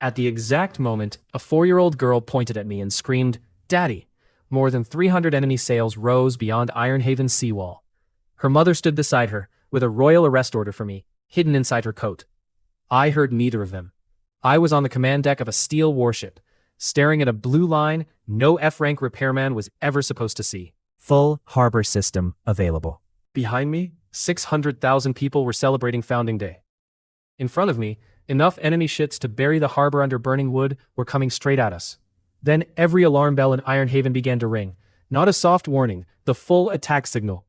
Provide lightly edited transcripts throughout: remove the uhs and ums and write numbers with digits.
At the exact moment, a 4-year-old girl pointed at me and screamed, "Daddy!" More than 300 enemy sails rose beyond Ironhaven's seawall. Her mother stood beside her, with a royal arrest order for me, hidden inside her coat. I heard neither of them. I was on the command deck of a steel warship, staring at a blue line no F-rank repairman was ever supposed to see. Full harbor system available. Behind me, 600,000 people were celebrating Founding Day. In front of me, enough enemy ships to bury the harbor under burning wood were coming straight at us. Then every alarm bell in Ironhaven began to ring. Not a soft warning, the full attack signal.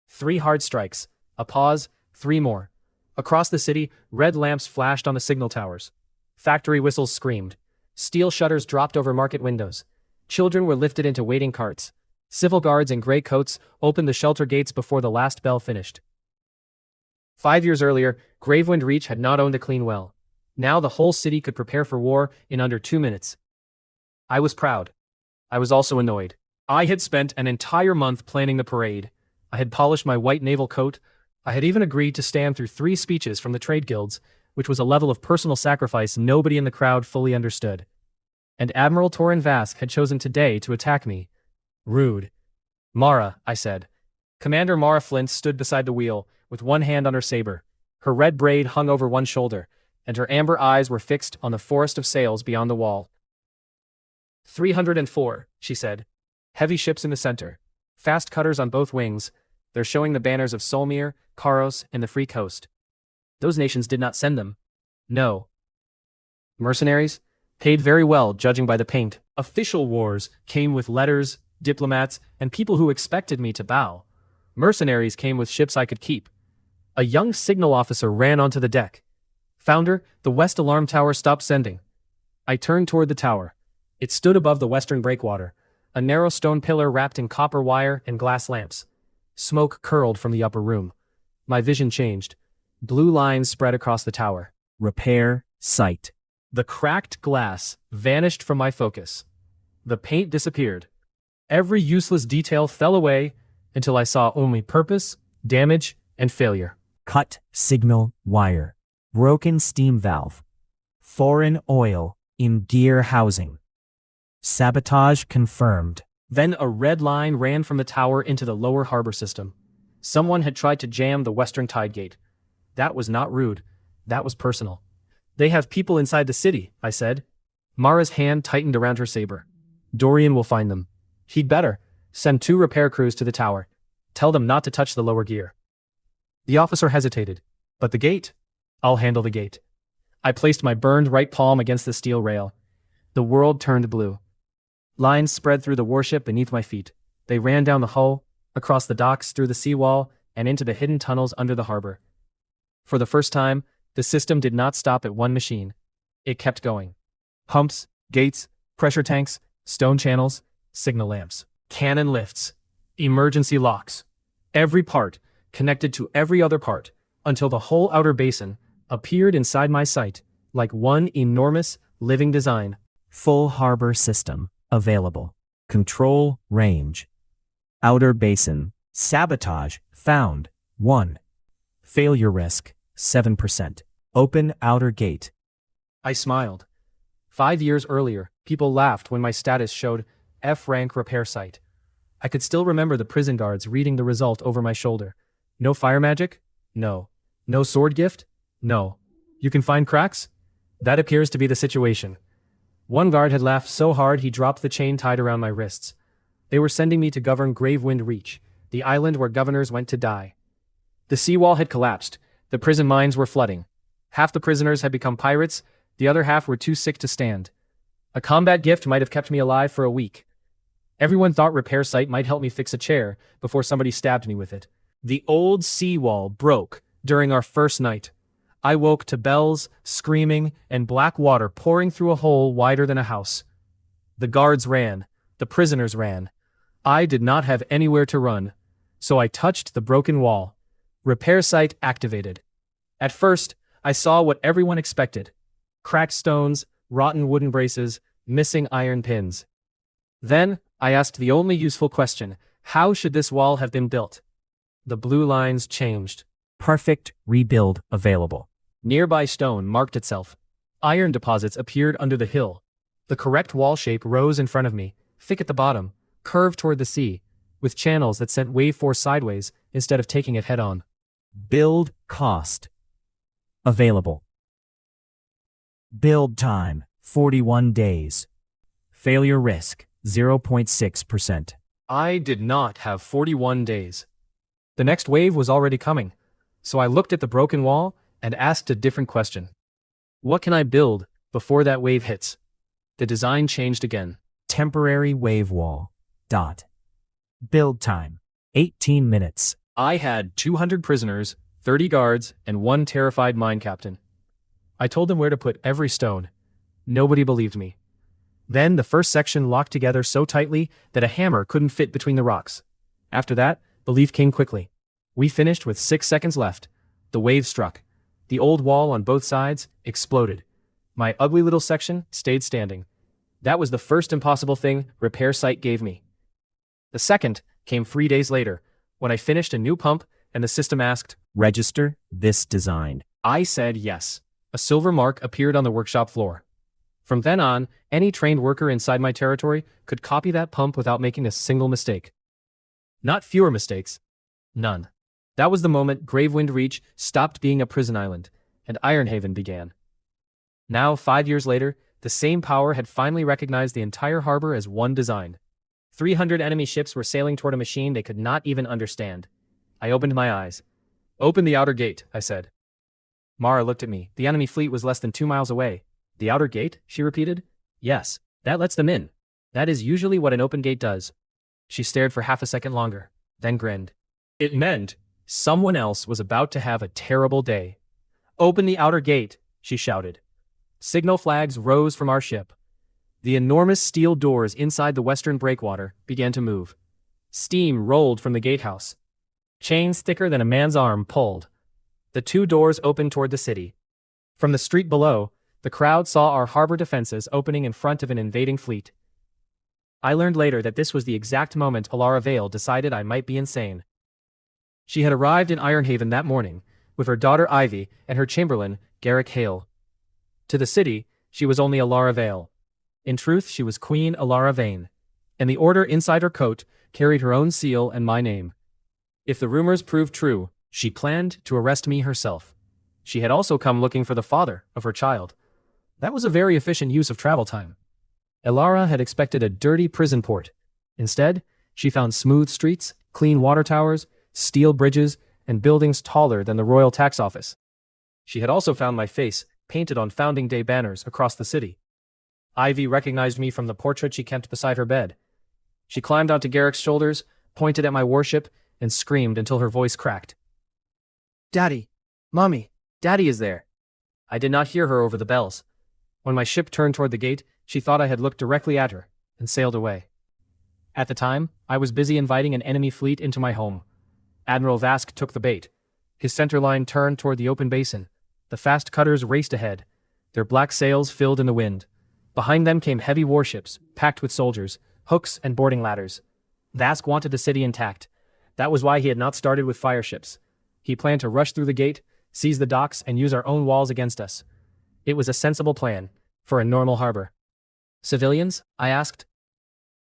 3 hard strikes, a pause, 3 more. Across the city, red lamps flashed on the signal towers. Factory whistles screamed. Steel shutters dropped over market windows. Children were lifted into waiting carts. Civil guards in gray coats opened the shelter gates before the last bell finished. 5 years earlier, Gravewind Reach had not owned a clean well. Now the whole city could prepare for war in under 2 minutes. I was proud. I was also annoyed. I had spent an entire month planning the parade. I had polished my white naval coat. I had even agreed to stand through 3 speeches from the trade guilds, which was a level of personal sacrifice nobody in the crowd fully understood. And Admiral Torin Vask had chosen today to attack me. Rude. "Mara," I said. Commander Mara Flint stood beside the wheel, with one hand on her saber. Her red braid hung over one shoulder, and her amber eyes were fixed on the forest of sails beyond the wall. 304, she said. Heavy ships in the center. Fast cutters on both wings. They're showing the banners of Solmir, Karos, and the Free Coast. Those nations did not send them. No. Mercenaries? Paid very well, judging by the paint. Official wars came with letters, diplomats, and people who expected me to bow. Mercenaries came with ships I could keep. A young signal officer ran onto the deck. "Founder, the West Alarm Tower stopped sending." I turned toward the tower. It stood above the western breakwater, a narrow stone pillar wrapped in copper wire and glass lamps. Smoke curled from the upper room. My vision changed. Blue lines spread across the tower. Repair site. The cracked glass vanished from my focus. The paint disappeared. Every useless detail fell away until I saw only purpose, damage, and failure. Cut signal wire. Broken steam valve. Foreign oil in gear housing. Sabotage confirmed. Then a red line ran from the tower into the lower harbor system. Someone had tried to jam the western tide gate. That was not rude. That was personal. "They have people inside the city," I said. Mara's hand tightened around her saber. "Dorian will find them. He'd better send 2 repair crews to the tower. Tell them not to touch the lower gear." The officer hesitated. "But the gate?" "I'll handle the gate." I placed my burned right palm against the steel rail. The world turned blue. Lines spread through the warship beneath my feet. They ran down the hull, across the docks, through the seawall, and into the hidden tunnels under the harbor. For the first time, the system did not stop at one machine. It kept going. Pumps, gates, pressure tanks, stone channels, signal lamps, cannon lifts, emergency locks. Every part connected to every other part, until the whole outer basin appeared inside my sight, like one enormous, living design. Full harbor system available. Control range. Outer basin. Sabotage found. 1. Failure risk. 7%. Open outer gate. I smiled. 5 years earlier, people laughed when my status showed F-rank repair site. I could still remember the prison guards reading the result over my shoulder. No fire magic? No. No sword gift? No. You can find cracks? That appears to be the situation. One guard had laughed so hard he dropped the chain tied around my wrists. They were sending me to govern Gravewind Reach, the island where governors went to die. The seawall had collapsed. The prison mines were flooding. Half the prisoners had become pirates, the other half were too sick to stand. A combat gift might have kept me alive for a week. Everyone thought repair site might help me fix a chair before somebody stabbed me with it. The old seawall broke during our first night. I woke to bells, screaming, and black water pouring through a hole wider than a house. The guards ran. The prisoners ran. I did not have anywhere to run, so I touched the broken wall. Repair site activated. At first, I saw what everyone expected. Cracked stones, rotten wooden braces, missing iron pins. Then, I asked the only useful question: how should this wall have been built? The blue lines changed. Perfect rebuild available. Nearby stone marked itself. Iron deposits appeared under the hill. The correct wall shape rose in front of me, thick at the bottom, curved toward the sea, with channels that sent wave force sideways instead of taking it head-on. Build cost. Available. Build time, 41 days. Failure risk, 0.6%. I did not have 41 days. The next wave was already coming, so I looked at the broken wall and asked a different question. What can I build before that wave hits? The design changed again. Temporary wave wall. Dot. Build time, 18 minutes. I had 200 prisoners, 30 guards, and one terrified mine captain. I told them where to put every stone. Nobody believed me. Then the first section locked together so tightly that a hammer couldn't fit between the rocks. After that, belief came quickly. We finished with 6 seconds left. The wave struck. The old wall on both sides exploded. My ugly little section stayed standing. That was the first impossible thing repair site gave me. The second came 3 days later, when I finished a new pump and the system asked, Register this design. I said yes. A silver mark appeared on the workshop floor. From then on, any trained worker inside my territory could copy that pump without making a single mistake. Not fewer mistakes. None. That was the moment Gravewind Reach stopped being a prison island, and Ironhaven began. Now, 5 years later, the same power had finally recognized the entire harbor as one design. 300 enemy ships were sailing toward a machine they could not even understand. I opened my eyes. Open the outer gate, I said. Mara looked at me. The enemy fleet was less than 2 miles away. The outer gate? She repeated. Yes, that lets them in. That is usually what an open gate does. She stared for half a second longer, then grinned. It meant someone else was about to have a terrible day. Open the outer gate, she shouted. Signal flags rose from our ship. The enormous steel doors inside the western breakwater began to move. Steam rolled from the gatehouse. Chains thicker than a man's arm pulled. The 2 doors opened toward the city. From the street below, the crowd saw our harbor defenses opening in front of an invading fleet. I learned later that this was the exact moment Alara Vale decided I might be insane. She had arrived in Ironhaven that morning, with her daughter Ivy and her chamberlain, Garrick Hale. To the city, she was only Alara Vale. In truth, she was Queen Alara Vane, and the order inside her coat carried her own seal and my name. If the rumors proved true, she planned to arrest me herself. She had also come looking for the father of her child. That was a very efficient use of travel time. Alara had expected a dirty prison port. Instead, she found smooth streets, clean water towers, steel bridges, and buildings taller than the Royal Tax Office. She had also found my face painted on Founding Day banners across the city. Ivy recognized me from the portrait she kept beside her bed. She climbed onto Garrick's shoulders, pointed at my warship, and screamed until her voice cracked. Daddy! Mommy! Daddy is there! I did not hear her over the bells. When my ship turned toward the gate, she thought I had looked directly at her, and sailed away. At the time, I was busy inviting an enemy fleet into my home. Admiral Vask took the bait. His center line turned toward the open basin. The fast cutters raced ahead, their black sails filled in the wind. Behind them came heavy warships, packed with soldiers, hooks and boarding ladders. Vask wanted the city intact. That was why he had not started with fire ships. He planned to rush through the gate, seize the docks, and use our own walls against us. It was a sensible plan, for a normal harbor. Civilians? I asked.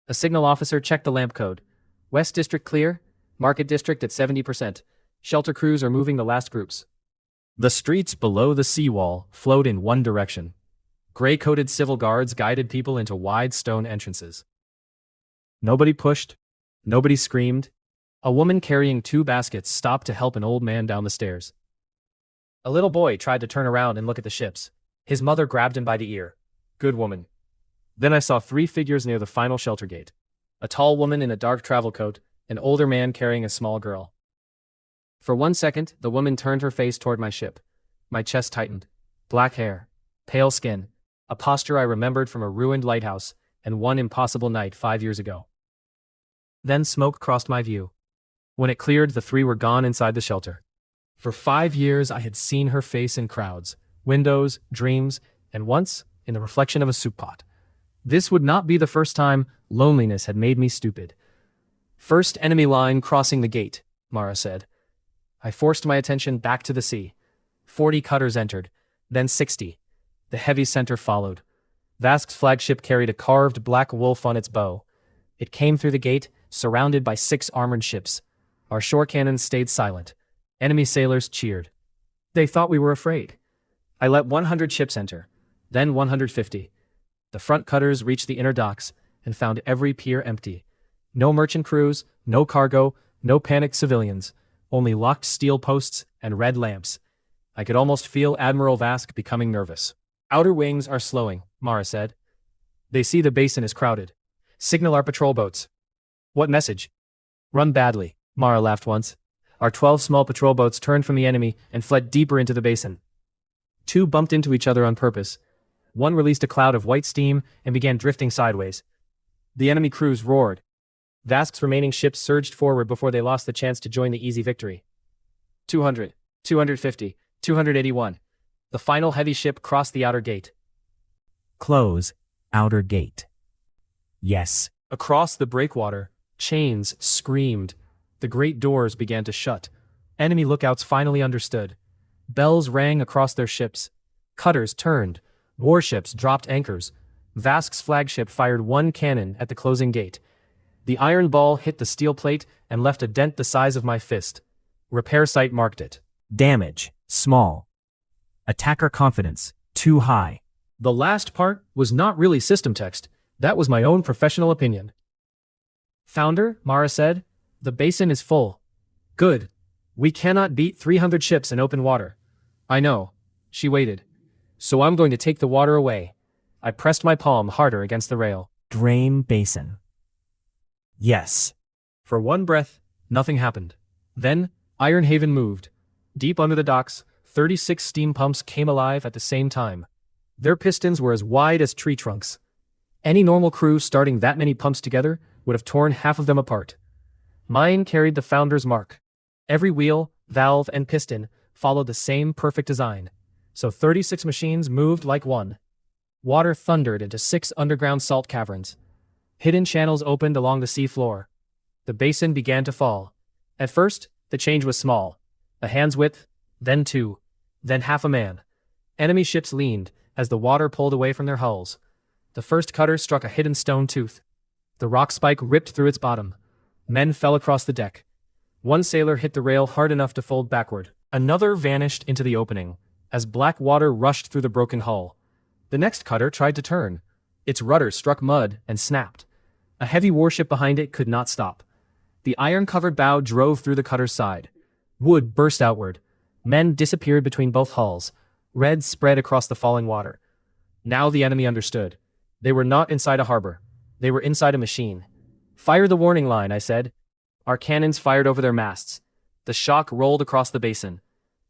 A signal officer checked the lamp code. West District clear, Market District at 70%. Shelter crews are moving the last groups. The streets below the seawall flowed in one direction. Gray-coated civil guards guided people into wide stone entrances. Nobody pushed. Nobody screamed. A woman carrying 2 baskets stopped to help an old man down the stairs. A little boy tried to turn around and look at the ships. His mother grabbed him by the ear. Good woman. Then I saw 3 figures near the final shelter gate. A tall woman in a dark travel coat, an older man carrying a small girl. For 1 second, the woman turned her face toward my ship. My chest tightened. Black hair, pale skin, a posture I remembered from a ruined lighthouse and one impossible night 5 years ago. Then smoke crossed my view. When it cleared, the 3 were gone inside the shelter. For 5 years, I had seen her face in crowds, windows, dreams, and once in the reflection of a soup pot. This would not be the first time loneliness had made me stupid. First enemy line crossing the gate, Mara said. I forced my attention back to the sea. 40 cutters entered, then 60. The heavy center followed. Vask's flagship carried a carved black wolf on its bow. It came through the gate, surrounded by 6 armored ships. Our shore cannons stayed silent. Enemy sailors cheered. They thought we were afraid. I let 100 ships enter, then 150. The front cutters reached the inner docks and found every pier empty. No merchant crews, no cargo, no panicked civilians, only locked steel posts and red lamps. I could almost feel Admiral Vask becoming nervous. Outer wings are slowing, Mara said. They see the basin is crowded. Signal our patrol boats. What message? Run badly, Mara laughed once. Our 12 small patrol boats turned from the enemy and fled deeper into the basin. 2 bumped into each other on purpose. One released a cloud of white steam and began drifting sideways. The enemy crews roared. Vask's remaining ships surged forward before they lost the chance to join the easy victory. 200, 250, 281. The final heavy ship crossed the outer gate. Close outer gate. Yes. Across the breakwater, chains screamed. The great doors began to shut. Enemy lookouts finally understood. Bells rang across their ships. Cutters turned. Warships dropped anchors. Vask's flagship fired 1 cannon at the closing gate. The iron ball hit the steel plate and left a dent the size of my fist. Repair site marked it. Damage, small. Attacker confidence, too high. The last part was not really system text. That was my own professional opinion. Founder, Mara said, the basin is full. Good. We cannot beat 300 ships in open water. I know. She waited. So I'm going to take the water away. I pressed my palm harder against the rail. Drain basin. Yes. For one breath, nothing happened. Then, Ironhaven moved. Deep under the docks, 36 steam pumps came alive at the same time. Their pistons were as wide as tree trunks. Any normal crew starting that many pumps together would have torn half of them apart. Mine carried the founder's mark. Every wheel, valve, and piston followed the same perfect design. So 36 machines moved like one. Water thundered into 6 underground salt caverns. Hidden channels opened along the sea floor. The basin began to fall. At first, the change was small. A hand's width, then 2, then half a man. Enemy ships leaned as the water pulled away from their hulls. The first cutter struck a hidden stone tooth. The rock spike ripped through its bottom. Men fell across the deck. One sailor hit the rail hard enough to fold backward. Another vanished into the opening, as black water rushed through the broken hull. The next cutter tried to turn. Its rudder struck mud and snapped. A heavy warship behind it could not stop. The iron-covered bow drove through the cutter's side. Wood burst outward. Men disappeared between both hulls. Red spread across the falling water. Now the enemy understood. They were not inside a harbor. They were inside a machine. Fire the warning line, I said. Our cannons fired over their masts. The shock rolled across the basin.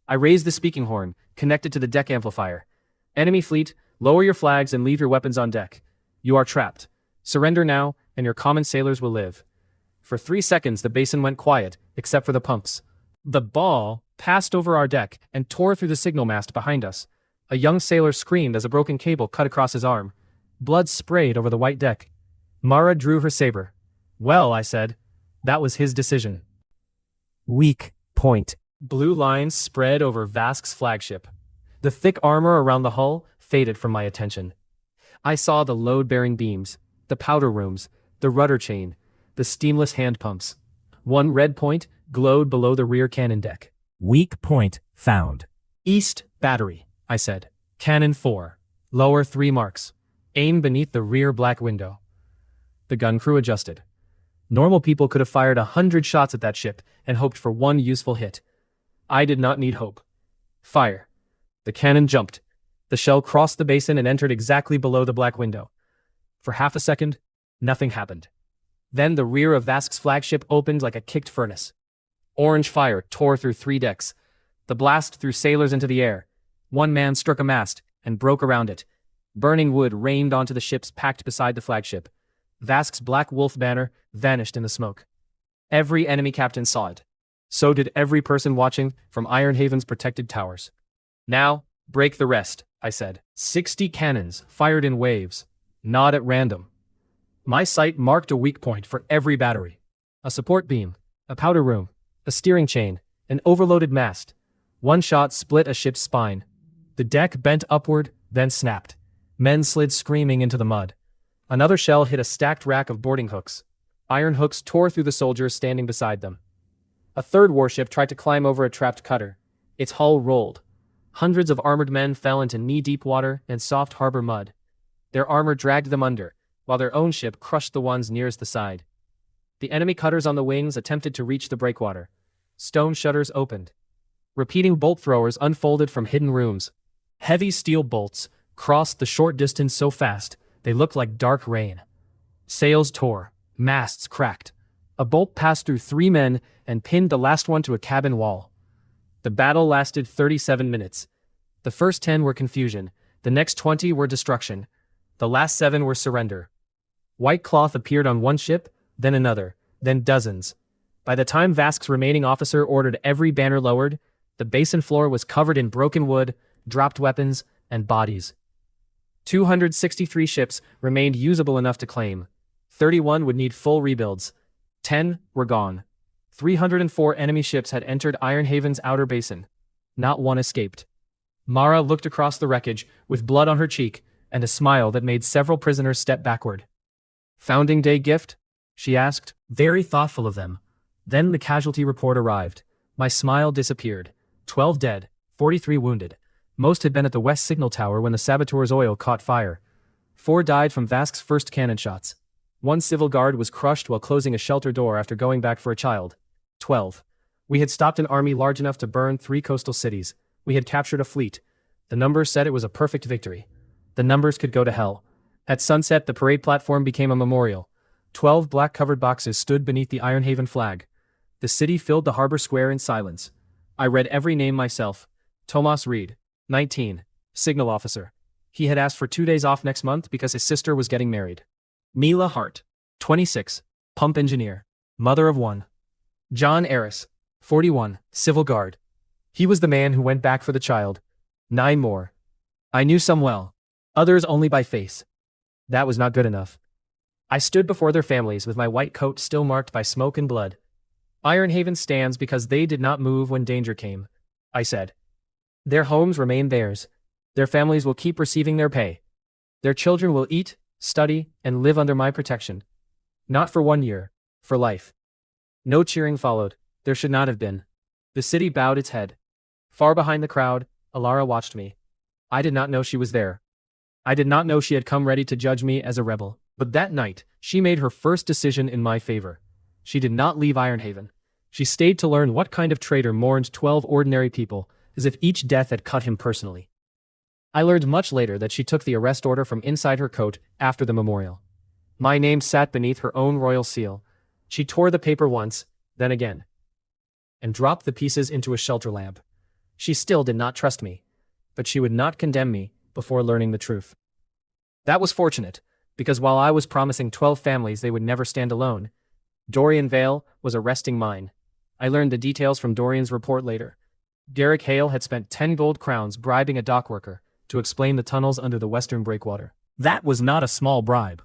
I raised the speaking horn, connected to the deck amplifier. Enemy fleet, lower your flags and leave your weapons on deck. You are trapped. Surrender now, and your common sailors will live. For 3 seconds the basin went quiet, except for the pumps. The ball passed over our deck and tore through the signal mast behind us. A young sailor screamed as a broken cable cut across his arm. Blood sprayed over the white deck. Mara drew her saber. Well, I said, that was his decision. Weak point. Blue lines spread over Vask's flagship. The thick armor around the hull faded from my attention. I saw the load-bearing beams, the powder rooms, the rudder chain, the steamless hand pumps. One red point glowed below the rear cannon deck. Weak point found. East battery, I said. Cannon 4. Lower 3 marks. Aim beneath the rear black window. The gun crew adjusted. Normal people could have fired 100 shots at that ship and hoped for one useful hit. I did not need hope. Fire. The cannon jumped. The shell crossed the basin and entered exactly below the black window. For half a second, nothing happened. Then the rear of Vask's flagship opened like a kicked furnace. Orange fire tore through 3 decks. The blast threw sailors into the air. One man struck a mast and broke around it. Burning wood rained onto the ships packed beside the flagship. Vask's Black Wolf banner vanished in the smoke. Every enemy captain saw it. So did every person watching from Ironhaven's protected towers. Now, break the rest, I said. 60 cannons fired in waves, not at random. My sight marked a weak point for every battery. A support beam, a powder room, a steering chain, an overloaded mast. One shot split a ship's spine. The deck bent upward, then snapped. Men slid screaming into the mud. Another shell hit a stacked rack of boarding hooks. Iron hooks tore through the soldiers standing beside them. A third warship tried to climb over a trapped cutter. Its hull rolled. Hundreds of armored men fell into knee-deep water and soft harbor mud. Their armor dragged them under, while their own ship crushed the ones nearest the side. The enemy cutters on the wings attempted to reach the breakwater. Stone shutters opened. Repeating bolt throwers unfolded from hidden rooms. Heavy steel bolts crossed the short distance so fast they looked like dark rain. Sails tore. Masts cracked. A bolt passed through 3 men and pinned the last one to a cabin wall. The battle lasted 37 minutes. The first 10 were confusion. The next 20 were destruction. The last 7 were surrender. White cloth appeared on one ship, then another, then dozens. By the time Vask's remaining officer ordered every banner lowered, the basin floor was covered in broken wood, dropped weapons, and bodies. 263 ships remained usable enough to claim. 31 would need full rebuilds. 10 were gone. 304 enemy ships had entered Ironhaven's outer basin. Not one escaped. Mara looked across the wreckage with blood on her cheek and a smile that made several prisoners step backward. "Founding Day gift?" she asked. Very thoughtful of them. Then the casualty report arrived. My smile disappeared. 12 dead, 43 wounded. Most had been at the West Signal Tower when the saboteur's oil caught fire. 4 died from Vask's first cannon shots. 1 civil guard was crushed while closing a shelter door after going back for a child. 12. We had stopped an army large enough to burn 3 coastal cities. We had captured a fleet. The numbers said it was a perfect victory. The numbers could go to hell. At sunset, the parade platform became a memorial. 12 black-covered boxes stood beneath the Ironhaven flag. The city filled the harbor square in silence. I read every name myself. Tomas Reed, 19, signal officer. He had asked for 2 days off next month because his sister was getting married. Mila Hart, 26, pump engineer, mother of 1. John Eris, 41, civil guard. He was the man who went back for the child. 9 more. I knew some well, others only by face. That was not good enough. I stood before their families with my white coat still marked by smoke and blood. Ironhaven stands because they did not move when danger came, I said. Their homes remain theirs. Their families will keep receiving their pay. Their children will eat, study, and live under my protection. Not for 1 year, for life. No cheering followed. There should not have been. The city bowed its head. Far behind the crowd, Alara watched me. I did not know she was there. I did not know she had come ready to judge me as a rebel. But that night, she made her first decision in my favor. She did not leave Ironhaven. She stayed to learn what kind of traitor mourned 12 ordinary people, as if each death had cut him personally. I learned much later that she took the arrest order from inside her coat after the memorial. My name sat beneath her own royal seal. She tore the paper once, then again, and dropped the pieces into a shelter lamp. She still did not trust me, but she would not condemn me before learning the truth. That was fortunate, because while I was promising 12 families they would never stand alone, Dorian Vale was arresting mine. I learned the details from Dorian's report later. Garrick Hale had spent 10 gold crowns bribing a dock worker to explain the tunnels under the western breakwater. That was not a small bribe.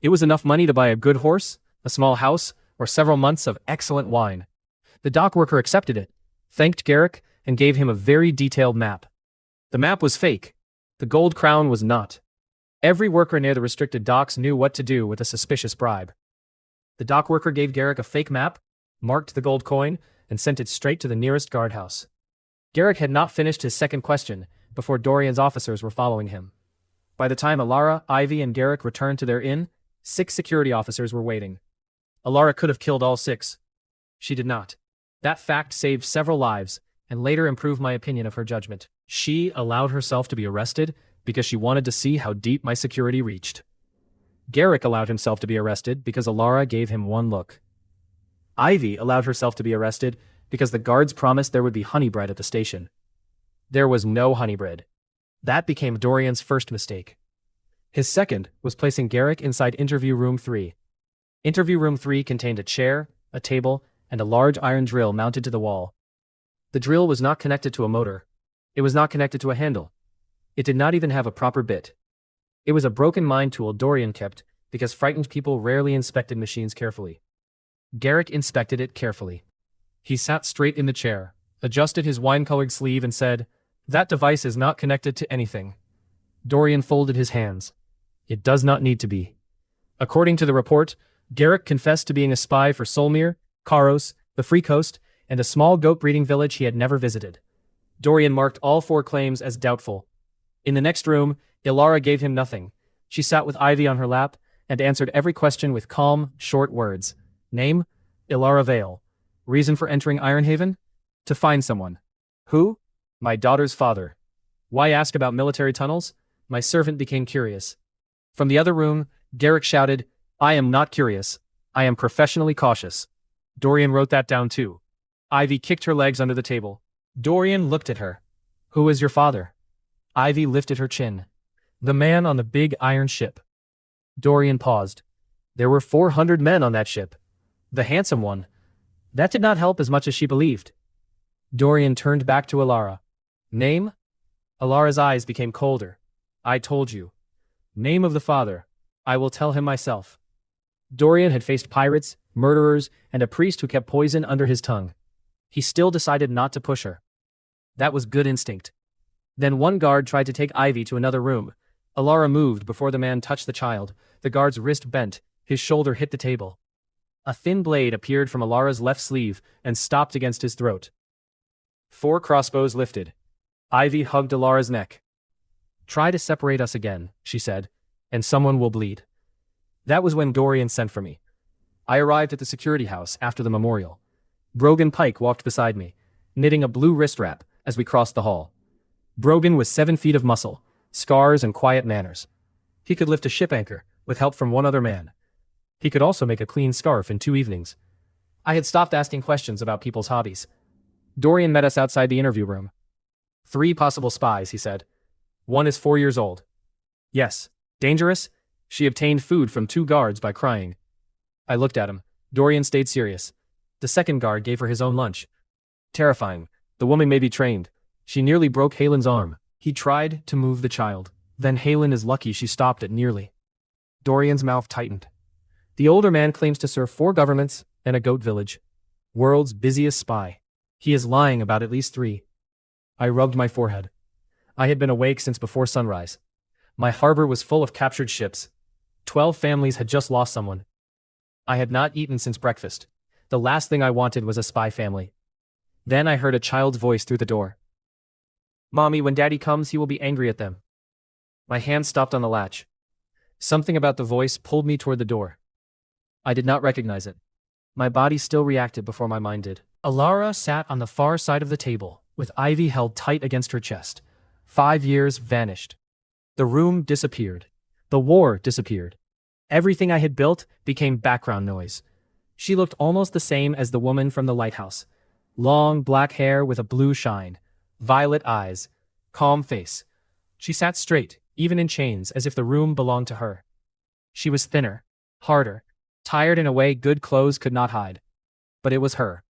It was enough money to buy a good horse, a small house, or several months of excellent wine. The dock worker accepted it, thanked Garrick, and gave him a very detailed map. The map was fake. The gold crown was not. Every worker near the restricted docks knew what to do with a suspicious bribe. The dock worker gave Garrick a fake map, marked the gold coin, and sent it straight to the nearest guardhouse. Garrick had not finished his second question before Dorian's officers were following him. By the time Alara, Ivy, and Garrick returned to their inn, 6 security officers were waiting. Alara could have killed all 6. She did not. That fact saved several lives, and later improved my opinion of her judgment. She allowed herself to be arrested because she wanted to see how deep my security reached. Garrick allowed himself to be arrested because Alara gave him one look. Ivy allowed herself to be arrested because the guards promised there would be honey bread at the station. There was no honey bread. That became Dorian's first mistake. His second was placing Garrick inside Interview Room 3. Interview Room 3 contained a chair, a table, and a large iron drill mounted to the wall. The drill was not connected to a motor. It was not connected to a handle. It did not even have a proper bit. It was a broken mine tool Dorian kept because frightened people rarely inspected machines carefully. Garrick inspected it carefully. He sat straight in the chair, adjusted his wine-colored sleeve and said, "That device is not connected to anything." Dorian folded his hands. It does not need to be. According to the report, Garrick confessed to being a spy for Solmir, Karos, the Free Coast, and a small goat-breeding village he had never visited. Dorian marked all 4 claims as doubtful. In the next room, Ilara gave him nothing. She sat with Ivy on her lap and answered every question with calm, short words. Name? Ilara Vale. Reason for entering Ironhaven? To find someone. Who? My daughter's father. Why ask about military tunnels? My servant became curious. From the other room, Garrick shouted, I am not curious. I am professionally cautious. Dorian wrote that down too. Ivy kicked her legs under the table. Dorian looked at her. Who is your father? Ivy lifted her chin. The man on the big iron ship. Dorian paused. There were 400 men on that ship. The handsome one. That did not help as much as she believed. Dorian turned back to Ilara. Name? Ilara's eyes became colder. I told you. Name of the father. I will tell him myself. Dorian had faced pirates, murderers, and a priest who kept poison under his tongue. He still decided not to push her. That was good instinct. Then one guard tried to take Ivy to another room. Ilara moved before the man touched the child. The guard's wrist bent. His shoulder hit the table. A thin blade appeared from Ilara's left sleeve and stopped against his throat. 4 crossbows lifted. Ivy hugged Ilara's neck. Try to separate us again, she said, and someone will bleed. That was when Dorian sent for me. I arrived at the security house after the memorial. Brogan Pike walked beside me, knitting a blue wrist wrap as we crossed the hall. Brogan was 7 feet of muscle, scars and quiet manners. He could lift a ship anchor with help from one other man. He could also make a clean scarf in 2 evenings. I had stopped asking questions about people's hobbies. Dorian met us outside the interview room. 3 possible spies, he said. One is 4 years old. Yes. Dangerous? She obtained food from 2 guards by crying. I looked at him. Dorian stayed serious. The second guard gave her his own lunch. Terrifying. The woman may be trained. She nearly broke Halen's arm. He tried to move the child. Then Halen is lucky she stopped it nearly. Dorian's mouth tightened. The older man claims to serve 4 governments and a goat village. World's busiest spy. He is lying about at least 3. I rubbed my forehead. I had been awake since before sunrise. My harbor was full of captured ships. 12 families had just lost someone. I had not eaten since breakfast. The last thing I wanted was a spy family. Then I heard a child's voice through the door. Mommy, when Daddy comes, he will be angry at them. My hand stopped on the latch. Something about the voice pulled me toward the door. I did not recognize it. My body still reacted before my mind did. Ilara sat on the far side of the table, with Ivy held tight against her chest. 5 years vanished. The room disappeared. The war disappeared. Everything I had built became background noise. She looked almost the same as the woman from the lighthouse. Long black hair with a blue shine. Violet eyes. Calm face. She sat straight, even in chains, as if the room belonged to her. She was thinner, harder, tired in a way good clothes could not hide. But it was her.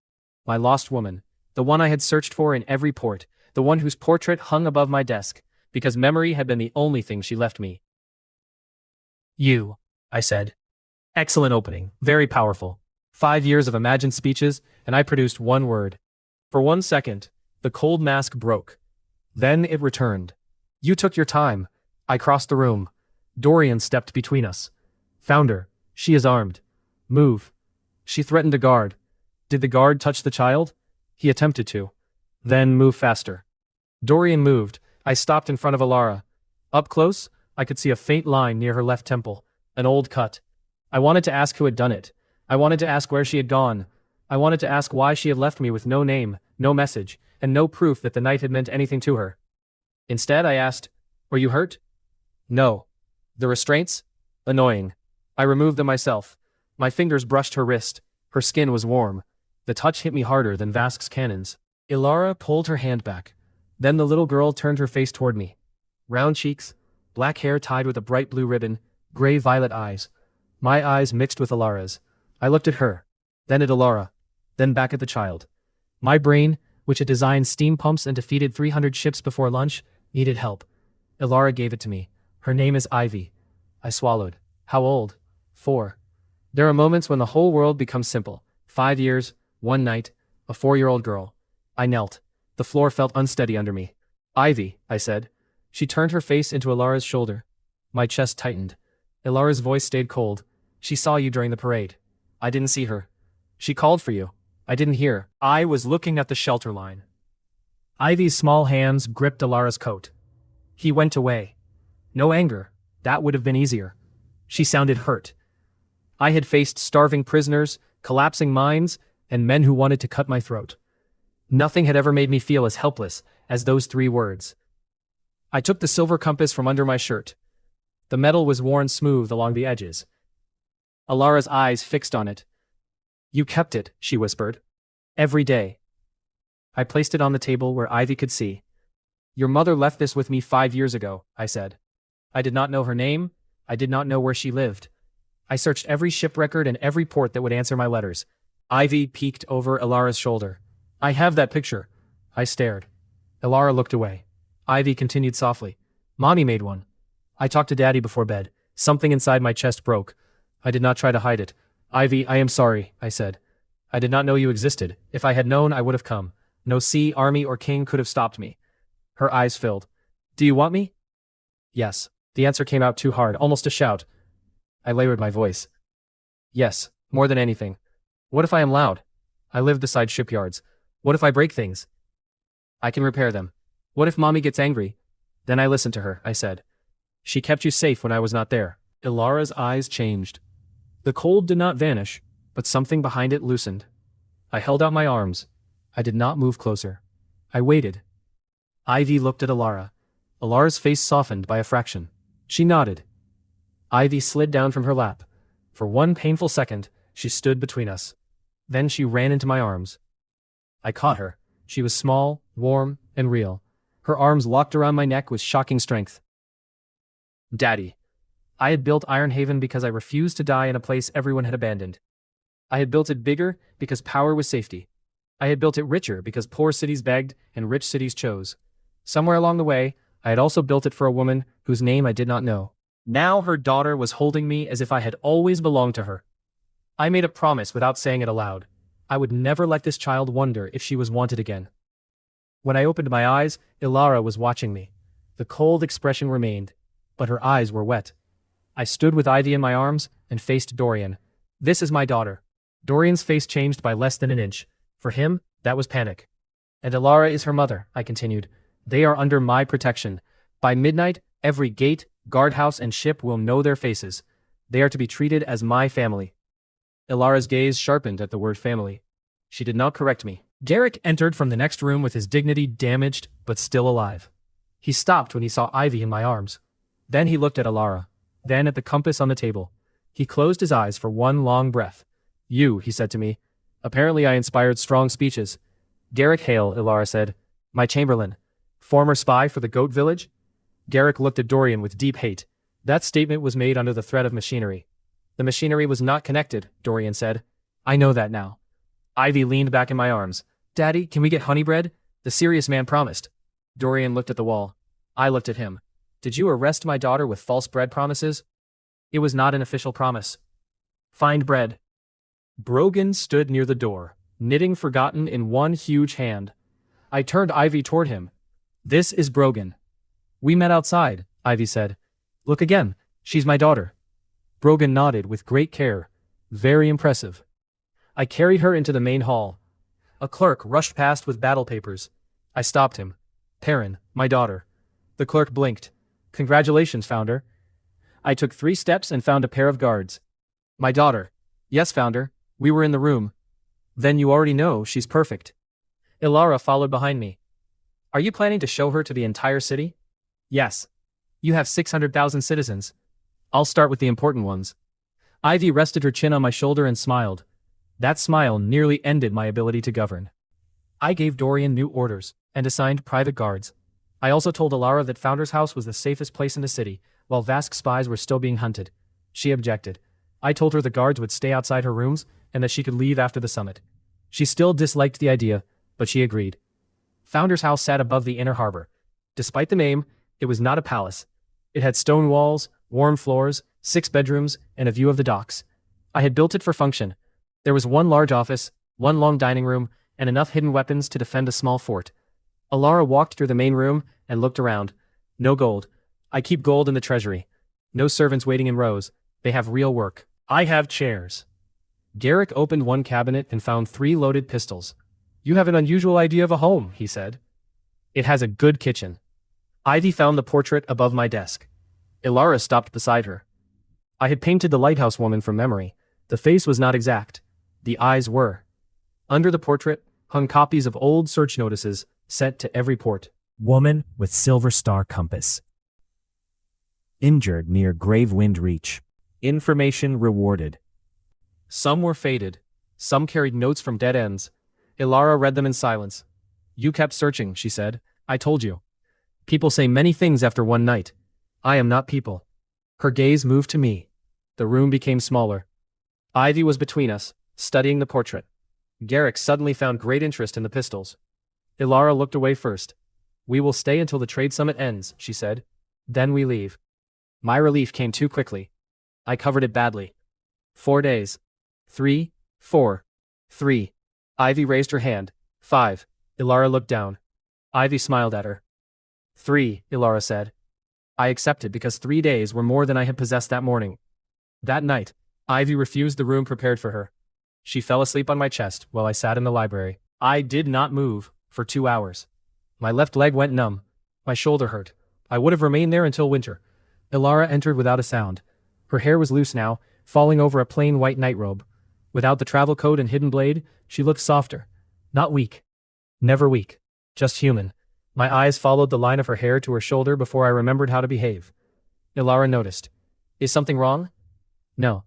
My lost woman. The one I had searched for in every port. The one whose portrait hung above my desk, because memory had been the only thing she left me. You, I said. Excellent opening, very powerful. 5 years of imagined speeches, and I produced 1 word. For 1 second, the cold mask broke. Then it returned. You took your time. I crossed the room. Dorian stepped between us. Found her. She is armed. Move. She threatened a guard. Did the guard touch the child? He attempted to. Then move faster. Dorian moved. I stopped in front of Ilara. Up close, I could see a faint line near her left temple. An old cut. I wanted to ask who had done it. I wanted to ask where she had gone. I wanted to ask why she had left me with no name, no message, and no proof that the night had meant anything to her. Instead, I asked, Were you hurt? No. The restraints? Annoying. I removed them myself. My fingers brushed her wrist. Her skin was warm. The touch hit me harder than Vask's cannons. Ilara pulled her hand back. Then the little girl turned her face toward me. Round cheeks, black hair tied with a bright blue ribbon, gray violet eyes. My eyes mixed with Ilara's. I looked at her, then at Ilara, then back at the child. My brain, which had designed steam pumps and defeated 300 ships before lunch, needed help. Ilara gave it to me. Her name is Ivy. I swallowed. How old? 4. There are moments when the whole world becomes simple. 5 years, 1 night, a 4-year-old girl. I knelt. The floor felt unsteady under me. Ivy, I said. She turned her face into Ilara's shoulder. My chest tightened. Ilara's voice stayed cold. She saw you during the parade. I didn't see her. She called for you. I didn't hear. I was looking at the shelter line. Ivy's small hands gripped Ilara's coat. He went away. No anger. That would have been easier. She sounded hurt. I had faced starving prisoners, collapsing mines, and men who wanted to cut my throat. Nothing had ever made me feel as helpless as those 3 words. I took the silver compass from under my shirt. The metal was worn smooth along the edges. Ilara's eyes fixed on it. You kept it, she whispered. Every day. I placed it on the table where Ivy could see. Your mother left this with me 5 years ago, I said. I did not know her name. I did not know where she lived. I searched every ship record and every port that would answer my letters. Ivy peeked over Ilara's shoulder. I have that picture. I stared. Ilara looked away. Ivy continued softly. Mommy made one. I talked to Daddy before bed. Something inside my chest broke. I did not try to hide it. Ivy, I am sorry, I said. I did not know you existed. If I had known, I would have come. No sea, army, or king could have stopped me. Her eyes filled. Do you want me? Yes. The answer came out too hard, almost a shout. I lowered my voice. Yes, more than anything. What if I am loud? I live beside shipyards. What if I break things? I can repair them. What if Mommy gets angry? Then I listened to her, I said. She kept you safe when I was not there. Ilara's eyes changed. The cold did not vanish, but something behind it loosened. I held out my arms. I did not move closer. I waited. Ivy looked at Ilara. Ilara's face softened by a fraction. She nodded. Ivy slid down from her lap. For one painful second, she stood between us. Then she ran into my arms. I caught her. She was small, warm, and real. Her arms locked around my neck with shocking strength. Daddy. I had built Ironhaven because I refused to die in a place everyone had abandoned. I had built it bigger because power was safety. I had built it richer because poor cities begged and rich cities chose. Somewhere along the way, I had also built it for a woman whose name I did not know. Now her daughter was holding me as if I had always belonged to her. I made a promise without saying it aloud. I would never let this child wonder if she was wanted again. When I opened my eyes, Ilara was watching me. The cold expression remained, but her eyes were wet. I stood with Ivy in my arms and faced Dorian. This is my daughter. Dorian's face changed by less than an inch. For him, that was panic. And Ilara is her mother, I continued. They are under my protection. By midnight, every gate, guardhouse, and ship will know their faces. They are to be treated as my family. Ilara's gaze sharpened at the word family. She did not correct me. Derek entered from the next room with his dignity damaged, but still alive. He stopped when he saw Ivy in my arms. Then he looked at Ilara. Then at the compass on the table. He closed his eyes for one long breath. You, he said to me. Apparently I inspired strong speeches. Derek Hale, Ilara said. My chamberlain. Former spy for the goat village? Derek looked at Dorian with deep hate. That statement was made under the threat of machinery. The machinery was not connected, Dorian said. I know that now. Ivy leaned back in my arms. Daddy, can we get honey bread? The serious man promised. Dorian looked at the wall. I looked at him. Did you arrest my daughter with false bread promises? It was not an official promise. Find bread. Brogan stood near the door, knitting forgotten in one huge hand. I turned Ivy toward him. This is Brogan. We met outside, Ivy said. Look again. She's my daughter. Brogan nodded with great care. Very impressive. I carried her into the main hall. A clerk rushed past with battle papers. I stopped him. Perrin, my daughter. The clerk blinked. Congratulations, Founder. I took 3 steps and found a pair of guards. My daughter. Yes, Founder. We were in the room. Then you already know she's perfect. Ilara followed behind me. Are you planning to show her to the entire city? Yes. You have 600,000 citizens. I'll start with the important ones. Ivy rested her chin on my shoulder and smiled. That smile nearly ended my ability to govern. I gave Dorian new orders and assigned private guards. I also told Ilara that Founder's house was the safest place in the city, while Vask's spies were still being hunted. She objected. I told her the guards would stay outside her rooms and that she could leave after the summit. She still disliked the idea, but she agreed. Founder's house sat above the inner harbor. Despite the name, it was not a palace. It had stone walls, warm floors, 6 bedrooms, and a view of the docks. I had built it for function. There was 1 large office, 1 long dining room, and enough hidden weapons to defend a small fort. Ilara walked through the main room and looked around. No gold. I keep gold in the treasury. No servants waiting in rows. They have real work. I have chairs. Garrick opened one cabinet and found 3 loaded pistols. You have an unusual idea of a home, he said. It has a good kitchen. Ivy found the portrait above my desk. Ilara stopped beside her. I had painted the lighthouse woman from memory. The face was not exact. The eyes were. Under the portrait hung copies of old search notices sent to every port. Woman with silver star compass. Injured near Gravewind Reach. Information rewarded. Some were faded. Some carried notes from dead ends. Ilara read them in silence. You kept searching, she said. I told you. People say many things after one night. I am not people. Her gaze moved to me. The room became smaller. Ivy was between us, studying the portrait. Garrick suddenly found great interest in the pistols. Ilara looked away first. We will stay until the trade summit ends, she said. Then we leave. My relief came too quickly. I covered it badly. 4 days. 3, 4, 3. Ivy raised her hand. 5. Ilara looked down. Ivy smiled at her. 3, Ilara said. I accepted because 3 days were more than I had possessed that morning. That night, Ivy refused the room prepared for her. She fell asleep on my chest while I sat in the library. I did not move for 2 hours. My left leg went numb. My shoulder hurt. I would have remained there until winter. Ilara entered without a sound. Her hair was loose now, falling over a plain white nightrobe. Without the travel coat and hidden blade, she looked softer. Not weak. Never weak. Just human. My eyes followed the line of her hair to her shoulder before I remembered how to behave. Ilara noticed. Is something wrong? No.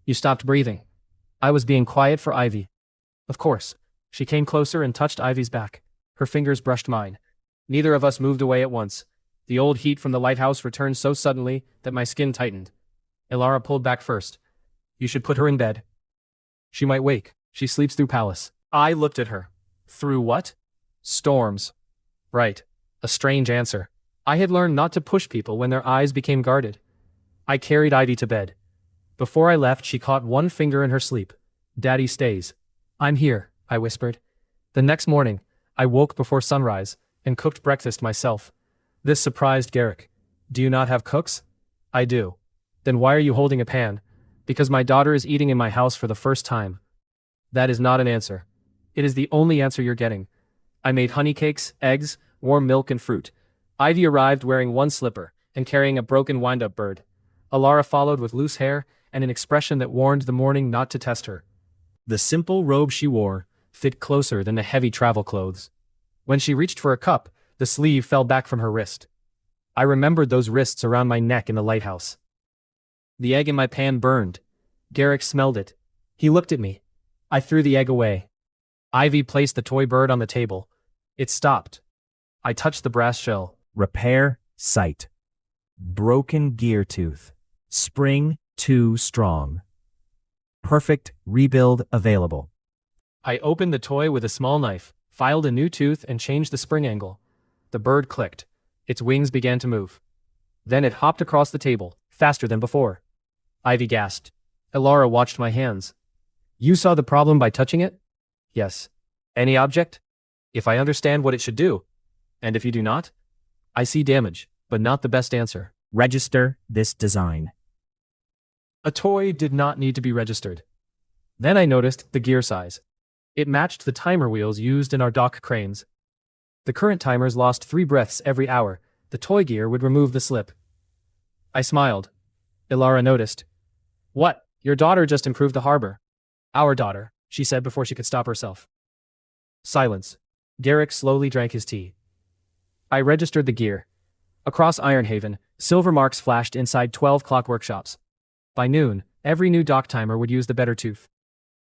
You stopped breathing. I was being quiet for Ivy. Of course. She came closer and touched Ivy's back. Her fingers brushed mine. Neither of us moved away at once. The old heat from the lighthouse returned so suddenly that my skin tightened. Ilara pulled back first. You should put her in bed. She might wake. She sleeps through palace. I looked at her. Through what? Storms. Right. A strange answer. I had learned not to push people when their eyes became guarded. I carried Ivy to bed. Before I left, she caught one finger in her sleep. Daddy stays. I'm here, I whispered. The next morning, I woke before sunrise and cooked breakfast myself. This surprised Garrick. Do you not have cooks? I do. Then why are you holding a pan? Because my daughter is eating in my house for the first time. That is not an answer. It is the only answer you're getting. I made honey cakes, eggs, warm milk and fruit. Ivy arrived wearing one slipper and carrying a broken wind-up bird. Ilara followed with loose hair and an expression that warned the morning not to test her. The simple robe she wore fit closer than the heavy travel clothes. When she reached for a cup, the sleeve fell back from her wrist. I remembered those wrists around my neck in the lighthouse. The egg in my pan burned. Garrick smelled it. He looked at me. I threw the egg away. Ivy placed the toy bird on the table. It stopped. I touched the brass shell. Repair site. Broken gear tooth. Spring too strong. Perfect rebuild available. I opened the toy with a small knife, filed a new tooth and changed the spring angle. The bird clicked. Its wings began to move. Then it hopped across the table, faster than before. Ivy gasped. Ilara watched my hands. You saw the problem by touching it? Yes. Any object? If I understand what it should do. And if you do not? I see damage, but not the best answer. Register this design. A toy did not need to be registered. Then I noticed the gear size. It matched the timer wheels used in our dock cranes. The current timers lost 3 breaths every hour. The toy gear would remove the slip. I smiled. Ilara noticed. What? Your daughter just improved the harbor. Our daughter, she said before she could stop herself. Silence. Garrick slowly drank his tea. I registered the gear. Across Ironhaven, silver marks flashed inside 12 clock workshops. By noon, every new dock timer would use the better tooth.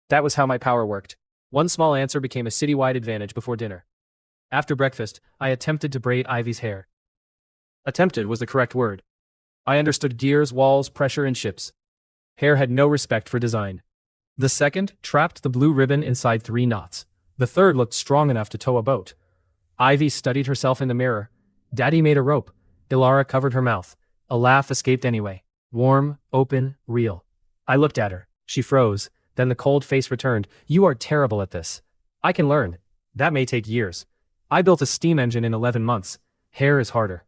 That was how my power worked. One small answer became a citywide advantage before dinner. After breakfast, I attempted to braid Ivy's hair. Attempted was the correct word. I understood gears, walls, pressure, and ships. Hair had no respect for design. The second trapped the blue ribbon inside 3 knots. The third looked strong enough to tow a boat. Ivy studied herself in the mirror. Daddy made a rope. Ilara covered her mouth. A laugh escaped anyway. Warm, open, real. I looked at her. She froze. Then the cold face returned. You are terrible at this. I can learn. That may take years. I built a steam engine in 11 months. Hair is harder.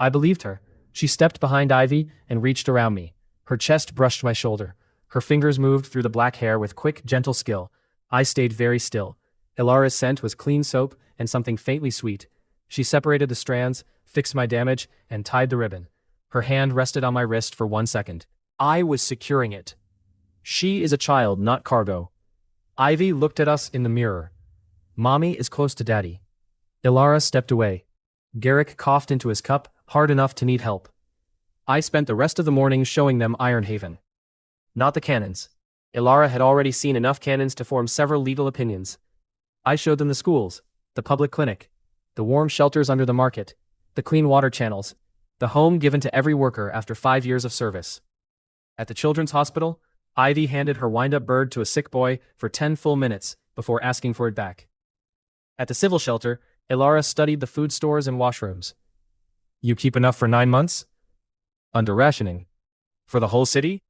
I believed her. She stepped behind Ivy and reached around me. Her chest brushed my shoulder. Her fingers moved through the black hair with quick, gentle skill. I stayed very still. Ilara's scent was clean soap and something faintly sweet. She separated the strands, fixed my damage, and tied the ribbon. Her hand rested on my wrist for 1 second. I was securing it. She is a child, not cargo. Ivy looked at us in the mirror. Mommy is close to Daddy. Ilara stepped away. Garrick coughed into his cup, hard enough to need help. I spent the rest of the morning showing them Ironhaven. Not the cannons. Ilara had already seen enough cannons to form several legal opinions. I showed them the schools, the public clinic, the warm shelters under the market, the clean water channels, the home given to every worker after 5 years of service. At the children's hospital, Ivy handed her wind-up bird to a sick boy for 10 full minutes before asking for it back. At the civil shelter, Ilara studied the food stores and washrooms. You keep enough for 9 months? Under rationing. For the whole city?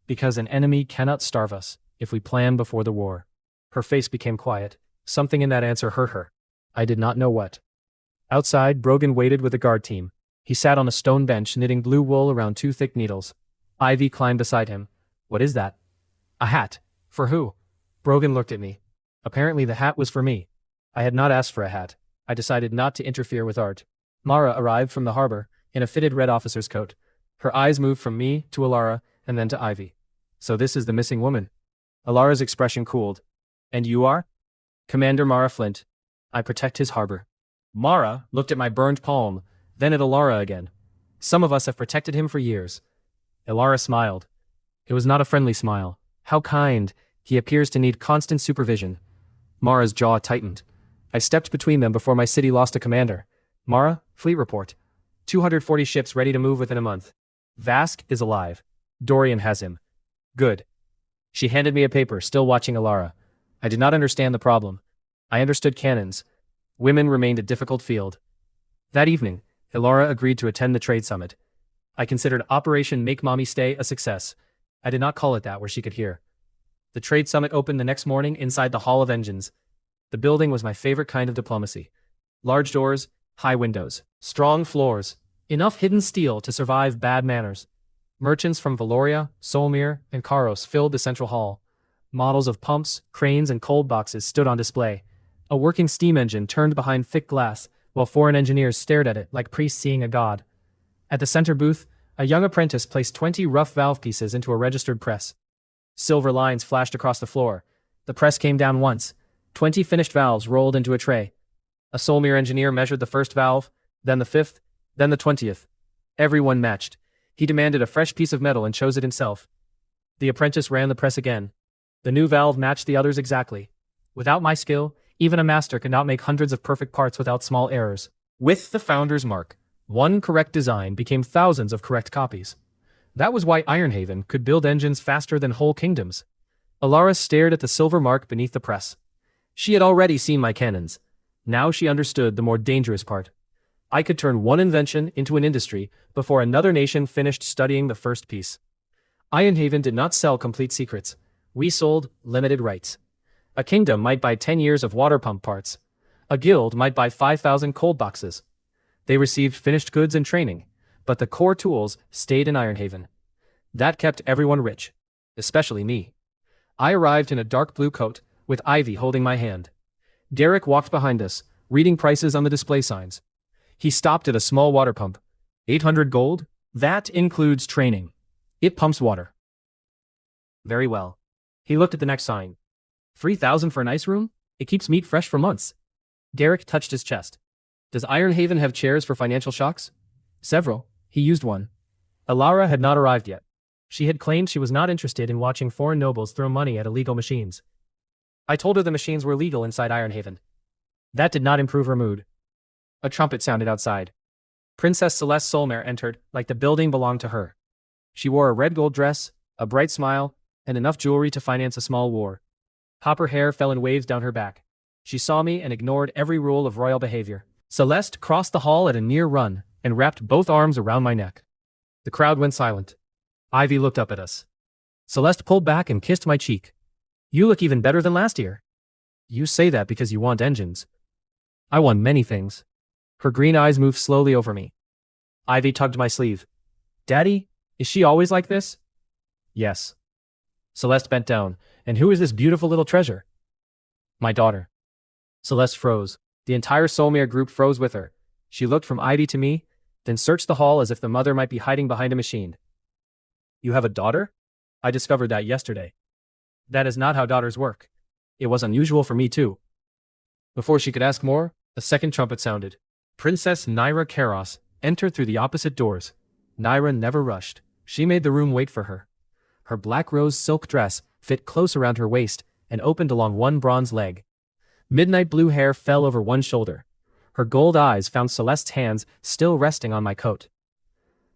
Because an enemy cannot starve us if we plan before the war. Her face became quiet. Something in that answer hurt her. I did not know what. Outside, Brogan waited with the guard team. He sat on a stone bench knitting blue wool around 2 thick needles. Ivy climbed beside him. What is that? A hat. For who? Brogan looked at me. Apparently the hat was for me. I had not asked for a hat. I decided not to interfere with art. Mara arrived from the harbor in a fitted red officer's coat. Her eyes moved from me to Ilara and then to Ivy. So this is the missing woman. Alara's expression cooled. And you are? Commander Mara Flint. I protect his harbor. Mara looked at my burned palm, then at Ilara again. Some of us have protected him for years. Ilara smiled. It was not a friendly smile. How kind. He appears to need constant supervision. Mara's jaw tightened. I stepped between them before my city lost a commander. Mara, fleet report. 240 ships ready to move within a month. Vask is alive. Dorian has him. Good. She handed me a paper, still watching Ilara. I did not understand the problem. I understood cannons. Women remained a difficult field. That evening, Ilara agreed to attend the trade summit. I considered Operation Make Mommy Stay a success. I did not call it that where she could hear. The trade summit opened the next morning inside the Hall of Engines. The building was my favorite kind of diplomacy. Large doors, high windows, strong floors, enough hidden steel to survive bad manners. Merchants from Valoria, Solmir, and Karos filled the central hall. Models of pumps, cranes, and cold boxes stood on display. A working steam engine turned behind thick glass, while foreign engineers stared at it like priests seeing a god. At the center booth, a young apprentice placed 20 rough valve pieces into a registered press. Silver lines flashed across the floor. The press came down once. 20 finished valves rolled into a tray. A Solmir engineer measured the first valve, then the 5th, then the 20th. Everyone matched. He demanded a fresh piece of metal and chose it himself. The apprentice ran the press again. The new valve matched the others exactly. Without my skill, even a master could not make hundreds of perfect parts without small errors. With the founder's mark, one correct design became thousands of correct copies. That was why Ironhaven could build engines faster than whole kingdoms. Ilara stared at the silver mark beneath the press. She had already seen my cannons. Now she understood the more dangerous part. I could turn one invention into an industry before another nation finished studying the first piece. Ironhaven did not sell complete secrets. We sold limited rights. A kingdom might buy 10 years of water pump parts. A guild might buy 5,000 cold boxes. They received finished goods and training, but the core tools stayed in Ironhaven. That kept everyone rich, especially me. I arrived in a dark blue coat, with Ivy holding my hand. Derek walked behind us, reading prices on the display signs. He stopped at a small water pump. 800 gold? That includes training. It pumps water. Very well. He looked at the next sign. 3,000 for an ice room? It keeps meat fresh for months. Derek touched his chest. Does Ironhaven have chairs for financial shocks? Several. He used one. Ilara had not arrived yet. She had claimed she was not interested in watching foreign nobles throw money at illegal machines. I told her the machines were legal inside Ironhaven. That did not improve her mood. A trumpet sounded outside. Princess Celeste Solmer entered, like the building belonged to her. She wore a red gold dress, a bright smile, and enough jewelry to finance a small war. Copper hair fell in waves down her back. She saw me and ignored every rule of royal behavior. Celeste crossed the hall at a near run and wrapped both arms around my neck. The crowd went silent. Ivy looked up at us. Celeste pulled back and kissed my cheek. You look even better than last year. You say that because you want engines. I want many things. Her green eyes moved slowly over me. Ivy tugged my sleeve. Daddy, is she always like this? Yes. Celeste bent down. And who is this beautiful little treasure? My daughter. Celeste froze. The entire Solmir group froze with her. She looked from Ivy to me, then searched the hall as if the mother might be hiding behind a machine. You have a daughter? I discovered that yesterday. That is not how daughters work. It was unusual for me too. Before she could ask more, a second trumpet sounded. Princess Naira Karos entered through the opposite doors. Naira never rushed. She made the room wait for her. Her black rose silk dress fit close around her waist and opened along one bronze leg. Midnight blue hair fell over one shoulder. Her gold eyes found Celeste's hands still resting on my coat.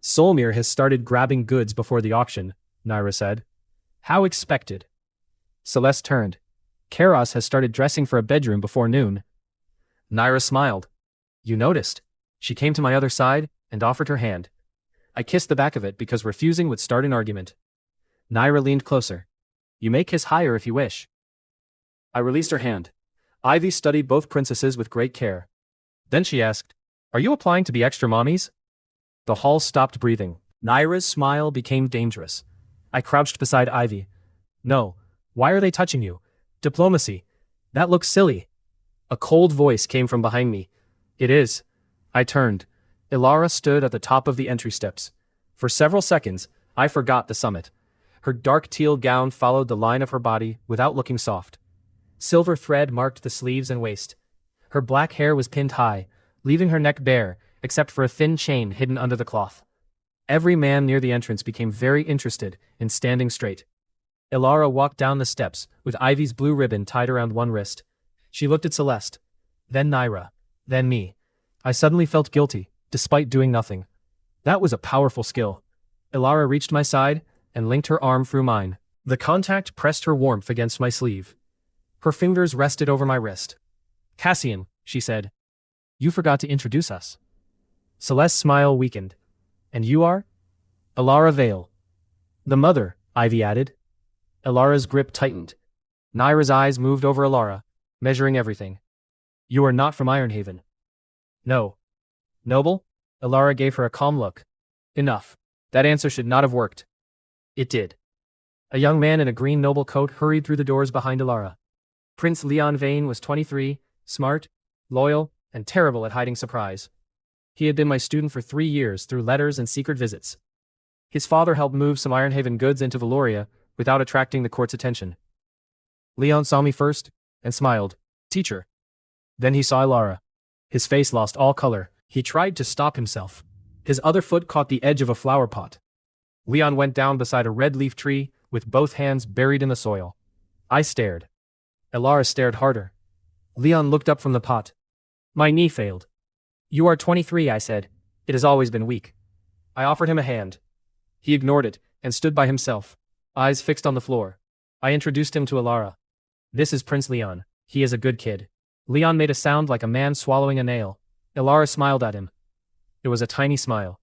Solmir has started grabbing goods before the auction, Naira said. How expected. Celeste turned. Karos has started dressing for a bedroom before noon. Naira smiled. You noticed. She came to my other side and offered her hand. I kissed the back of it because refusing would start an argument. Naira leaned closer. You may kiss higher if you wish. I released her hand. Ivy studied both princesses with great care. Then she asked, Are you applying to be extra mommies? The hall stopped breathing. Naira's smile became dangerous. I crouched beside Ivy. No. Why are they touching you? Diplomacy. That looks silly. A cold voice came from behind me. It is. I turned. Ilara stood at the top of the entry steps. For several seconds, I forgot the summit. Her dark teal gown followed the line of her body without looking soft. Silver thread marked the sleeves and waist. Her black hair was pinned high, leaving her neck bare, except for a thin chain hidden under the cloth. Every man near the entrance became very interested in standing straight. Ilara walked down the steps, with Ivy's blue ribbon tied around one wrist. She looked at Celeste. Then Naira. Then me. I suddenly felt guilty, despite doing nothing. That was a powerful skill. Ilara reached my side and linked her arm through mine. The contact pressed her warmth against my sleeve. Her fingers rested over my wrist. Cassian, she said. You forgot to introduce us. Celeste's smile weakened. And you are? Ilara Vale. The mother, Ivy added. Ilara's grip tightened. Naira's eyes moved over Ilara, measuring everything. You are not from Ironhaven. No. Noble? Ilara gave her a calm look. Enough. That answer should not have worked. It did. A young man in a green noble coat hurried through the doors behind Ilara. Prince Leon Vane was 23, smart, loyal, and terrible at hiding surprise. He had been my student for 3 years through letters and secret visits. His father helped move some Ironhaven goods into Valoria without attracting the court's attention. Leon saw me first and smiled. Teacher. Then he saw Ilara. His face lost all color. He tried to stop himself. His other foot caught the edge of a flower pot. Leon went down beside a red leaf tree with both hands buried in the soil. I stared. Ilara stared harder. Leon looked up from the pot. My knee failed. You are 23, I said. It has always been weak. I offered him a hand. He ignored it and stood by himself, eyes fixed on the floor. I introduced him to Ilara. This is Prince Leon. He is a good kid. Leon made a sound like a man swallowing a nail. Ilara smiled at him. It was a tiny smile.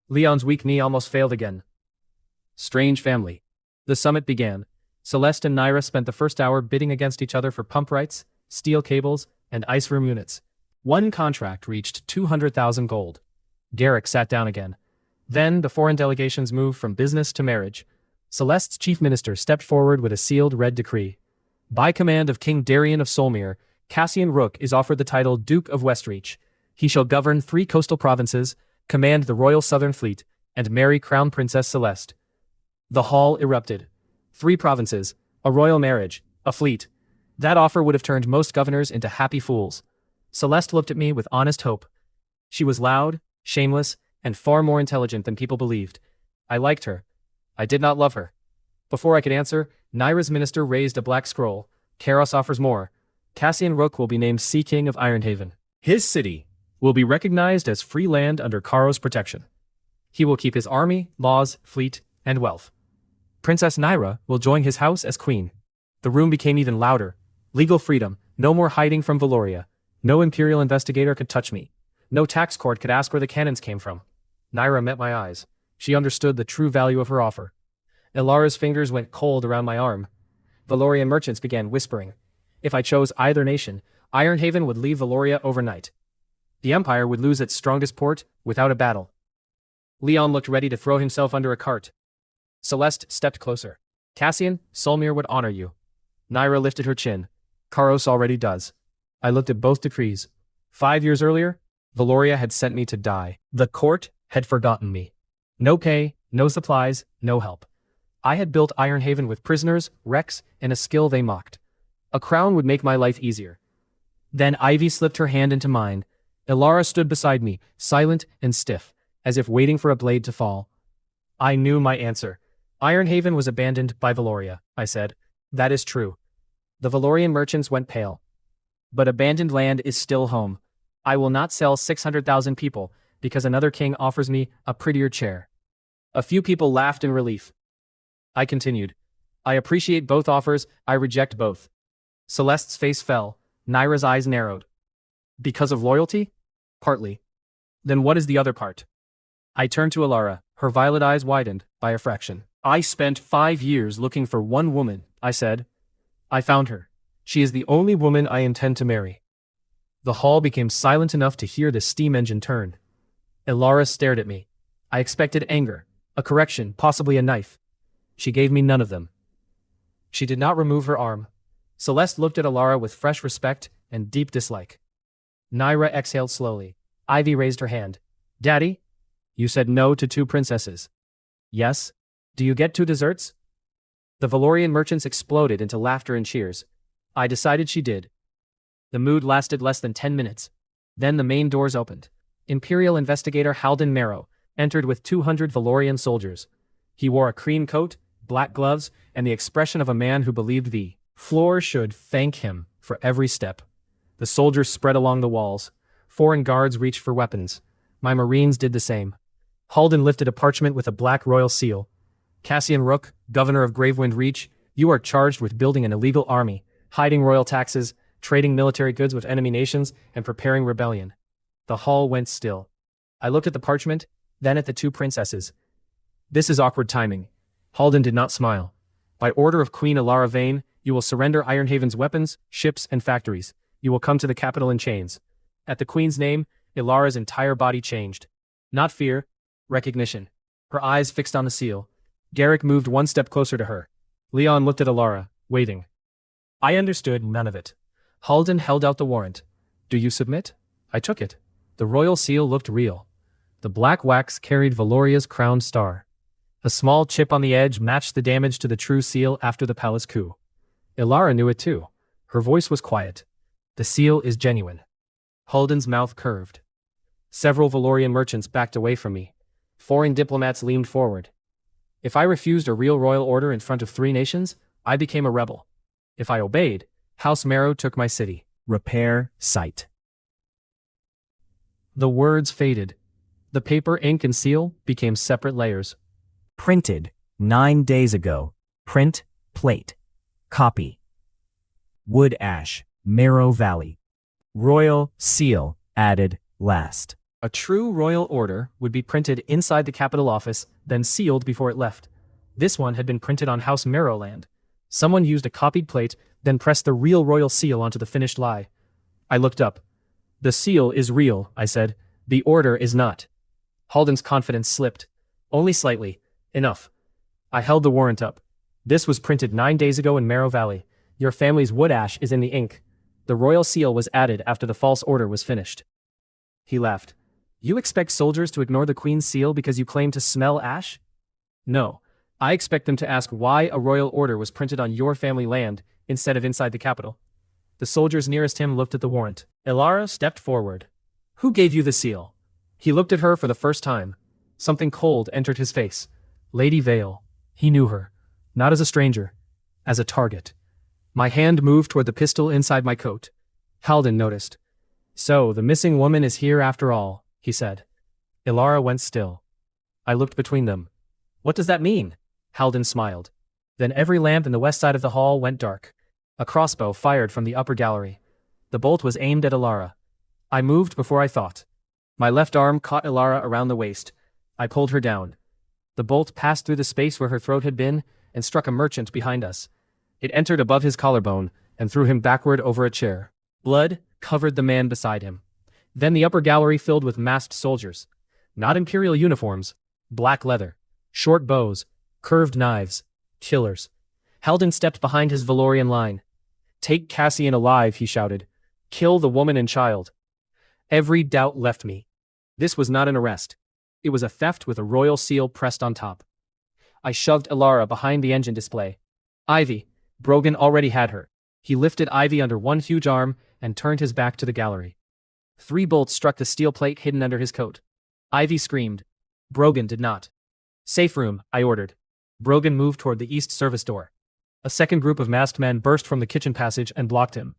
Leon's weak knee almost failed again. Strange family. The summit began. Celeste and Naira spent the first hour bidding against each other for pump rights, steel cables, and ice room units. One contract reached 200,000 gold. Garrick sat down again. Then the foreign delegations moved from business to marriage. Celeste's chief minister stepped forward with a sealed red decree. By command of King Darien of Solmir, Cassian Rook is offered the title Duke of Westreach. He shall govern 3 coastal provinces, command the Royal Southern Fleet, and marry Crown Princess Celeste. The hall erupted. 3 provinces, a royal marriage, a fleet. That offer would have turned most governors into happy fools. Celeste looked at me with honest hope. She was loud, shameless, and far more intelligent than people believed. I liked her. I did not love her. Before I could answer, Naira's minister raised a black scroll. Karos offers more. Cassian Rook will be named Sea King of Ironhaven. His city will be recognized as free land under Karo's protection. He will keep his army, laws, fleet, and wealth. Princess Naira will join his house as queen. The room became even louder. Legal freedom, no more hiding from Valoria. No imperial investigator could touch me. No tax court could ask where the cannons came from. Naira met my eyes. She understood the true value of her offer. Ilara's fingers went cold around my arm. Valorian merchants began whispering. If I chose either nation, Ironhaven would leave Valoria overnight. The Empire would lose its strongest port without a battle. Leon looked ready to throw himself under a cart. Celeste stepped closer. Cassian, Solmir would honor you. Naira lifted her chin. Karos already does. I looked at both decrees. 5 years earlier, Valoria had sent me to die. The court had forgotten me. No pay, no supplies, no help. I had built Ironhaven with prisoners, wrecks, and a skill they mocked. A crown would make my life easier. Then Ivy slipped her hand into mine. Ilara stood beside me, silent and stiff, as if waiting for a blade to fall. I knew my answer. Ironhaven was abandoned by Valoria, I said. That is true. The Valorian merchants went pale. But abandoned land is still home. I will not sell 600,000 people because another king offers me a prettier chair. A few people laughed in relief. I continued. I appreciate both offers, I reject both. Celeste's face fell. Naira's eyes narrowed. Because of loyalty? Partly. Then what is the other part? I turned to Ilara. Her violet eyes widened by a fraction. I spent 5 years looking for one woman, I said. I found her. She is the only woman I intend to marry. The hall became silent enough to hear the steam engine turn. Ilara stared at me. I expected anger, a correction, possibly a knife. She gave me none of them. She did not remove her arm. Celeste looked at Ilara with fresh respect and deep dislike. Naira exhaled slowly. Ivy raised her hand. Daddy? You said no to 2 princesses. Yes? Do you get 2 desserts? The Valorian merchants exploded into laughter and cheers. I decided she did. The mood lasted less than 10 minutes. Then the main doors opened. Imperial investigator Halden Marrow entered with 200 Valorian soldiers. He wore a cream coat, black gloves, and the expression of a man who believed the floor should thank him for every step. The soldiers spread along the walls. Foreign guards reached for weapons. My marines did the same. Halden lifted a parchment with a black royal seal. Cassian Rook, governor of Gravewind Reach, you are charged with building an illegal army, hiding royal taxes, trading military goods with enemy nations, and preparing rebellion. The hall went still. I looked at the parchment, then at the 2 princesses. This is awkward timing. Halden did not smile. By order of Queen Ilara Vane, you will surrender Ironhaven's weapons, ships, and factories. You will come to the capital in chains. At the queen's name, Ilara's entire body changed. Not fear, recognition. Her eyes fixed on the seal. Derek moved 1 step closer to her. Leon looked at Ilara, waiting. I understood none of it. Halden held out the warrant. Do you submit? I took it. The royal seal looked real. The black wax carried Valoria's crown star. A small chip on the edge matched the damage to the true seal after the palace coup. Ilara knew it too. Her voice was quiet. The seal is genuine. Halden's mouth curved. Several Valorian merchants backed away from me. Foreign diplomats leaned forward. If I refused a real royal order in front of 3 nations, I became a rebel. If I obeyed, House Marrow took my city. Repair site. The words faded. The paper, ink, and seal became separate layers. Printed 9 days ago. Print, plate. Copy. Wood ash, Marrow Valley. Royal seal, added last. A true royal order would be printed inside the capital office, then sealed before it left. This one had been printed on House Marrow land. Someone used a copied plate, then pressed the real royal seal onto the finished lie. I looked up. The seal is real, I said. The order is not. Halden's confidence slipped. Only slightly. Enough. I held the warrant up. This was printed 9 days ago in Marrow Valley. Your family's wood ash is in the ink. The royal seal was added after the false order was finished. He laughed. You expect soldiers to ignore the queen's seal because you claim to smell ash? No. I expect them to ask why a royal order was printed on your family land instead of inside the capital. The soldiers nearest him looked at the warrant. Ilara stepped forward. Who gave you the seal? He looked at her for the first time. Something cold entered his face. Lady Vale. He knew her. Not as a stranger. As a target. My hand moved toward the pistol inside my coat. Halden noticed. So, the missing woman is here after all, he said. Ilara went still. I looked between them. What does that mean? Halden smiled. Then every lamp in the west side of the hall went dark. A crossbow fired from the upper gallery. The bolt was aimed at Ilara. I moved before I thought. My left arm caught Ilara around the waist. I pulled her down. The bolt passed through the space where her throat had been and struck a merchant behind us. It entered above his collarbone and threw him backward over a chair. Blood covered the man beside him. Then the upper gallery filled with masked soldiers. Not imperial uniforms, Black leather, short bows, curved knives, killers. Halden stepped behind his Valorian line. "Take Cassian alive," he shouted. "Kill the woman and child." Every doubt left me. This was not an arrest. It was a theft with a royal seal pressed on top. I shoved Ilara behind the engine display. "Ivy." Brogan already had her. He lifted Ivy under one huge arm and turned his back to the gallery. 3 bolts struck the steel plate hidden under his coat. Ivy screamed. Brogan did not. "Safe room," I ordered. Brogan moved toward the east service door. A second group of masked men burst from the kitchen passage and blocked him.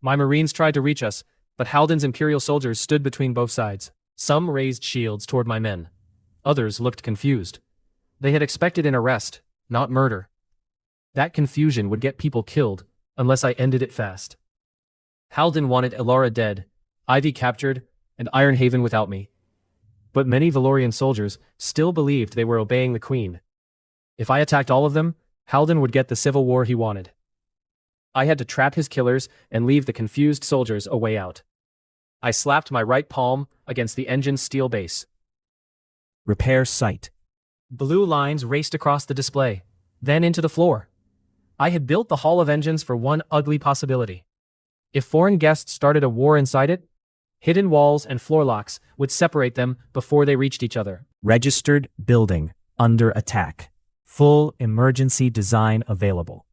My Marines tried to reach us, but Halden's Imperial soldiers stood between both sides. Some raised shields toward my men. Others looked confused. They had expected an arrest, not murder. That confusion would get people killed, unless I ended it fast. Halden wanted Ilara dead, Ivy captured, and Ironhaven without me. But many Valorian soldiers still believed they were obeying the Queen. If I attacked all of them, Halden would get the civil war he wanted. I had to trap his killers and leave the confused soldiers a way out. I slapped my right palm against the engine's steel base. Repair site. Blue lines raced across the display, then into the floor. I had built the Hall of Engines for one ugly possibility. If foreign guests started a war inside it, hidden walls and floor locks would separate them before they reached each other. Registered building under attack. Full emergency design available.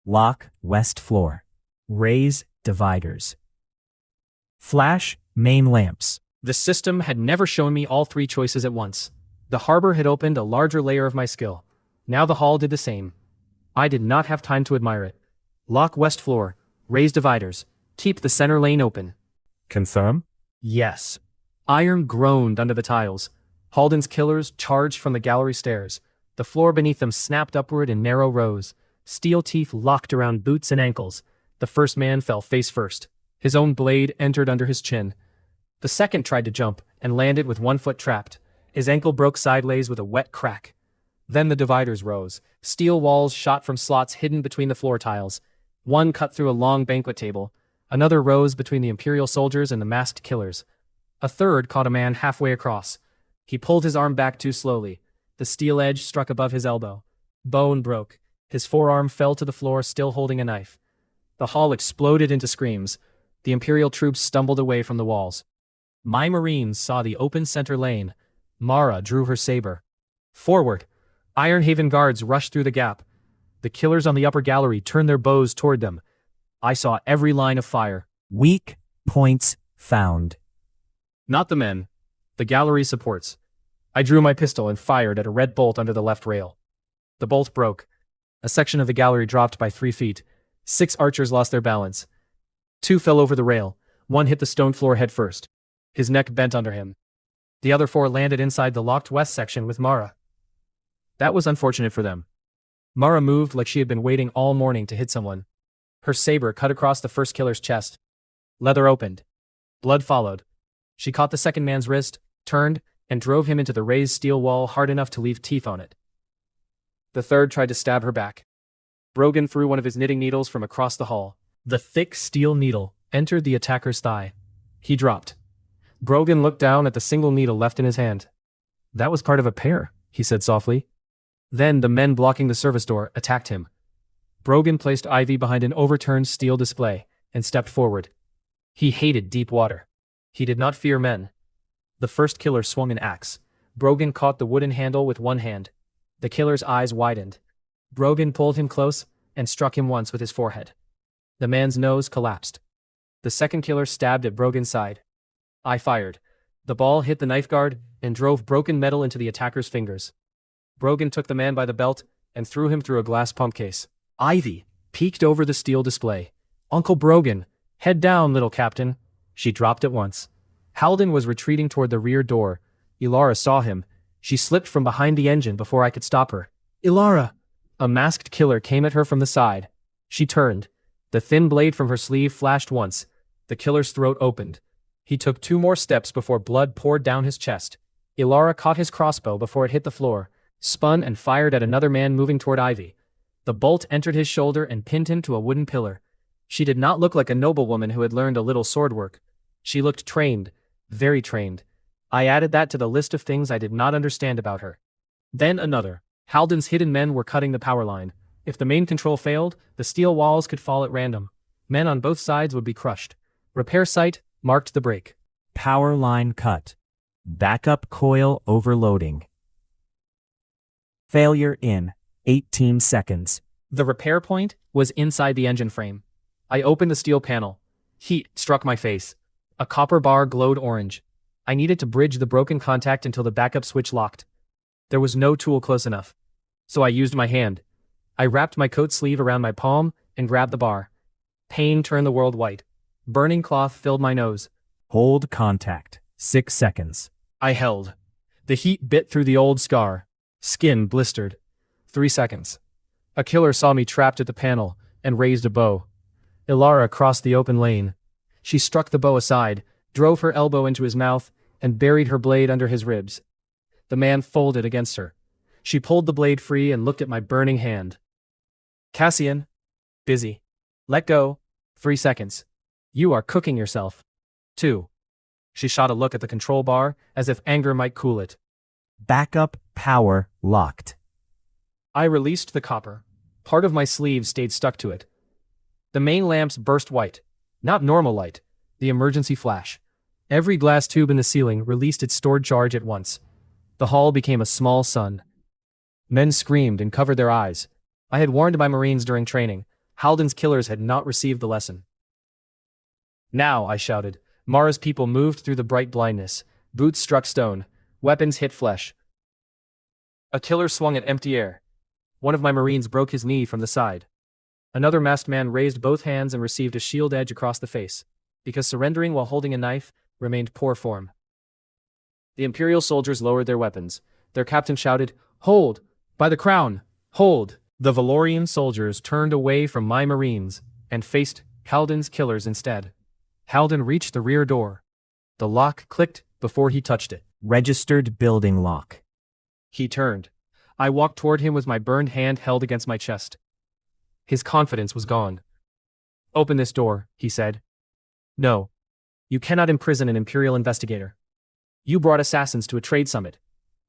Lock west floor. Raise dividers. Flash main lamps. The system had never shown me all 3 choices at once. The harbor had opened a larger layer of my skill. Now the hall did the same. I did not have time to admire it. Lock west floor. Raise dividers. Keep the center lane open. Confirm? Yes. Iron groaned under the tiles. Halden's killers charged from the gallery stairs. The floor beneath them snapped upward in narrow rows. Steel teeth locked around boots and ankles. The first man fell face first. His own blade entered under his chin. The second tried to jump and landed with one foot trapped. His ankle broke sideways with a wet crack. Then the dividers rose. Steel walls shot from slots hidden between the floor tiles. One cut through a long banquet table. Another rose between the Imperial soldiers and the masked killers. A third caught a man halfway across. He pulled his arm back too slowly. The steel edge struck above his elbow. Bone broke. His forearm fell to the floor, still holding a knife. The hall exploded into screams. The Imperial troops stumbled away from the walls. My Marines saw the open center lane. Mara drew her saber. Forward! Ironhaven guards rushed through the gap. The killers on the upper gallery turned their bows toward them. I saw every line of fire. Weak points found. Not the men. The gallery supports. I drew my pistol and fired at a red bolt under the left rail. The bolt broke. A section of the gallery dropped by 3 feet. 6 archers lost their balance. 2 fell over the rail. 1 hit the stone floor head first. His neck bent under him. The other 4 landed inside the locked west section with Mara. That was unfortunate for them. Mara moved like she had been waiting all morning to hit someone. Her saber cut across the first killer's chest. Leather opened. Blood followed. She caught the second man's wrist, turned, and drove him into the raised steel wall hard enough to leave teeth on it. The third tried to stab her back. Brogan threw one of his knitting needles from across the hall. The thick steel needle entered the attacker's thigh. He dropped. Brogan looked down at the single needle left in his hand. "That was part of a pear," he said softly. Then the men blocking the service door attacked him. Brogan placed Ivy behind an overturned steel display and stepped forward. He hated deep water. He did not fear men. The first killer swung an axe. Brogan caught the wooden handle with one hand. The killer's eyes widened. Brogan pulled him close and struck him once with his forehead. The man's nose collapsed. The second killer stabbed at Brogan's side. I fired. The ball hit the knife guard and drove broken metal into the attacker's fingers. Brogan took the man by the belt and threw him through a glass pump case. Ivy peeked over the steel display. "Uncle Brogan, head down, little captain." She dropped at once. Halden was retreating toward the rear door. Ilara saw him. She slipped from behind the engine before I could stop her. "Ilara!" A masked killer came at her from the side. She turned. The thin blade from her sleeve flashed once. The killer's throat opened. He took 2 more steps before blood poured down his chest. Ilara caught his crossbow before it hit the floor, spun and fired at another man moving toward Ivy. The bolt entered his shoulder and pinned him to a wooden pillar. She did not look like a noblewoman who had learned a little sword work. She looked trained, very trained. I added that to the list of things I did not understand about her. Then another. Halden's hidden men were cutting the power line. If the main control failed, the steel walls could fall at random. Men on both sides would be crushed. Repair site marked the break. Power line cut. Backup coil overloading. Failure in 18 seconds. The repair point was inside the engine frame. I opened the steel panel. Heat struck my face. A copper bar glowed orange. I needed to bridge the broken contact until the backup switch locked. There was no tool close enough. So I used my hand. I wrapped my coat sleeve around my palm and grabbed the bar. Pain turned the world white. Burning cloth filled my nose. Hold contact. 6 seconds. I held. The heat bit through the old scar. Skin blistered. 3 seconds. A killer saw me trapped at the panel and raised a bow. Ilara crossed the open lane. She struck the bow aside, drove her elbow into his mouth, and buried her blade under his ribs. The man folded against her. She pulled the blade free and looked at my burning hand. Cassian. Busy. Let go. 3 seconds. You are cooking yourself. 2. She shot a look at the control bar, as if anger might cool it. Backup power locked. I released the copper. Part of my sleeve stayed stuck to it. The main lamps burst white. Not normal light. The emergency flash. Every glass tube in the ceiling released its stored charge at once. The hall became a small sun. Men screamed and covered their eyes. I had warned my Marines during training. Halden's killers had not received the lesson. Now, I shouted. Mara's people moved through the bright blindness. Boots struck stone. Weapons hit flesh. A killer swung at empty air. One of my Marines broke his knee from the side. Another masked man raised both hands and received a shield edge across the face, because surrendering while holding a knife remained poor form. The Imperial soldiers lowered their weapons. Their captain shouted, "Hold! By the crown! Hold!" The Valorian soldiers turned away from my Marines and faced Halden's killers instead. Halden reached the rear door. The lock clicked before he touched it. Registered building lock. He turned. I walked toward him with my burned hand held against my chest. His confidence was gone. "Open this door," he said. "No. You cannot imprison an Imperial investigator. You brought assassins to a trade summit.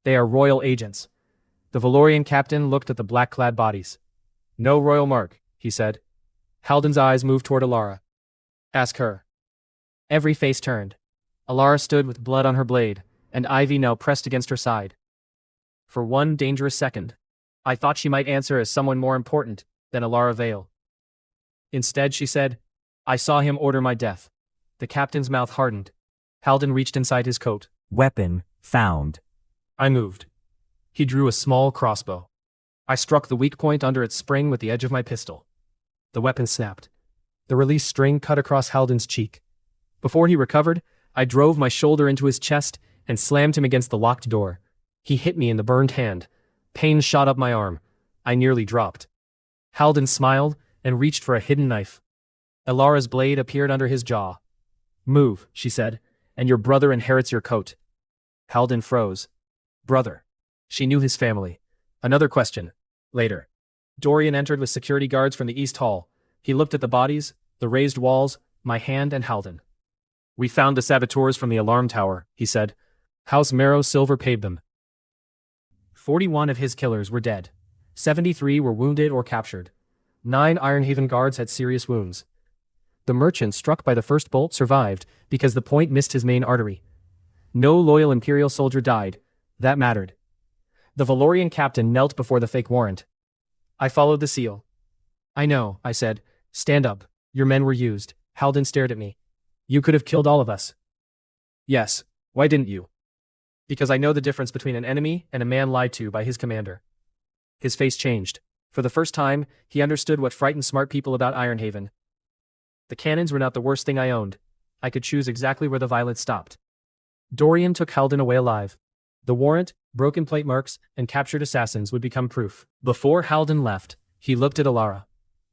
They are royal agents." The Valorian captain looked at the black-clad bodies. "No royal mark," he said. Halden's eyes moved toward Ilara. "Ask her." Every face turned. Ilara stood with blood on her blade, and Ivy now pressed against her side. For one dangerous second, I thought she might answer as someone more important than Ilara Vale. Instead, she said, "I saw him order my death." The captain's mouth hardened. Halden reached inside his coat. Weapon found. I moved. He drew a small crossbow. I struck the weak point under its spring with the edge of my pistol. The weapon snapped. The release string cut across Halden's cheek. Before he recovered, I drove my shoulder into his chest and slammed him against the locked door. He hit me in the burned hand. Pain shot up my arm. I nearly dropped. Halden smiled and reached for a hidden knife. Ilara's blade appeared under his jaw. "Move," she said, "and your brother inherits your coat." Halden froze. Brother. She knew his family. Another question. Later. Dorian entered with security guards from the East Hall. He looked at the bodies, the raised walls, my hand and Halden. "We found the saboteurs from the alarm tower," he said. "House Marrow Silver paid them." 41 of his killers were dead. 73 were wounded or captured. 9 Ironhaven guards had serious wounds. The merchant struck by the first bolt survived because the point missed his main artery. No loyal Imperial soldier died. That mattered. The Valorian captain knelt before the fake warrant. I followed the seal. "I know," I said. "Stand up. Your men were used." Halden stared at me. "You could have killed all of us." "Yes. Why didn't you?" "Because I know the difference between an enemy and a man lied to by his commander." His face changed. For the first time, he understood what frightened smart people about Ironhaven. The cannons were not the worst thing I owned. I could choose exactly where the violence stopped. Dorian took Halden away alive. The warrant, broken plate marks, and captured assassins would become proof. Before Halden left, he looked at Ilara.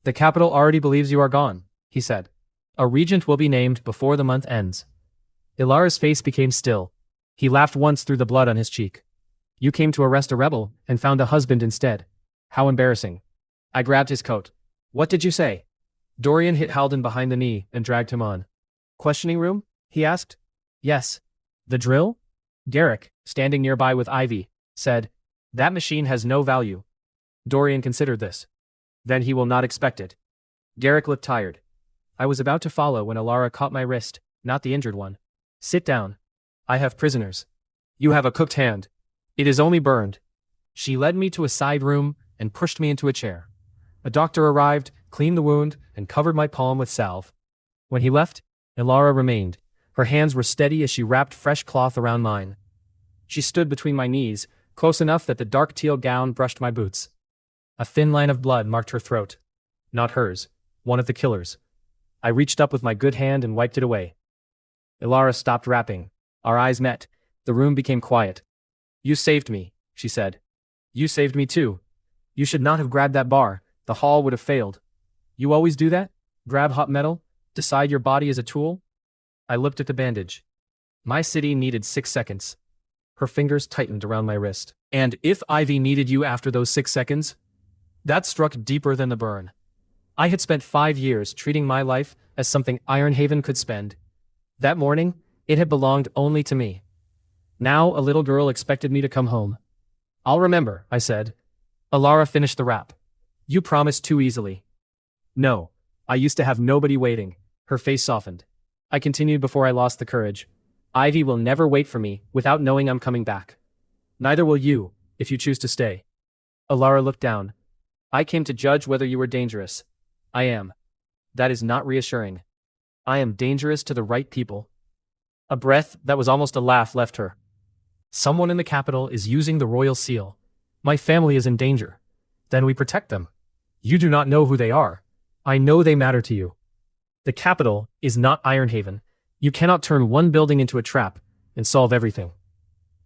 "The capital already believes you are gone," he said. "A regent will be named before the month ends." Ilara's face became still. He laughed once through the blood on his cheek. "You came to arrest a rebel and found a husband instead. How embarrassing." I grabbed his coat. "What did you say?" Dorian hit Halden behind the knee and dragged him on. "Questioning room?" he asked. "Yes." "The drill?" Garrick, standing nearby with Ivy, said, That machine has no value. Dorian considered this. Then he will not expect it. Garrick looked tired. I was about to follow when Alara caught my wrist, not the injured one. Sit down. I have prisoners. You have a cooked hand. It is only burned. She led me to a side room and pushed me into a chair. A doctor arrived, cleaned the wound, and covered my palm with salve. When he left, Alara remained. Her hands were steady as she wrapped fresh cloth around mine. She stood between my knees, close enough that the dark teal gown brushed my boots. A thin line of blood marked her throat. Not hers, one of the killers. I reached up with my good hand and wiped it away. Alara stopped rapping. Our eyes met. The room became quiet. You saved me, she said. You saved me too. You should not have grabbed that bar. The haul would have failed. You always do that? Grab hot metal? Decide your body is a tool? I looked at the bandage. My city needed 6 seconds. Her fingers tightened around my wrist. And if Ivy needed you after those 6 seconds? That struck deeper than the burn. I had spent 5 years treating my life as something Ironhaven could spend. That morning, it had belonged only to me. Now a little girl expected me to come home. I'll remember, I said. Alara finished the rap. You promised too easily. No, I used to have nobody waiting. Her face softened. I continued before I lost the courage. Ivy will never wait for me without knowing I'm coming back. Neither will you, if you choose to stay. Alara looked down. I came to judge whether you were dangerous. I am. That is not reassuring. I am dangerous to the right people. A breath that was almost a laugh left her. Someone in the capital is using the royal seal. My family is in danger. Then we protect them. You do not know who they are. I know they matter to you. The capital is not Ironhaven. You cannot turn one building into a trap and solve everything.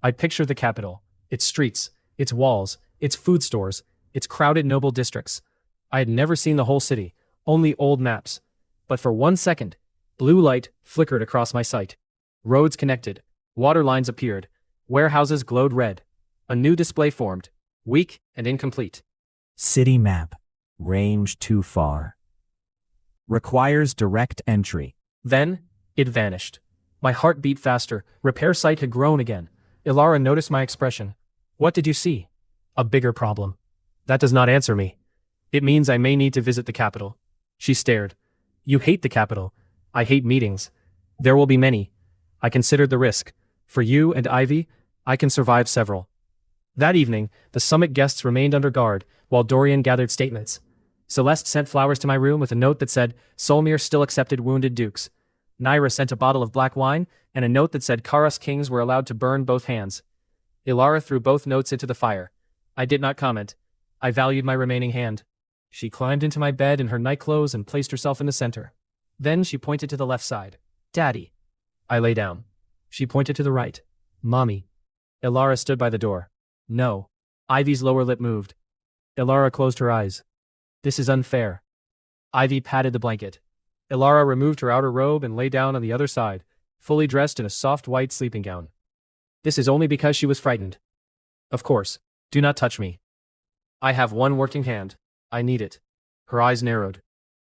I pictured the capital, its streets, its walls, its food stores, its crowded noble districts. I had never seen the whole city, only old maps. But for 1 second, blue light flickered across my sight. Roads connected, water lines appeared, warehouses glowed red. A new display formed, weak and incomplete. City map. Range too far. Requires direct entry. Then, it vanished. My heart beat faster. Repair site had grown again. Alara noticed my expression. What did you see? A bigger problem. That does not answer me. It means I may need to visit the capital. She stared. You hate the capital. I hate meetings. There will be many. I considered the risk. For you and Ivy, I can survive several. That evening, the summit guests remained under guard, while Dorian gathered statements. Celeste sent flowers to my room with a note that said, Solmir still accepted wounded dukes. Naira sent a bottle of black wine, and a note that said Karas kings were allowed to burn both hands. Ilara threw both notes into the fire. I did not comment. I valued my remaining hand. She climbed into my bed in her nightclothes and placed herself in the center. Then she pointed to the left side. Daddy. I lay down. She pointed to the right. Mommy. Ilara stood by the door. No. Ivy's lower lip moved. Ilara closed her eyes. This is unfair. Ivy patted the blanket. Ilara removed her outer robe and lay down on the other side, fully dressed in a soft white sleeping gown. This is only because she was frightened. Of course. Do not touch me. I have one working hand. I need it. Her eyes narrowed.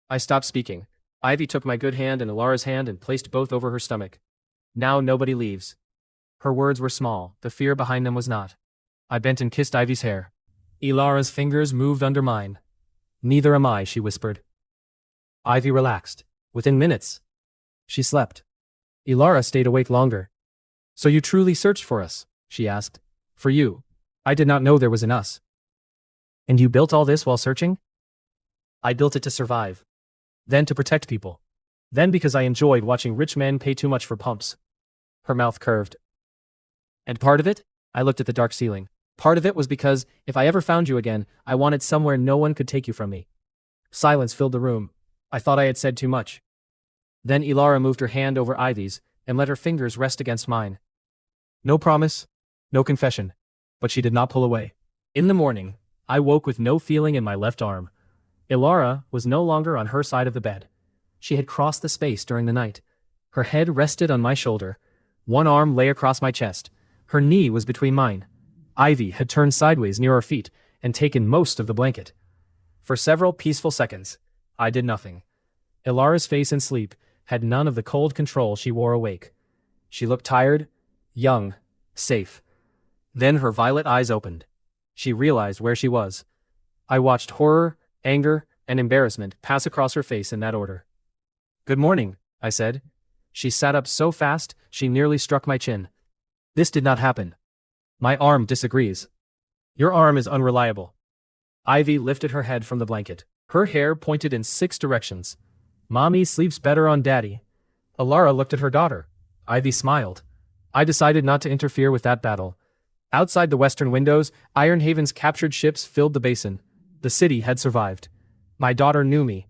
I stopped speaking. Ivy took my good hand and Ilara's hand and placed both over her stomach. Now nobody leaves. Her words were small, the fear behind them was not. I bent and kissed Ivy's hair. Ilara's fingers moved under mine. Neither am I, she whispered. Ivy relaxed. Within minutes. She slept. Ilara stayed awake longer. So you truly searched for us? She asked. For you. I did not know there was an us. And you built all this while searching? I built it to survive. Then to protect people. Then because I enjoyed watching rich men pay too much for pumps. Her mouth curved. And part of it? I looked at the dark ceiling. Part of it was because, if I ever found you again, I wanted somewhere no one could take you from me. Silence filled the room. I thought I had said too much. Then Ilara moved her hand over Ivy's, and let her fingers rest against mine. No promise, no confession. But she did not pull away. In the morning, I woke with no feeling in my left arm. Ilara was no longer on her side of the bed. She had crossed the space during the night. Her head rested on my shoulder. One arm lay across my chest. Her knee was between mine. Ivy had turned sideways near our feet and taken most of the blanket. For several peaceful seconds, I did nothing. Ilara's face in sleep had none of the cold control she wore awake. She looked tired, young, safe. Then her violet eyes opened. She realized where she was. I watched horror, anger, and embarrassment pass across her face in that order. "Good morning," I said. She sat up so fast, she nearly struck my chin. "This did not happen." "My arm disagrees." "Your arm is unreliable." Ivy lifted her head from the blanket. Her hair pointed in 6 directions. "Mommy sleeps better on Daddy." Alara looked at her daughter. Ivy smiled. I decided not to interfere with that battle. Outside the western windows, Ironhaven's captured ships filled the basin. The city had survived. My daughter knew me.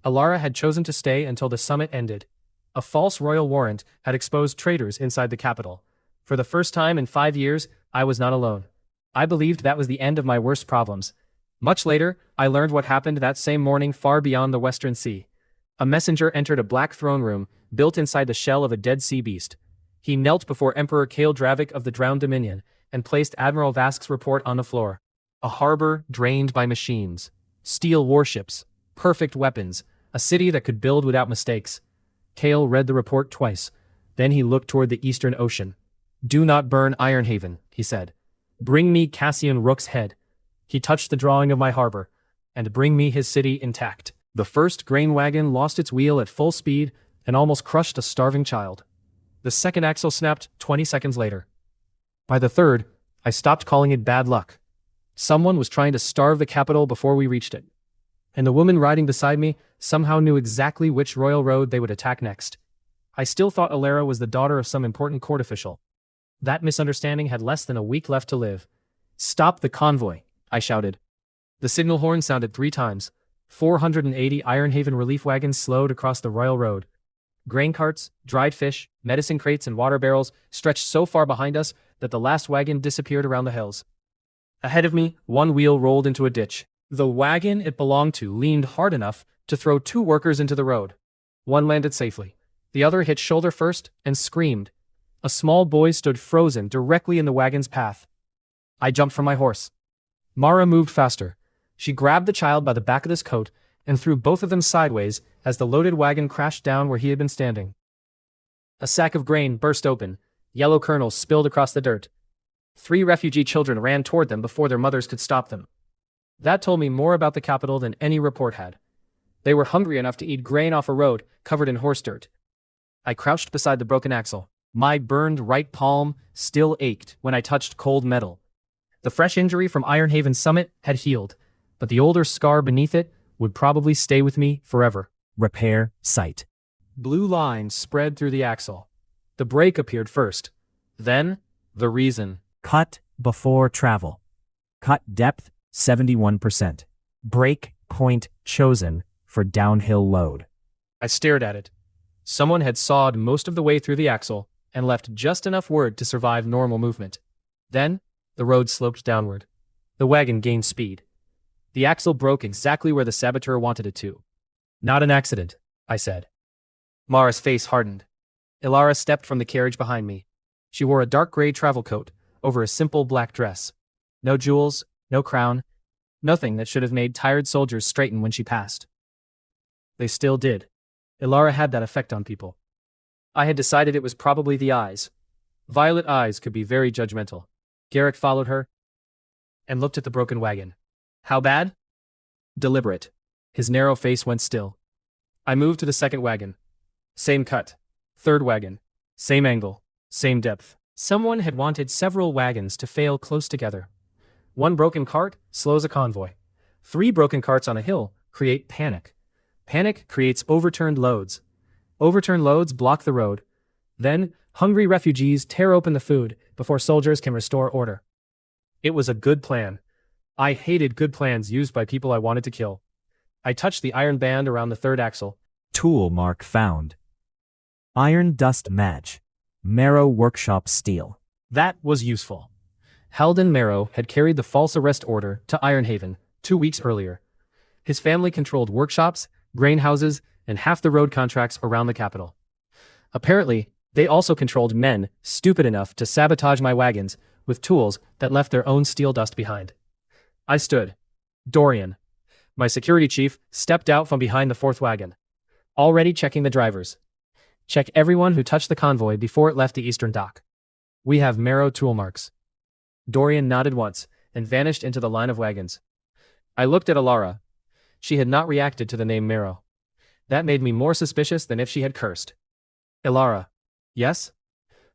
Alara had chosen to stay until the summit ended. A false royal warrant had exposed traitors inside the capital. For the first time in 5 years, I was not alone. I believed that was the end of my worst problems. Much later, I learned what happened that same morning far beyond the Western Sea. A messenger entered a black throne room, built inside the shell of a dead sea beast. He knelt before Emperor Kale Dravik of the Drowned Dominion, and placed Admiral Vask's report on the floor. A harbor drained by machines. Steel warships. Perfect weapons. A city that could build without mistakes. Kale read the report twice. Then he looked toward the Eastern Ocean. "Do not burn Ironhaven," he said. "Bring me Cassian Rook's head." He touched the drawing of my harbor. "And bring me his city intact." The first grain wagon lost its wheel at full speed and almost crushed a starving child. The second axle snapped 20 seconds later. By the third, I stopped calling it bad luck. Someone was trying to starve the capital before we reached it. And the woman riding beside me somehow knew exactly which royal road they would attack next. I still thought Alara was the daughter of some important court official. That misunderstanding had less than a week left to live. "Stop the convoy," I shouted. The signal horn sounded 3 times. 480 Ironhaven relief wagons slowed across the royal road. Grain carts, dried fish, medicine crates, and water barrels stretched so far behind us that the last wagon disappeared around the hills. Ahead of me, one wheel rolled into a ditch. The wagon it belonged to leaned hard enough to throw 2 workers into the road. One landed safely. The other hit shoulder first and screamed. A small boy stood frozen directly in the wagon's path. I jumped from my horse. Mara moved faster. She grabbed the child by the back of his coat and threw both of them sideways as the loaded wagon crashed down where he had been standing. A sack of grain burst open. Yellow kernels spilled across the dirt. 3 refugee children ran toward them before their mothers could stop them. That told me more about the capital than any report had. They were hungry enough to eat grain off a road covered in horse dirt. I crouched beside the broken axle. My burned right palm still ached when I touched cold metal. The fresh injury from Ironhaven's summit had healed, but the older scar beneath it would probably stay with me forever. Repair site. Blue lines spread through the axle. The brake appeared first. Then, the reason. Cut before travel. Cut depth 71%. Brake point chosen for downhill load. I stared at it. Someone had sawed most of the way through the axle and left just enough wood to survive normal movement. Then, the road sloped downward. The wagon gained speed. The axle broke exactly where the saboteur wanted it to. "Not an accident," I said. Mara's face hardened. Ilara stepped from the carriage behind me. She wore a dark gray travel coat over a simple black dress. No jewels, no crown, nothing that should have made tired soldiers straighten when she passed. They still did. Ilara had that effect on people. I had decided it was probably the eyes. Violet eyes could be very judgmental. Garrick followed her and looked at the broken wagon. "How bad?" "Deliberate." His narrow face went still. I moved to the second wagon. Same cut. Third wagon. Same angle. Same depth. Someone had wanted several wagons to fail close together. 1 broken cart slows a convoy. 3 broken carts on a hill create panic. Panic creates overturned loads. Overturned loads block the road. Then, hungry refugees tear open the food before soldiers can restore order. It was a good plan. I hated good plans used by people I wanted to kill. I touched the iron band around the third axle. Tool mark found. Iron dust match. Marrow workshop steel. That was useful. Halden Marrow had carried the false arrest order to Ironhaven 2 weeks earlier. His family controlled workshops, grain houses, and half the road contracts around the capital. Apparently, they also controlled men stupid enough to sabotage my wagons with tools that left their own steel dust behind. I stood. Dorian, my security chief, stepped out from behind the 4th wagon. Already checking the drivers. Check everyone who touched the convoy before it left the eastern dock. We have Marrow tool marks. Dorian nodded once, and vanished into the line of wagons. I looked at Alara. She had not reacted to the name Marrow. That made me more suspicious than if she had cursed. Ilara. Yes?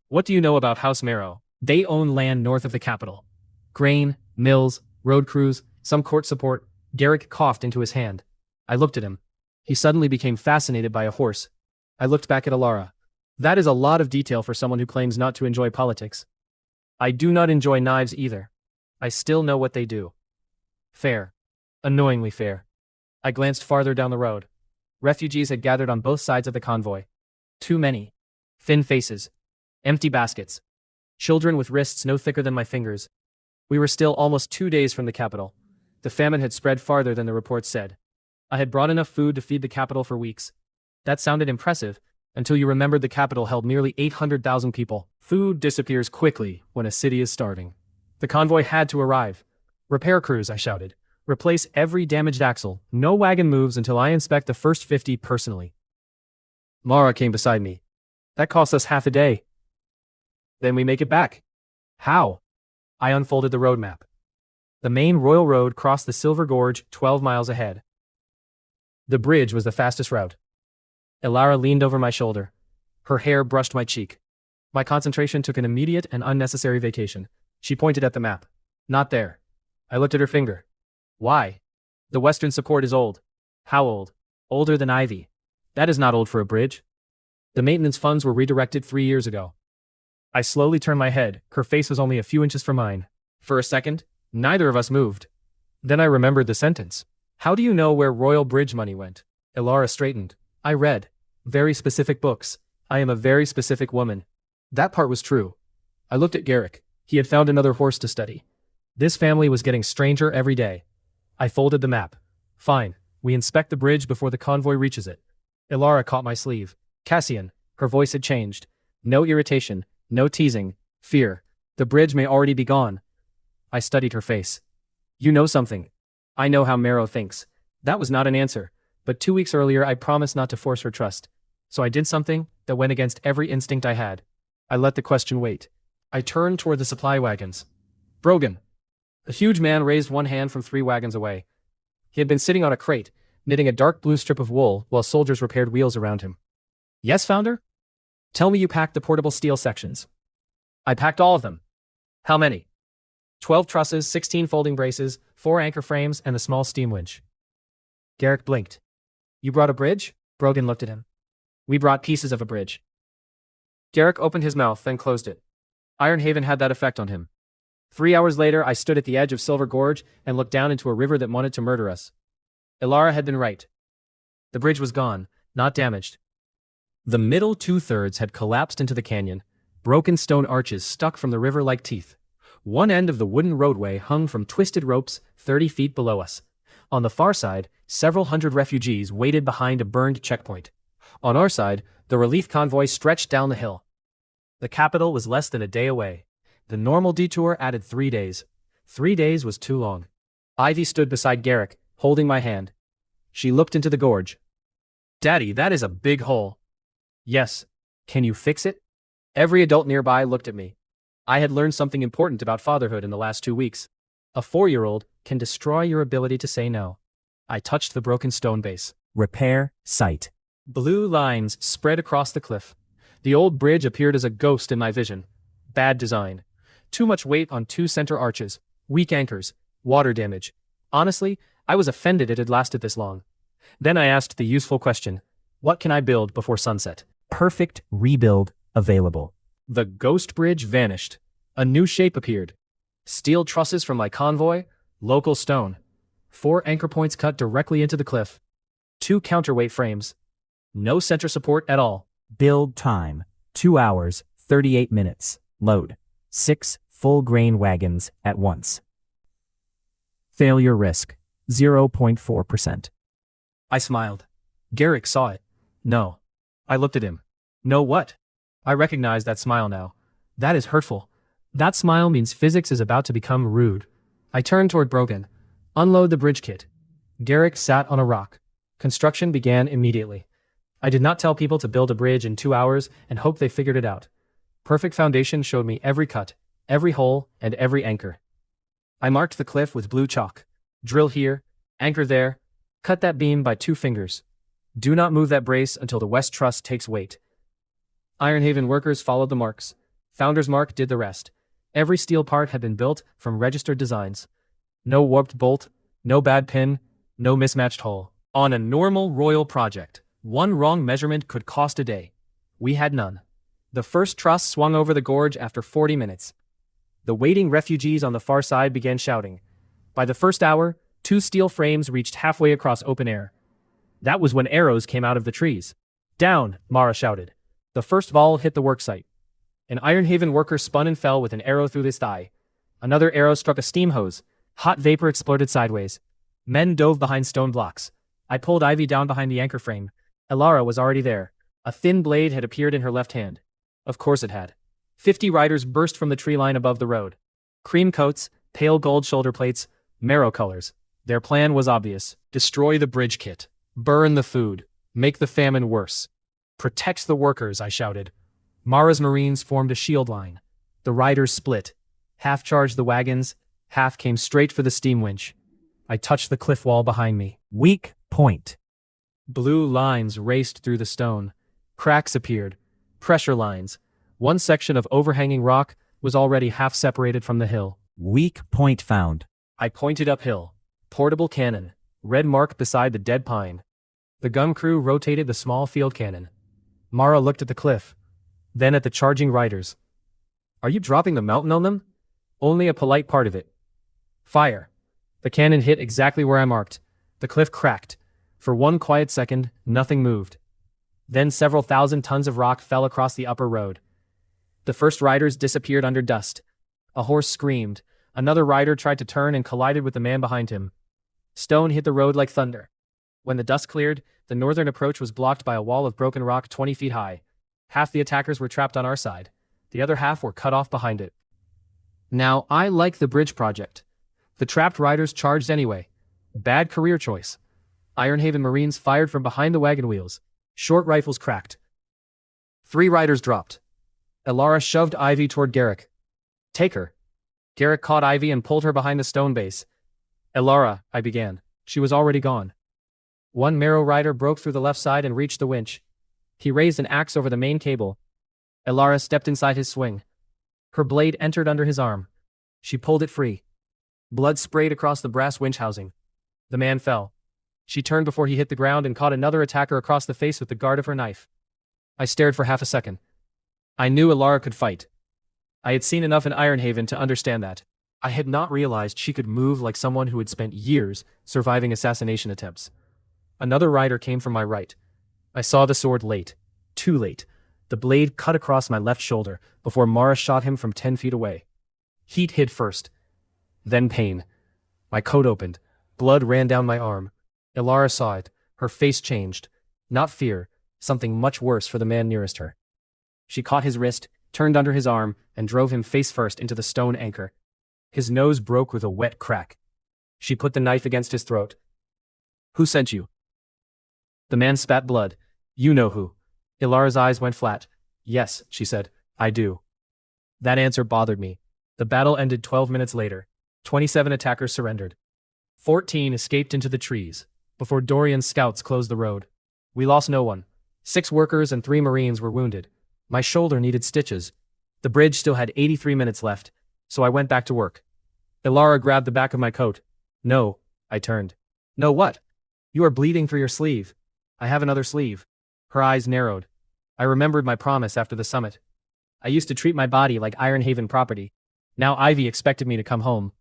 What do you know about House Marrow? They own land north of the capital. Grain, mills, road crews, some court support. Garrick coughed into his hand. I looked at him. He suddenly became fascinated by a horse. I looked back at Alara. That is a lot of detail for someone who claims not to enjoy politics. I do not enjoy knives either. I still know what they do. Fair. Annoyingly fair. I glanced farther down the road. Refugees had gathered on both sides of the convoy. Too many. Thin faces. Empty baskets. Children with wrists no thicker than my fingers. We were still almost 2 days from the capital. The famine had spread farther than the report said. I had brought enough food to feed the capital for weeks. That sounded impressive, until you remembered the capital held nearly 800,000 people. Food disappears quickly when a city is starving. The convoy had to arrive. Repair crews, I shouted. Replace every damaged axle. No wagon moves until I inspect the first 50 personally. Mara came beside me. That cost us half a day. Then we make it back. How? I unfolded the road map. The main Royal Road crossed the Silver Gorge 12 miles ahead. The bridge was the fastest route. Ilara leaned over my shoulder. Her hair brushed my cheek. My concentration took an immediate and unnecessary vacation. She pointed at the map. Not there. I looked at her finger. Why? The western support is old. How old? Older than Ivy. That is not old for a bridge. The maintenance funds were redirected 3 years ago. I slowly turned my head. Her face was only a few inches from mine. For a second, neither of us moved. Then I remembered the sentence. How do you know where Royal Bridge money went? Ilara straightened. I read. Very specific books. I am a very specific woman. That part was true. I looked at Garrick. He had found another horse to study. This family was getting stranger every day. I folded the map. Fine. We inspect the bridge before the convoy reaches it. Ilara caught my sleeve. Cassian. Her voice had changed. No irritation. No teasing. Fear. The bridge may already be gone. I studied her face. You know something. I know how Marrow thinks. That was not an answer. But 2 weeks earlier I promised not to force her trust. So I did something that went against every instinct I had. I let the question wait. I turned toward the supply wagons. Brogan. A huge man raised one hand from 3 wagons away. He had been sitting on a crate, knitting a dark blue strip of wool while soldiers repaired wheels around him. Yes, Founder? Tell me you packed the portable steel sections. I packed all of them. How many? 12 trusses, 16 folding braces, 4 anchor frames, and the small steam winch. Garrick blinked. You brought a bridge? Brogan looked at him. We brought pieces of a bridge. Garrick opened his mouth, then closed it. Ironhaven had that effect on him. 3 hours later, I stood at the edge of Silver Gorge and looked down into a river that wanted to murder us. Ilara had been right. The bridge was gone, not damaged. The middle 2/3 had collapsed into the canyon, broken stone arches stuck from the river like teeth. One end of the wooden roadway hung from twisted ropes 30 feet below us. On the far side, several hundred refugees waited behind a burned checkpoint. On our side, the relief convoy stretched down the hill. The capital was less than a day away. The normal detour added 3 days. 3 days was too long. Ivy stood beside Garrick, holding my hand. She looked into the gorge. Daddy, that is a big hole. Yes. Can you fix it? Every adult nearby looked at me. I had learned something important about fatherhood in the last 2 weeks. A 4-year-old can destroy your ability to say no. I touched the broken stone base. Repair site. Blue lines spread across the cliff. The old bridge appeared as a ghost in my vision. Bad design. Too much weight on 2 center arches. Weak anchors. Water damage. Honestly, I was offended it had lasted this long. Then I asked the useful question. What can I build before sunset? Perfect rebuild available. The ghost bridge vanished. A new shape appeared. Steel trusses from my convoy. Local stone. 4 anchor points cut directly into the cliff. 2 counterweight frames. No center support at all. Build time. 2 hours, 38 minutes. Load. 6 full grain wagons at once. Failure risk. 0.4%. I smiled. Garrick saw it. No. I looked at him. No what? I recognize that smile now. That is hurtful. That smile means physics is about to become rude. I turned toward Brogan. Unload the bridge kit. Garrick sat on a rock. Construction began immediately. I did not tell people to build a bridge in 2 hours and hope they figured it out. Perfect Foundation showed me every cut, every hole, and every anchor. I marked the cliff with blue chalk. Drill here, anchor there, cut that beam by 2 fingers. Do not move that brace until the West Truss takes weight. Ironhaven workers followed the marks. Founder's Mark did the rest. Every steel part had been built from registered designs. No warped bolt, no bad pin, no mismatched hole. On a normal royal project, one wrong measurement could cost a day. We had none. The first truss swung over the gorge after 40 minutes. The waiting refugees on the far side began shouting. By the first hour, 2 steel frames reached halfway across open air. That was when arrows came out of the trees. Down, Mara shouted. The first ball hit the worksite. An Ironhaven worker spun and fell with an arrow through his thigh. Another arrow struck a steam hose. Hot vapor exploded sideways. Men dove behind stone blocks. I pulled Ivy down behind the anchor frame. Elara was already there. A thin blade had appeared in her left hand. Of course it had. 50 riders burst from the tree line above the road. Cream coats, pale gold shoulder plates, marrow colors. Their plan was obvious. Destroy the bridge kit. Burn the food. Make the famine worse. Protect the workers, I shouted. Mara's Marines formed a shield line. The riders split. Half charged the wagons, half came straight for the steam winch. I touched the cliff wall behind me. Weak point. Blue lines raced through the stone. Cracks appeared. Pressure lines. One section of overhanging rock was already half separated from the hill. Weak point found. I pointed uphill. Portable cannon. Red mark beside the dead pine. The gun crew rotated the small field cannon. Mara looked at the cliff. Then at the charging riders. Are you dropping the mountain on them? Only a polite part of it. Fire. The cannon hit exactly where I marked. The cliff cracked. For one quiet second, nothing moved. Then several thousand tons of rock fell across the upper road. The first riders disappeared under dust. A horse screamed. Another rider tried to turn and collided with the man behind him. Stone hit the road like thunder. When the dust cleared, the northern approach was blocked by a wall of broken rock 20 feet high. Half the attackers were trapped on our side. The other half were cut off behind it. Now, I like the bridge project. The trapped riders charged anyway. Bad career choice. Ironhaven Marines fired from behind the wagon wheels. Short rifles cracked. 3 riders dropped. Elara shoved Ivy toward Garrick. Take her. Garrick caught Ivy and pulled her behind the stone base. Elara, I began. She was already gone. One Marrow rider broke through the left side and reached the winch. He raised an axe over the main cable. Elara stepped inside his swing. Her blade entered under his arm. She pulled it free. Blood sprayed across the brass winch housing. The man fell. She turned before he hit the ground and caught another attacker across the face with the guard of her knife. I stared for half a second. I knew Elara could fight. I had seen enough in Ironhaven to understand that. I had not realized she could move like someone who had spent years surviving assassination attempts. Another rider came from my right. I saw the sword late. Too late. The blade cut across my left shoulder before Mara shot him from 10 feet away. Heat hit first. Then pain. My coat opened. Blood ran down my arm. Elara saw it. Her face changed. Not fear, something much worse for the man nearest her. She caught his wrist, turned under his arm, and drove him face first into the stone anchor. His nose broke with a wet crack. She put the knife against his throat. Who sent you? The man spat blood. You know who. Ilara's eyes went flat. Yes, she said. I do. That answer bothered me. The battle ended 12 minutes later. 27 attackers surrendered. 14 escaped into the trees, before Dorian's scouts closed the road. We lost no one. 6 workers and 3 Marines were wounded. My shoulder needed stitches. The bridge still had 83 minutes left, so I went back to work. Elara grabbed the back of my coat. No, I turned. No what? You are bleeding through your sleeve. I have another sleeve. Her eyes narrowed. I remembered my promise after the summit. I used to treat my body like Ironhaven property. Now Ivy expected me to come home.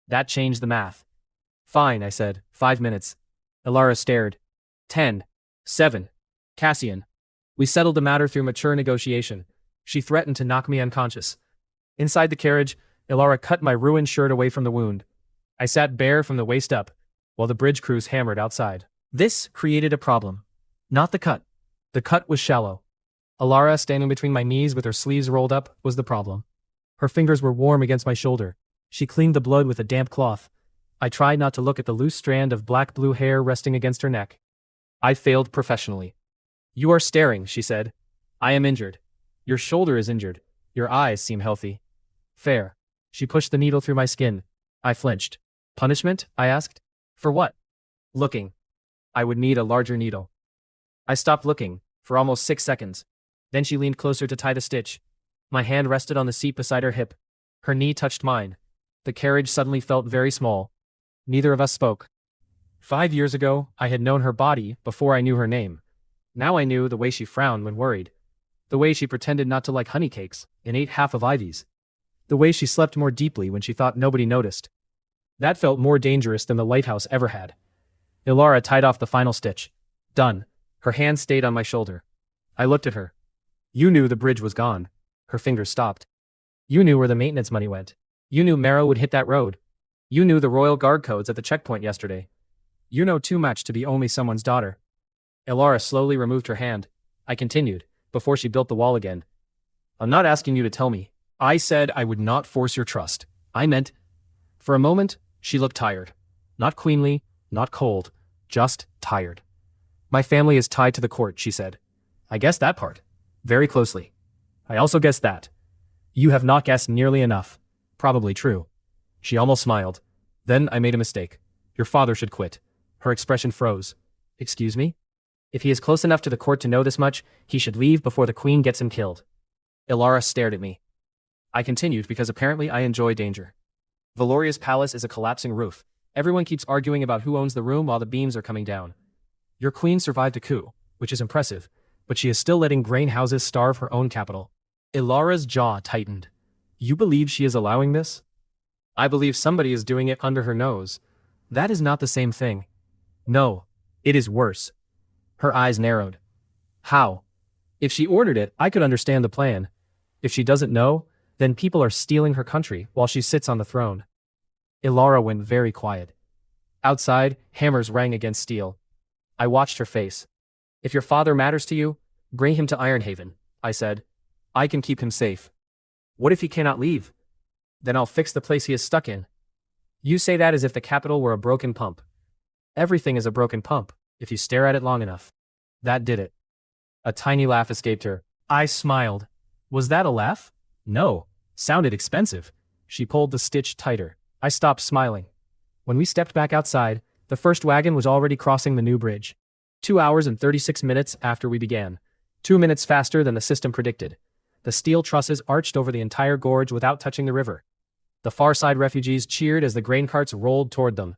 That changed the math. Fine, I said. 5 minutes. Elara stared. 10. 7. Cassian. We settled the matter through mature negotiation. She threatened to knock me unconscious. Inside the carriage, Elara cut my ruined shirt away from the wound. I sat bare from the waist up, while the bridge crews hammered outside. This created a problem. Not the cut. The cut was shallow. Elara, standing between my knees with her sleeves rolled up, was the problem. Her fingers were warm against my shoulder. She cleaned the blood with a damp cloth. I tried not to look at the loose strand of black-blue hair resting against her neck. I failed professionally. You are staring, she said. I am injured. Your shoulder is injured. Your eyes seem healthy. Fair. She pushed the needle through my skin. I flinched. Punishment? I asked. For what? Looking. I would need a larger needle. I stopped looking, for almost 6 seconds. Then she leaned closer to tie the stitch. My hand rested on the seat beside her hip. Her knee touched mine. The carriage suddenly felt very small. Neither of us spoke. 5 years ago, I had known her body before I knew her name. Now I knew the way she frowned when worried. The way she pretended not to like honey cakes and ate half of Ivy's. The way she slept more deeply when she thought nobody noticed. That felt more dangerous than the lighthouse ever had. Ilara tied off the final stitch. Done. Her hand stayed on my shoulder. I looked at her. You knew the bridge was gone. Her fingers stopped. You knew where the maintenance money went. You knew Marrow would hit that road. You knew the royal guard codes at the checkpoint yesterday. You know too much to be only someone's daughter. Ilara slowly removed her hand. I continued, before she built the wall again. I'm not asking you to tell me. I said I would not force your trust. I meant... For a moment, she looked tired. Not queenly, not cold, just tired. My family is tied to the court, she said. I guessed that part. Very closely. I also guessed that. You have not guessed nearly enough. Probably true. She almost smiled. Then I made a mistake. Your father should quit. Her expression froze. Excuse me? If he is close enough to the court to know this much, he should leave before the queen gets him killed. Ilara stared at me. I continued because apparently I enjoy danger. Valoria's palace is a collapsing roof. Everyone keeps arguing about who owns the room while the beams are coming down. Your queen survived a coup, which is impressive, but she is still letting grain houses starve her own capital. Ilara's jaw tightened. You believe she is allowing this? I believe somebody is doing it under her nose. That is not the same thing. No, it is worse. Her eyes narrowed. How? If she ordered it, I could understand the plan. If she doesn't know, then people are stealing her country while she sits on the throne. Ilara went very quiet. Outside, hammers rang against steel. I watched her face. If your father matters to you, bring him to Ironhaven, I said. I can keep him safe. What if he cannot leave? Then I'll fix the place he is stuck in. You say that as if the capital were a broken pump. Everything is a broken pump, if you stare at it long enough. That did it. A tiny laugh escaped her. I smiled. Was that a laugh? No. Sounded expensive. She pulled the stitch tighter. I stopped smiling. When we stepped back outside, the first wagon was already crossing the new bridge. 2 hours and 36 minutes after we began. 2 minutes faster than the system predicted. The steel trusses arched over the entire gorge without touching the river. The far side refugees cheered as the grain carts rolled toward them.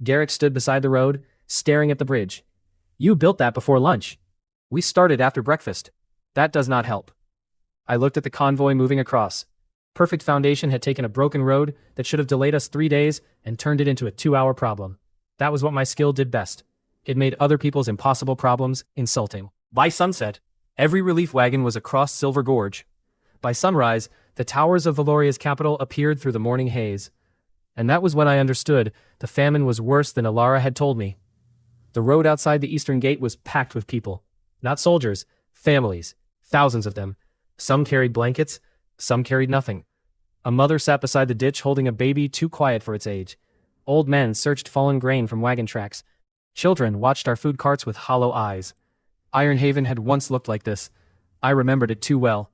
Garrick stood beside the road, staring at the bridge. You built that before lunch. We started after breakfast. That does not help. I looked at the convoy moving across. Perfect Foundation had taken a broken road that should have delayed us 3 days and turned it into a 2-hour problem. That was what my skill did best. It made other people's impossible problems insulting. By sunset, every relief wagon was across Silver Gorge. By sunrise, the towers of Valoria's capital appeared through the morning haze. And that was when I understood the famine was worse than Ilara had told me. The road outside the eastern gate was packed with people. Not soldiers, families, thousands of them. Some carried blankets, some carried nothing. A mother sat beside the ditch holding a baby too quiet for its age. Old men searched fallen grain from wagon tracks. Children watched our food carts with hollow eyes. Ironhaven had once looked like this. I remembered it too well.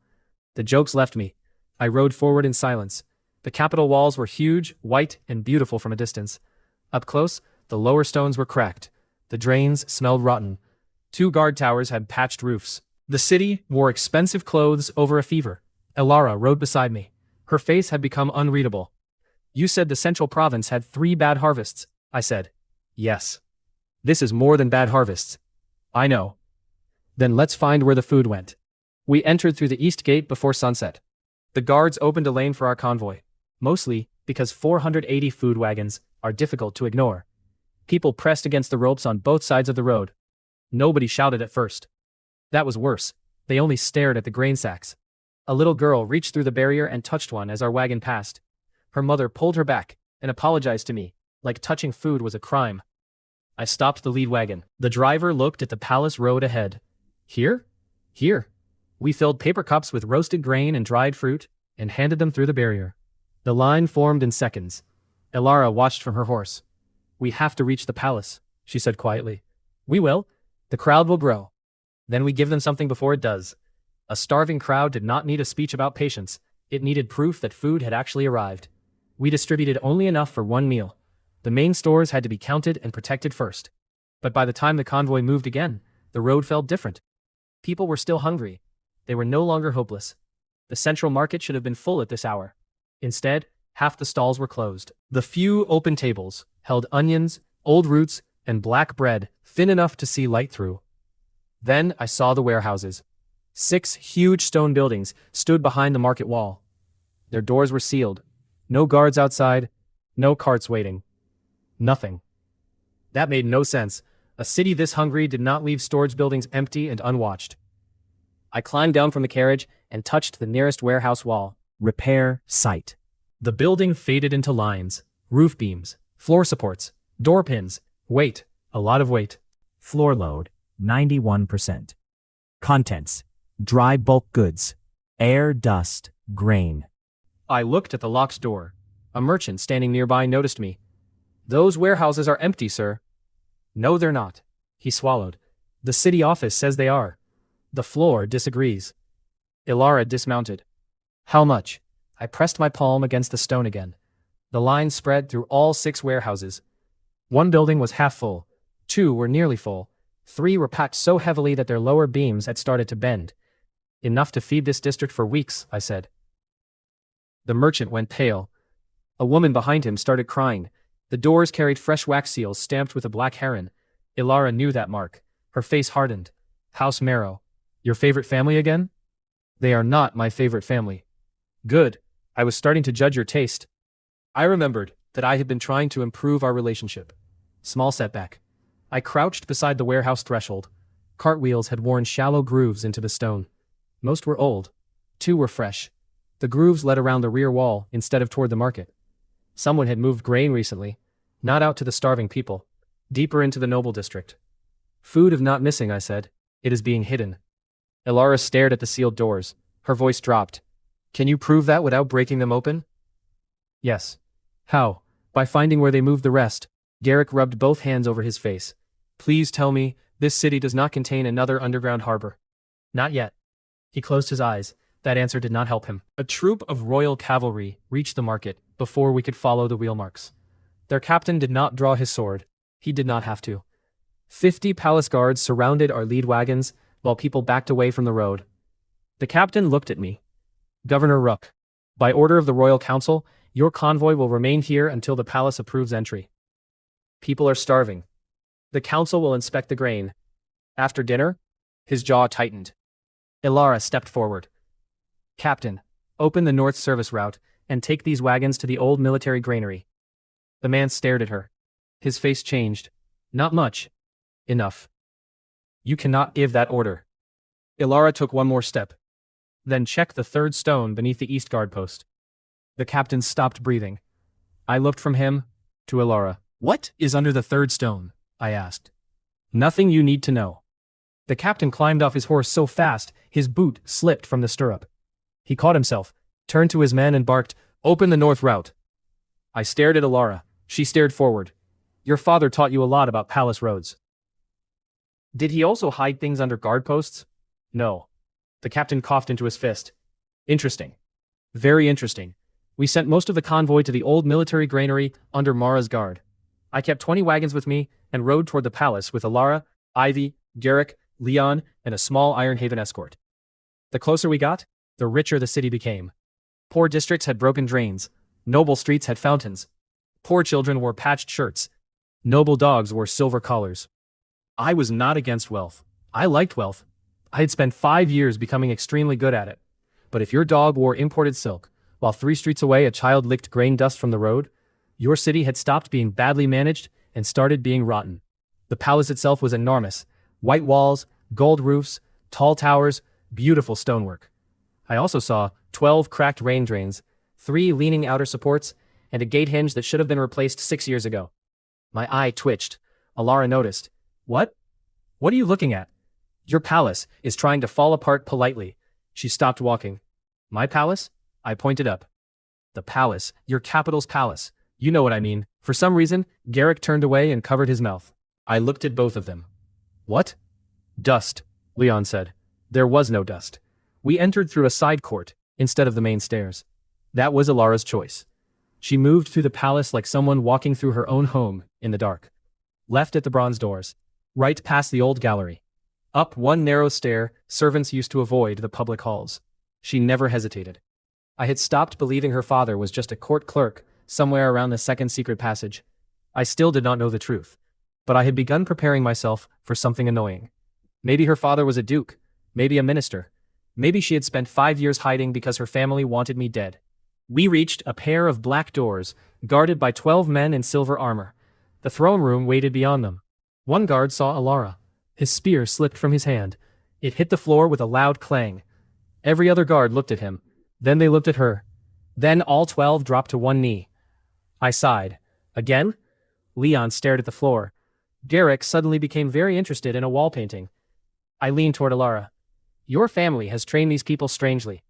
The jokes left me. I rode forward in silence. The capital walls were huge, white, and beautiful from a distance. Up close, the lower stones were cracked. The drains smelled rotten. 2 guard towers had patched roofs. The city wore expensive clothes over a fever. Ilara rode beside me. Her face had become unreadable. You said the central province had 3 bad harvests, I said. Yes. This is more than bad harvests. I know. Then let's find where the food went. We entered through the east gate before sunset. The guards opened a lane for our convoy, mostly because 480 food wagons are difficult to ignore. People pressed against the ropes on both sides of the road. Nobody shouted at first. That was worse. They only stared at the grain sacks. A little girl reached through the barrier and touched one as our wagon passed. Her mother pulled her back and apologized to me, like touching food was a crime. I stopped the lead wagon. The driver looked at the palace road ahead. Here? Here. We filled paper cups with roasted grain and dried fruit and handed them through the barrier. The line formed in seconds. Ilara watched from her horse. We have to reach the palace, she said quietly. We will. The crowd will grow. Then we give them something before it does. A starving crowd did not need a speech about patience. It needed proof that food had actually arrived. We distributed only enough for one meal. The main stores had to be counted and protected first. But by the time the convoy moved again, the road felt different. People were still hungry. They were no longer hopeless. The central market should have been full at this hour. Instead, half the stalls were closed. The few open tables held onions, old roots, and black bread thin enough to see light through. Then I saw the warehouses. 6 huge stone buildings stood behind the market wall. Their doors were sealed. No guards outside, no carts waiting. Nothing. That made no sense. A city this hungry did not leave storage buildings empty and unwatched. I climbed down from the carriage and touched the nearest warehouse wall. Repair site. The building faded into lines, roof beams, floor supports, door pins, weight, a lot of weight. Floor load, 91%. Contents, dry bulk goods, air, dust, grain. I looked at the locked door. A merchant standing nearby noticed me. "Those warehouses are empty, sir." "No, they're not." He swallowed. "The city office says they are." The floor disagrees. Ilara dismounted. "How much?" I pressed my palm against the stone again. The line spread through all 6 warehouses. One building was half full. 2 were nearly full. 3 were packed so heavily that their lower beams had started to bend. "Enough to feed this district for weeks," I said. The merchant went pale. A woman behind him started crying. The doors carried fresh wax seals stamped with a black heron. Ilara knew that mark. Her face hardened. "House Marrow. Your favorite family again?" "They are not my favorite family." "Good. I was starting to judge your taste." I remembered that I had been trying to improve our relationship. Small setback. I crouched beside the warehouse threshold. Cartwheels had worn shallow grooves into the stone. Most were old. 2 were fresh. The grooves led around the rear wall instead of toward the market. Someone had moved grain recently, not out to the starving people, deeper into the noble district. "Food is not missing," I said. "It is being hidden." Ilara stared at the sealed doors. Her voice dropped. "Can you prove that without breaking them open?" "Yes." "How?" "By finding where they moved the rest." Garrick rubbed both hands over his face. "Please tell me this city does not contain another underground harbor." "Not yet." He closed his eyes. That answer did not help him. A troop of royal cavalry reached the market before we could follow the wheel marks. Their captain did not draw his sword. He did not have to. 50 palace guards surrounded our lead wagons while people backed away from the road. The captain looked at me. "Governor Rook, by order of the Royal Council, your convoy will remain here until the palace approves entry. People are starving. The council will inspect the grain. After dinner?" His jaw tightened. Ilara stepped forward. "Captain, open the north service route and take these wagons to the old military granary." The man stared at her. His face changed. "Not much." "Enough." "You cannot give that order." Ilara took one more step. "Then check the 3rd stone beneath the east guard post." The captain stopped breathing. I looked from him to Ilara. "What is under the 3rd stone?" I asked. "Nothing you need to know." The captain climbed off his horse so fast, his boot slipped from the stirrup. He caught himself, turned to his men and barked, "Open the north route." I stared at Ilara. She stared forward. "Your father taught you a lot about palace roads." "Did he also hide things under guard posts?" "No." The captain coughed into his fist. "Interesting. Very interesting. We sent most of the convoy to the old military granary under Mara's guard. I kept 20 wagons with me and rode toward the palace with Ilara, Ivy, Garrick, Leon, and a small Ironhaven escort. The closer we got, the richer the city became. Poor districts had broken drains. Noble streets had fountains. Poor children wore patched shirts. Noble dogs wore silver collars. I was not against wealth. I liked wealth. I had spent 5 years becoming extremely good at it. But if your dog wore imported silk, while 3 streets away a child licked grain dust from the road, your city had stopped being badly managed and started being rotten. The palace itself was enormous. White walls, gold roofs, tall towers, beautiful stonework. I also saw 12 cracked rain drains, 3 leaning outer supports, and a gate hinge that should have been replaced 6 years ago. My eye twitched. Ilara noticed. "What? What are you looking at?" "Your palace is trying to fall apart politely." She stopped walking. "My palace?" I pointed up. "The palace, your capital's palace. You know what I mean." For some reason, Garrick turned away and covered his mouth. I looked at both of them. "What?" "Dust," Leon said. There was no dust. We entered through a side court, instead of the main stairs. That was Ilara's choice. She moved through the palace like someone walking through her own home in the dark. Left at the bronze doors. Right past the old gallery. Up one narrow stair servants used to avoid the public halls. She never hesitated. I had stopped believing her father was just a court clerk somewhere around the second secret passage. I still did not know the truth, but I had begun preparing myself for something annoying. Maybe her father was a duke, maybe a minister. Maybe she had spent 5 years hiding because her family wanted me dead. We reached a pair of black doors, guarded by 12 men in silver armor. The throne room waited beyond them. One guard saw Alara. His spear slipped from his hand. It hit the floor with a loud clang. Every other guard looked at him. Then they looked at her. Then all 12 dropped to one knee. I sighed. Again? Leon stared at the floor. Garrick suddenly became very interested in a wall painting. I leaned toward Alara. Your family has trained these people strangely.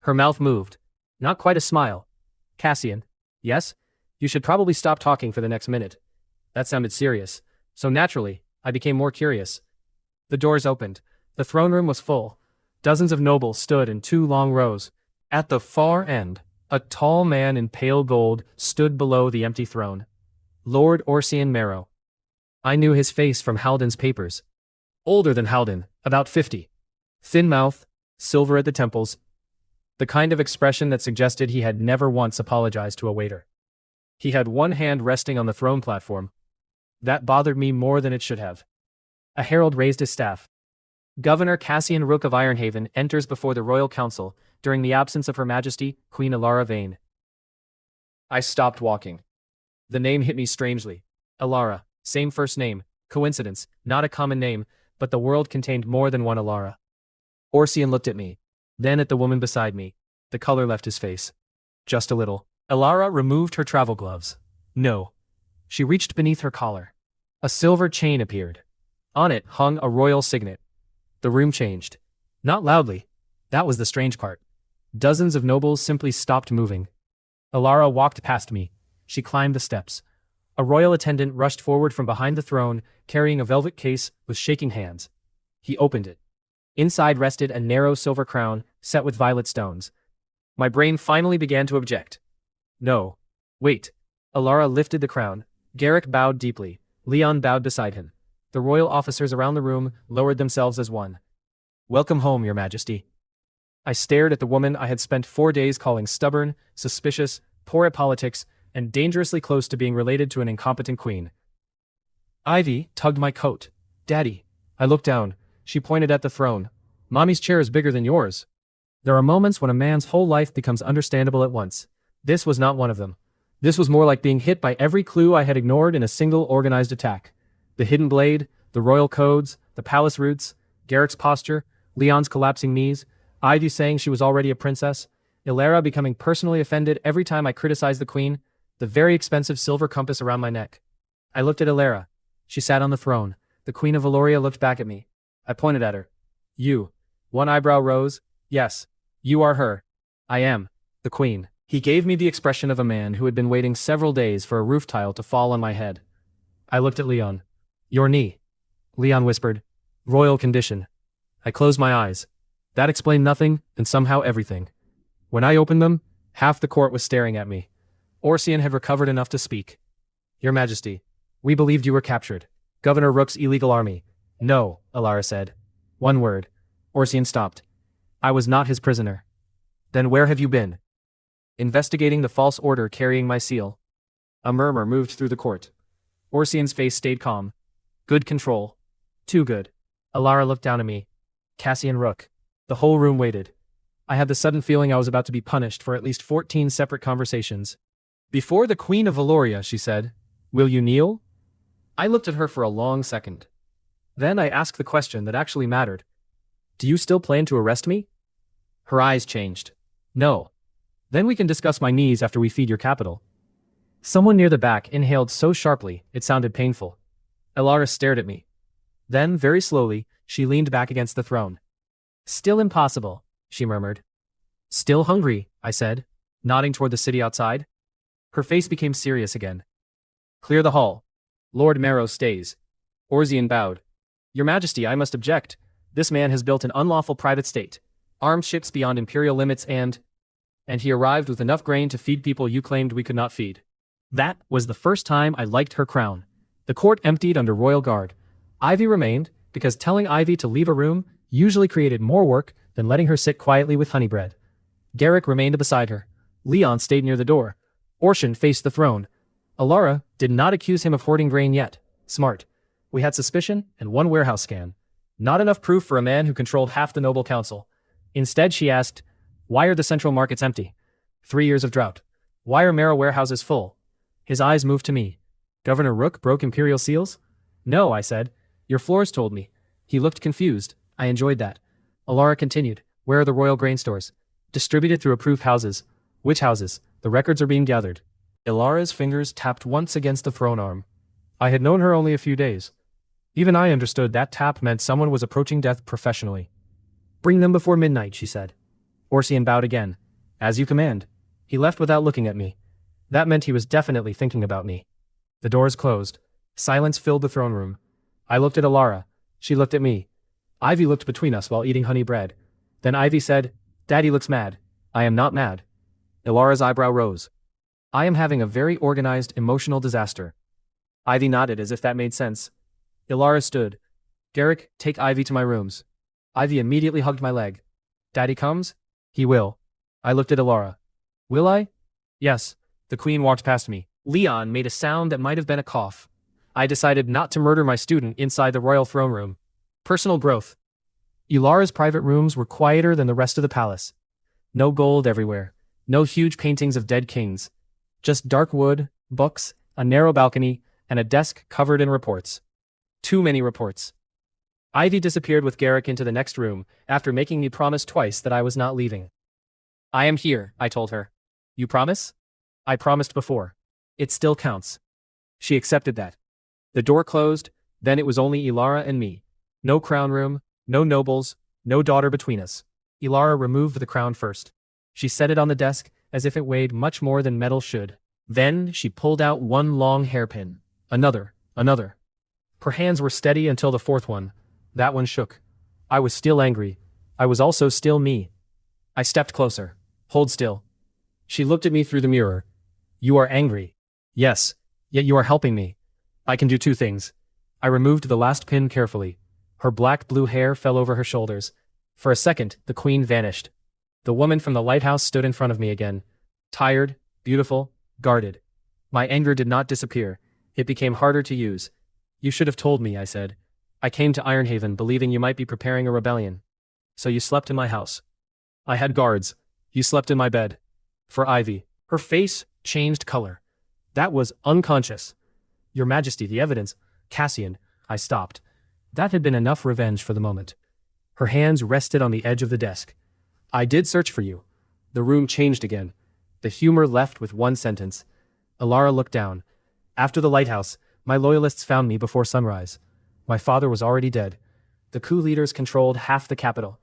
Her mouth moved. Not quite a smile. Cassian. Yes? You should probably stop talking for the next minute. That sounded serious. So naturally, I became more curious. The doors opened. The throne room was full. Dozens of nobles stood in 2 long rows. At the far end, a tall man in pale gold stood below the empty throne. Lord Orsian Marrow. I knew his face from Halden's papers. Older than Halden, about 50. Thin mouth, silver at the temples. The kind of expression that suggested he had never once apologized to a waiter. He had one hand resting on the throne platform. That bothered me more than it should have. A herald raised his staff. Governor Cassian Rook of Ironhaven enters before the royal council during the absence of Her Majesty, Queen Alara Vane. I stopped walking. The name hit me strangely. Alara, same first name, coincidence, not a common name, but the world contained more than one Alara. Orsian looked at me, then at the woman beside me. The color left his face. Just a little. Alara removed her travel gloves. No. She reached beneath her collar. A silver chain appeared. On it hung a royal signet. The room changed. Not loudly. That was the strange part. Dozens of nobles simply stopped moving. Alara walked past me. She climbed the steps. A royal attendant rushed forward from behind the throne, carrying a velvet case with shaking hands. He opened it. Inside rested a narrow silver crown, set with violet stones. My brain finally began to object. No. Wait. Alara lifted the crown. Garrick bowed deeply. Leon bowed beside him. The royal officers around the room lowered themselves as one. Welcome home, Your Majesty. I stared at the woman I had spent 4 days calling stubborn, suspicious, poor at politics, and dangerously close to being related to an incompetent queen. Ivy tugged my coat. Daddy. I looked down. She pointed at the throne. Mommy's chair is bigger than yours. There are moments when a man's whole life becomes understandable at once. This was not one of them. This was more like being hit by every clue I had ignored in a single organized attack. The hidden blade, the royal codes, the palace routes, Garrick's posture, Leon's collapsing knees, Ivy saying she was already a princess, Ilera becoming personally offended every time I criticized the queen, the very expensive silver compass around my neck. I looked at Ilera. She sat on the throne. The Queen of Valoria looked back at me. I pointed at her. You. One eyebrow rose. Yes. You are her. I am. The queen. He gave me the expression of a man who had been waiting several days for a roof tile to fall on my head. I looked at Leon. Your knee. Leon whispered. Royal condition. I closed my eyes. That explained nothing, and somehow everything. When I opened them, half the court was staring at me. Orsian had recovered enough to speak. Your Majesty, we believed you were captured. Governor Rook's illegal army. No, Alara said. One word. Orsian stopped. I was not his prisoner. Then where have you been? Investigating the false order carrying my seal. A murmur moved through the court. Orsian's face stayed calm. Good control. Too good. Alara looked down at me. Cassian Rook. The whole room waited. I had the sudden feeling I was about to be punished for at least 14 separate conversations. Before the Queen of Valoria, she said, will you kneel? I looked at her for a long second. Then I asked the question that actually mattered. Do you still plan to arrest me? Her eyes changed. No. Then we can discuss my knees after we feed your capital. Someone near the back inhaled so sharply, it sounded painful. Alara stared at me. Then, very slowly, she leaned back against the throne. Still impossible, she murmured. Still hungry, I said, nodding toward the city outside. Her face became serious again. Clear the hall. Lord Marrow stays. Orsian bowed. Your Majesty, I must object. This man has built an unlawful private state, armed ships beyond imperial limits and... And he arrived with enough grain to feed people you claimed we could not feed. That was the first time I liked her crown. The court emptied under royal guard. Ivy remained, because telling Ivy to leave a room usually created more work than letting her sit quietly with honey bread. Garrick remained beside her. Leon stayed near the door. Orshan faced the throne. Alara did not accuse him of hoarding grain yet. Smart. We had suspicion and one warehouse scan. Not enough proof for a man who controlled half the noble council. Instead, she asked, "Why are the central markets empty? 3 years of drought. Why are Mara warehouses full?" His eyes moved to me. "Governor Rook broke imperial seals?" "No," I said. "Your floors told me." He looked confused. I enjoyed that. Alara continued, "Where are the royal grain stores?" "Distributed through approved houses." "Which houses?" "The records are being gathered." Ilara's fingers tapped once against the throne arm. I had known her only a few days. Even I understood that tap meant someone was approaching death professionally. "Bring them before midnight," she said. Orsian bowed again. "As you command." He left without looking at me. That meant he was definitely thinking about me. The doors closed. Silence filled the throne room. I looked at Alara. She looked at me. Ivy looked between us while eating honey bread. Then Ivy said, "Daddy looks mad." "I am not mad." Ilara's eyebrow rose. "I am having a very organized emotional disaster." Ivy nodded as if that made sense. Ilara stood. "Garrick, take Ivy to my rooms." Ivy immediately hugged my leg. "Daddy comes?" "He will." I looked at Ilara. "Will I?" "Yes." The queen walked past me. Leon made a sound that might have been a cough. I decided not to murder my student inside the royal throne room. Personal growth. Ilara's private rooms were quieter than the rest of the palace. No gold everywhere. No huge paintings of dead kings. Just dark wood, books, a narrow balcony, and a desk covered in reports. Too many reports. Ivy disappeared with Garrick into the next room, after making me promise twice that I was not leaving. "I am here," I told her. "You promise?" "I promised before. It still counts." She accepted that. The door closed, then it was only Ilara and me. No crown room, no nobles, no daughter between us. Ilara removed the crown first. She set it on the desk as if it weighed much more than metal should. Then she pulled out one long hairpin. Another. Her hands were steady until the fourth one. That one shook. I was still angry. I was also still me. I stepped closer. "Hold still." She looked at me through the mirror. "You are angry." "Yes, yet you are helping me. I can do two things." I removed the last pin carefully. Her black-blue hair fell over her shoulders. For a second, the queen vanished. The woman from the lighthouse stood in front of me again. Tired, beautiful, guarded. My anger did not disappear. It became harder to use. "You should have told me," I said. "I came to Ironhaven believing you might be preparing a rebellion. So you slept in my house. I had guards. You slept in my bed." For Ivy. Her face changed color. "That was unconscious." "Your Majesty, the evidence." "Cassian." I stopped. That had been enough revenge for the moment. Her hands rested on the edge of the desk. "I did search for you." The room changed again. The humor left with one sentence. Ilara looked down. "After the lighthouse, my loyalists found me before sunrise. My father was already dead. The coup leaders controlled half the capital.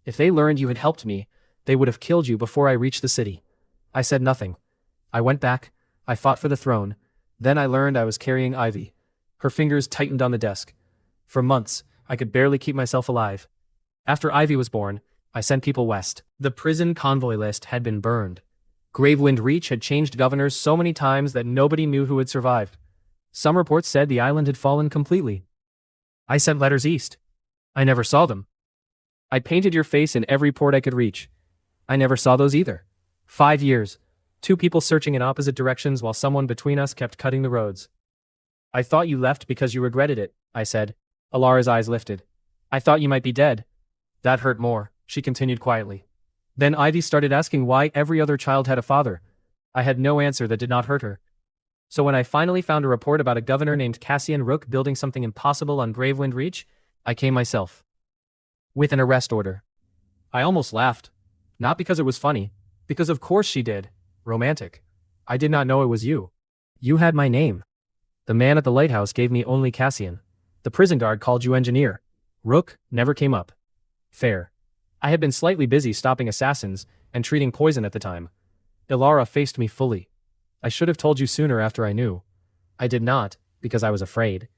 If they learned you had helped me, they would have killed you before I reached the city." I said nothing. I went back. I fought for the throne. Then I learned I was carrying Ivy. Her fingers tightened on the desk. For months, I could barely keep myself alive. After Ivy was born, I sent people west. The prison convoy list had been burned. Gravewind Reach had changed governors so many times that nobody knew who had survived. Some reports said the island had fallen completely. I sent letters east. I never saw them. I painted your face in every port I could reach. I never saw those either. 5 years. 2 people searching in opposite directions while someone between us kept cutting the roads. "I thought you left because you regretted it," I said. Alara's eyes lifted. "I thought you might be dead." That hurt more, she continued quietly. Then Ivy started asking why every other child had a father. I had no answer that did not hurt her. So when I finally found a report about a governor named Cassian Rook building something impossible on Gravewind Reach, I came myself. With an arrest order. I almost laughed. Not because it was funny, because of course she did. Romantic. I did not know it was you. You had my name. The man at the lighthouse gave me only Cassian. The prison guard called you engineer. Rook never came up. Fair. I had been slightly busy stopping assassins and treating poison at the time. Ilara faced me fully. "I should have told you sooner after I knew." I did not, because I was afraid.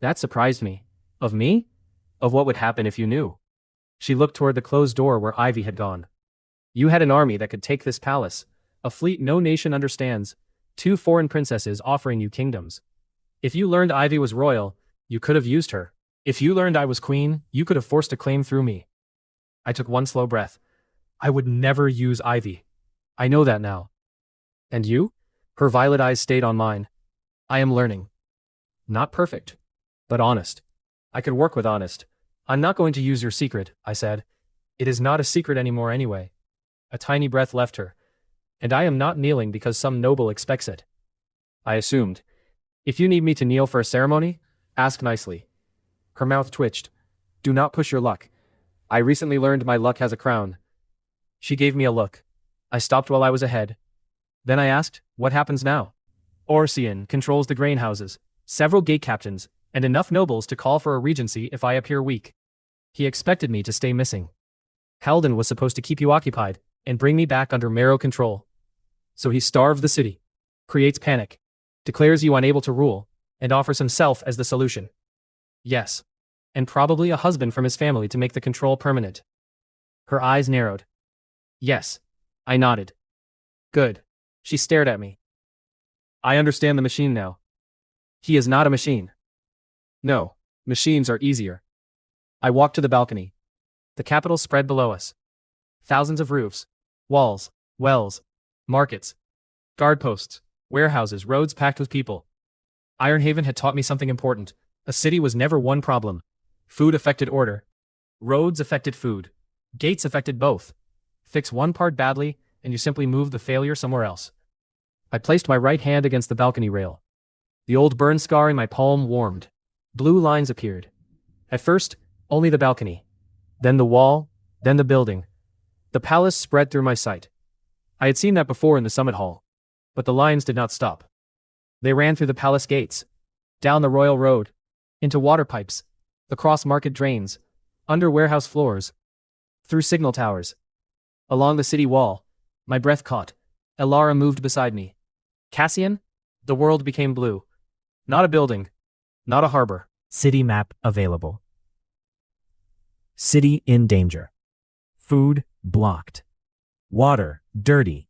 That surprised me. Of me? Of what would happen if you knew. She looked toward the closed door where Ivy had gone. You had an army that could take this palace, a fleet no nation understands, 2 foreign princesses offering you kingdoms. If you learned Ivy was royal, you could have used her. If you learned I was queen, you could have forced a claim through me. I took one slow breath. I would never use Ivy. I know that now. And you? Her violet eyes stayed on mine. I am learning. Not perfect, but honest. I could work with honest. I'm not going to use your secret, I said. It is not a secret anymore anyway. A tiny breath left her. And I am not kneeling because some noble expects it. I assumed. If you need me to kneel for a ceremony, ask nicely. Her mouth twitched. Do not push your luck. I recently learned my luck has a crown. She gave me a look. I stopped while I was ahead. Then I asked, what happens now? Orsian controls the grain houses, several gate captains, and enough nobles to call for a regency if I appear weak. He expected me to stay missing. Halden was supposed to keep you occupied and bring me back under Marrow control. So he starved the city, creates panic, declares you unable to rule, and offers himself as the solution. Yes. And probably a husband from his family to make the control permanent. Her eyes narrowed. Yes. I nodded. Good. She stared at me. I understand the machine now. He is not a machine. No, machines are easier. I walked to the balcony. The capital spread below us. Thousands of roofs, walls, wells, markets, guard posts, warehouses, roads packed with people. Ironhaven had taught me something important. A city was never one problem. Food affected order. Roads affected food. Gates affected both. Fix one part badly, and you simply move the failure somewhere else. I placed my right hand against the balcony rail. The old burn scar in my palm warmed. Blue lines appeared. At first, only the balcony. Then the wall, then the building. The palace spread through my sight. I had seen that before in the summit hall. But the lines did not stop. They ran through the palace gates, down the royal road, into water pipes, across market drains, under warehouse floors, through signal towers. Along the city wall, my breath caught. Elara moved beside me. Cassian? The world became blue. Not a building. Not a harbor. City map available. City in danger. Food blocked. Water dirty.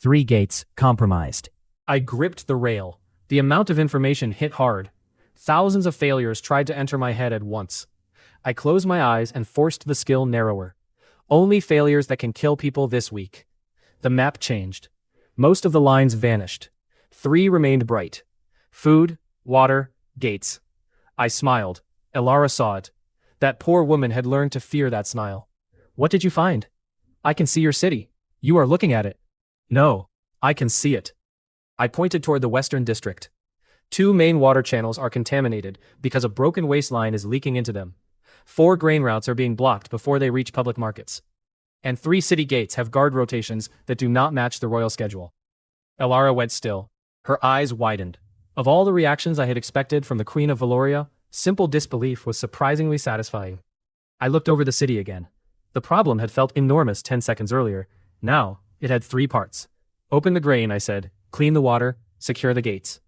3 gates compromised. I gripped the rail. The amount of information hit hard. Thousands of failures tried to enter my head at once. I closed my eyes and forced the skill narrower. Only failures that can kill people this week. The map changed. Most of the lines vanished. 3 remained bright. Food, water, gates. I smiled. Elara saw it. That poor woman had learned to fear that smile. What did you find? I can see your city. You are looking at it. No, I can see it. I pointed toward the western district. 2 main water channels are contaminated because a broken waistline is leaking into them. 4 grain routes are being blocked before they reach public markets. And 3 city gates have guard rotations that do not match the royal schedule. Elara went still. Her eyes widened. Of all the reactions I had expected from the Queen of Valoria, simple disbelief was surprisingly satisfying. I looked over the city again. The problem had felt enormous 10 seconds earlier. Now, it had 3 parts. Open the grain, I said. Clean the water. Secure the gates.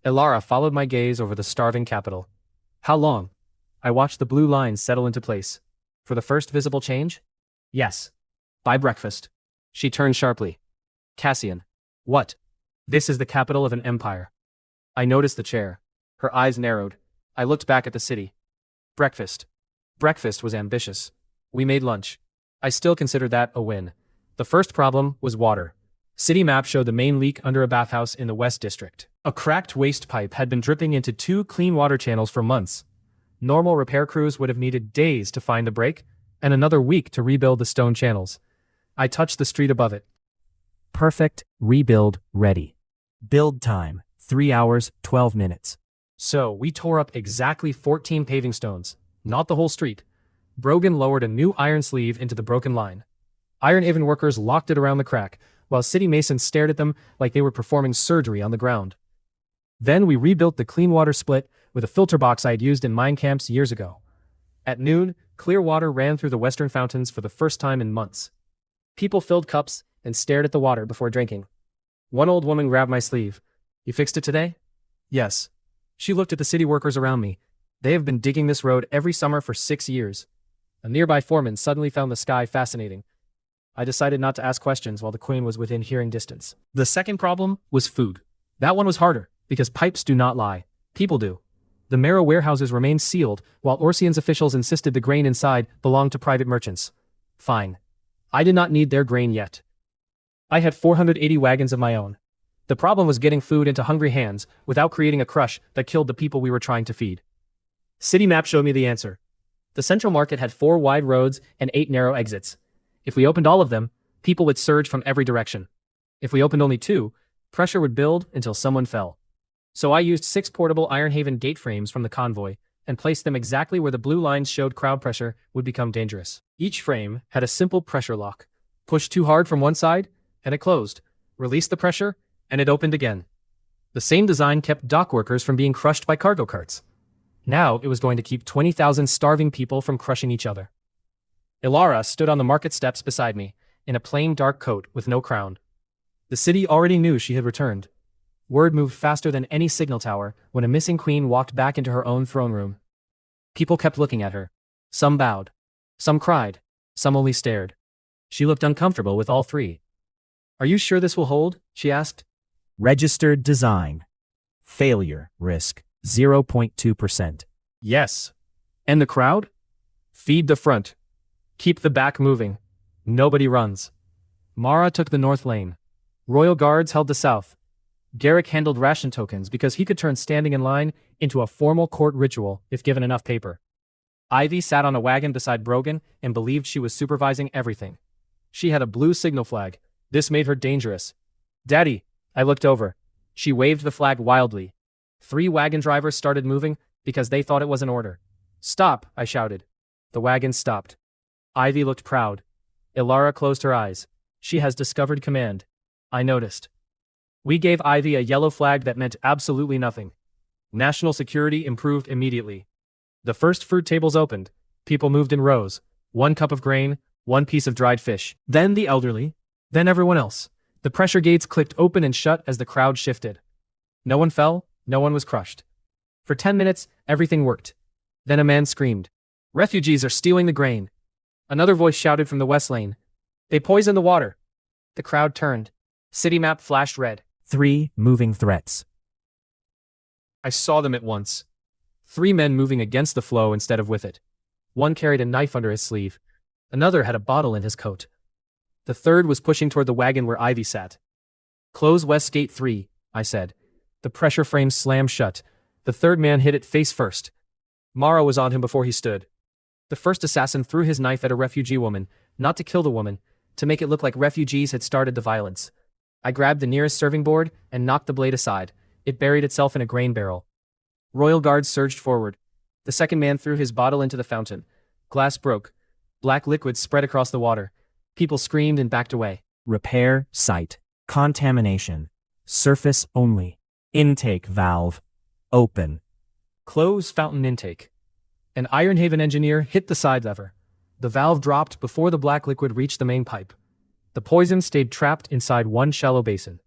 Elara followed my gaze over the starving capital. How long? I watched the blue lines settle into place. For the first visible change? Yes. By breakfast. She turned sharply. Cassian. What? This is the capital of an empire. I noticed the chair. Her eyes narrowed. I looked back at the city. Breakfast. Breakfast was ambitious. We made lunch. I still consider that a win. The first problem was water. City map showed the main leak under a bathhouse in the West District. A cracked waste pipe had been dripping into 2 clean water channels for months. Normal repair crews would have needed days to find the break, and another week to rebuild the stone channels. I touched the street above it. Perfect. Rebuild ready. Build time, 3 hours, 12 minutes. So, we tore up exactly 14 paving stones, not the whole street. Brogan lowered a new iron sleeve into the broken line. Ironhaven workers locked it around the crack, while city masons stared at them like they were performing surgery on the ground. Then we rebuilt the clean water split with a filter box I'd used in mine camps years ago. At noon, clear water ran through the western fountains for the first time in months. People filled cups and stared at the water before drinking. One old woman grabbed my sleeve. You fixed it today? Yes. She looked at the city workers around me. They have been digging this road every summer for 6 years. A nearby foreman suddenly found the sky fascinating. I decided not to ask questions while the queen was within hearing distance. The second problem was food. That one was harder, because pipes do not lie. People do. The marrow warehouses remained sealed, while Orsian's officials insisted the grain inside belonged to private merchants. Fine. I did not need their grain yet. I had 480 wagons of my own. The problem was getting food into hungry hands without creating a crush that killed the people we were trying to feed. City map showed me the answer. The central market had 4 wide roads and 8 narrow exits. If we opened all of them, people would surge from every direction. If we opened only 2, pressure would build until someone fell. So I used 6 portable Ironhaven gate frames from the convoy and placed them exactly where the blue lines showed crowd pressure would become dangerous. Each frame had a simple pressure lock. Push too hard from one side, and it closed. Release the pressure, and it opened again. The same design kept dock workers from being crushed by cargo carts. Now it was going to keep 20,000 starving people from crushing each other. Ilara stood on the market steps beside me, in a plain dark coat with no crown. The city already knew she had returned. Word moved faster than any signal tower when a missing queen walked back into her own throne room. People kept looking at her. Some bowed. Some cried. Some only stared. She looked uncomfortable with all 3. "Are you sure this will hold?" she asked. Registered design. Failure risk 0.2%. Yes. And the crowd? Feed the front. Keep the back moving. Nobody runs. Mara took the north lane. Royal guards held the south. Garrick handled ration tokens because he could turn standing in line into a formal court ritual if given enough paper. Ivy sat on a wagon beside Brogan and believed she was supervising everything. She had a blue signal flag. This made her dangerous. "Daddy," I looked over. She waved the flag wildly. 3 wagon drivers started moving because they thought it was an order. "Stop," I shouted. The wagon stopped. Ivy looked proud. Ilara closed her eyes. She has discovered command. I noticed. We gave Ivy a yellow flag that meant absolutely nothing. National security improved immediately. The first fruit tables opened. People moved in rows. 1 cup of grain, 1 piece of dried fish. Then the elderly. Then everyone else. The pressure gates clicked open and shut as the crowd shifted. No one fell, no one was crushed. For 10 minutes, everything worked. Then a man screamed, "Refugees are stealing the grain." Another voice shouted from the west lane, "They poisoned the water." The crowd turned. City map flashed red. 3 moving threats. I saw them at once. 3 men moving against the flow instead of with it. One carried a knife under his sleeve. Another had a bottle in his coat. The third was pushing toward the wagon where Ivy sat. "Close West Gate 3, I said. The pressure frame slammed shut. The third man hit it face first. Mara was on him before he stood. The first assassin threw his knife at a refugee woman, not to kill the woman, to make it look like refugees had started the violence. I grabbed the nearest serving board and knocked the blade aside. It buried itself in a grain barrel. Royal guards surged forward. The second man threw his bottle into the fountain. Glass broke. Black liquid spread across the water. People screamed and backed away. Repair site. Contamination. Surface only. Intake valve. Open. Close fountain intake. An Ironhaven engineer hit the side lever. The valve dropped before the black liquid reached the main pipe. The poison stayed trapped inside one shallow basin.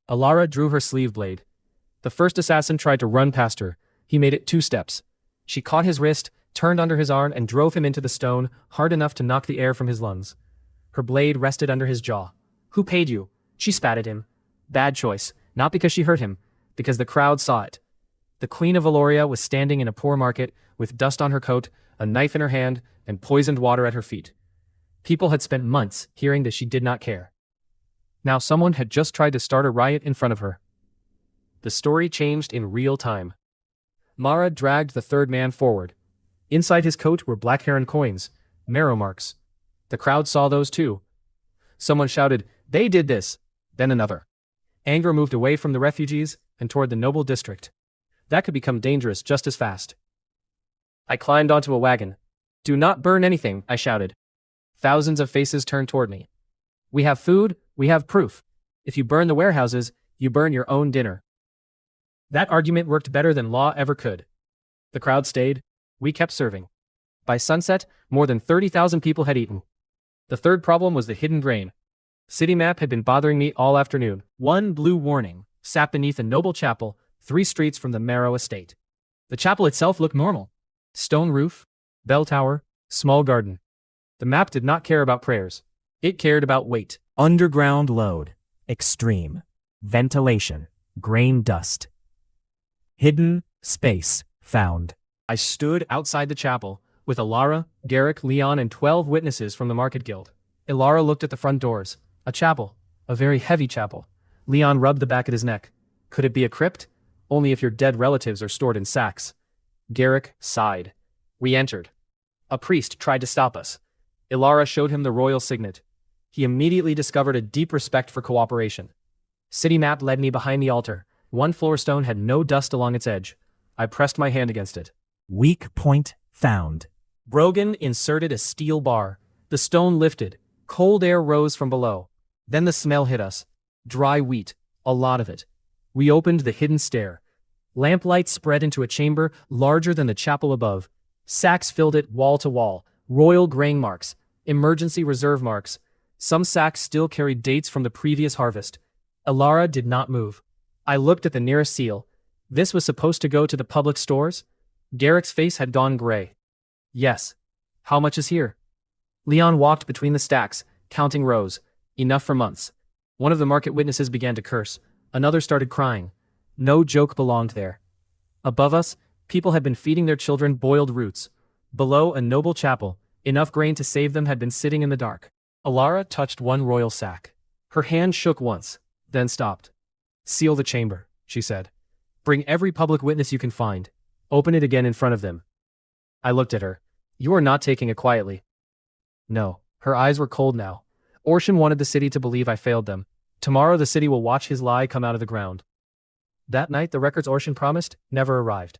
Ilara drew her sleeve blade. The first assassin tried to run past her. He made it 2 steps. She caught his wrist, turned under his arm, and drove him into the stone hard enough to knock the air from his lungs. Her blade rested under his jaw. "Who paid you?" She spat at him. Bad choice, not because she hurt him, because the crowd saw it. The Queen of Valoria was standing in a poor market, with dust on her coat, a knife in her hand, and poisoned water at her feet. People had spent months hearing that she did not care. Now someone had just tried to start a riot in front of her. The story changed in real time. Mara dragged the third man forward. Inside his coat were black hair and coins, marrow marks. The crowd saw those too. Someone shouted, "They did this!" Then another. Anger moved away from the refugees and toward the noble district. That could become dangerous just as fast. I climbed onto a wagon. "Do not burn anything," I shouted. Thousands of faces turned toward me. "We have food, we have proof. If you burn the warehouses, you burn your own dinner." That argument worked better than law ever could. The crowd stayed. We kept serving. By sunset, more than 30,000 people had eaten. The third problem was the hidden grain. City map had been bothering me all afternoon. One blue warning sat beneath a noble chapel 3 streets from the Marrow estate. The chapel itself looked normal. Stone roof, bell tower, small garden. The map did not care about prayers. It cared about weight. Underground load. Extreme. Ventilation. Grain dust. Hidden space found. I stood outside the chapel, with Ilara, Garrick, Leon, and 12 witnesses from the Market Guild. Ilara looked at the front doors. A chapel. A very heavy chapel. Leon rubbed the back of his neck. Could it be a crypt? Only if your dead relatives are stored in sacks. Garrick sighed. We entered. A priest tried to stop us. Ilara showed him the royal signet. He immediately discovered a deep respect for cooperation. City map led me behind the altar. One floor stone had no dust along its edge. I pressed my hand against it. Weak point found. Brogan inserted a steel bar. The stone lifted. Cold air rose from below. Then the smell hit us. Dry wheat. A lot of it. We opened the hidden stair. Lamplight spread into a chamber larger than the chapel above. Sacks filled it wall to wall. Royal grain marks. Emergency reserve marks. Some sacks still carried dates from the previous harvest. Ilara did not move. I looked at the nearest seal. This was supposed to go to the public stores? Garrick's face had gone gray. Yes. How much is here? Leon walked between the stacks, counting rows. Enough for months. One of the market witnesses began to curse. Another started crying. No joke belonged there. Above us, people had been feeding their children boiled roots. Below, a noble chapel, enough grain to save them, had been sitting in the dark. Ilara touched one royal sack. Her hand shook once, then stopped. Seal the chamber, she said. Bring every public witness you can find. Open it again in front of them. I looked at her. You are not taking it quietly. No, her eyes were cold now. Orshan wanted the city to believe I failed them. Tomorrow the city will watch his lie come out of the ground. That night the records Orshan promised never arrived.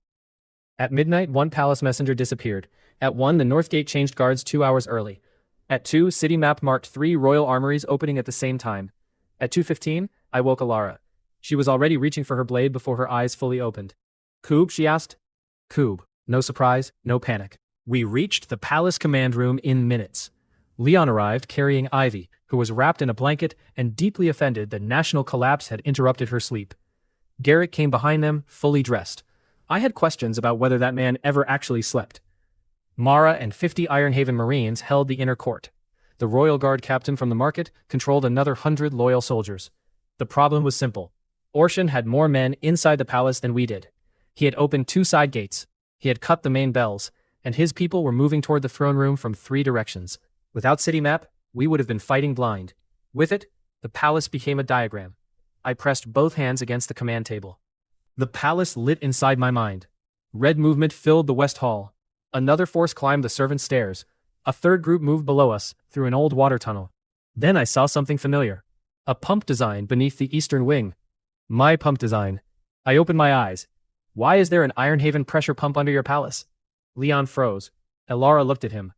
At midnight one palace messenger disappeared. At 1 the North Gate changed guards 2 hours early. At 2 city map marked 3 royal armories opening at the same time. At 2:15 I woke Ilara. She was already reaching for her blade before her eyes fully opened. Koob, she asked. Koob. No surprise, no panic. We reached the palace command room in minutes. Leon arrived carrying Ivy, who was wrapped in a blanket and deeply offended that national collapse had interrupted her sleep. Garrick came behind them, fully dressed. I had questions about whether that man ever actually slept. Mara and 50 Ironhaven Marines held the inner court. The royal guard captain from the market controlled another 100 loyal soldiers. The problem was simple. Orshan had more men inside the palace than we did. He had opened 2 side gates. He had cut the main bells, and his people were moving toward the throne room from 3 directions. Without city map, we would have been fighting blind. With it, the palace became a diagram. I pressed both hands against the command table. The palace lit inside my mind. Red movement filled the West Hall. Another force climbed the servant stairs. A third group moved below us, through an old water tunnel. Then I saw something familiar. A pump design beneath the eastern wing. My pump design. I opened my eyes. Why is there an Ironhaven pressure pump under your palace? Leon froze. Ilara looked at him.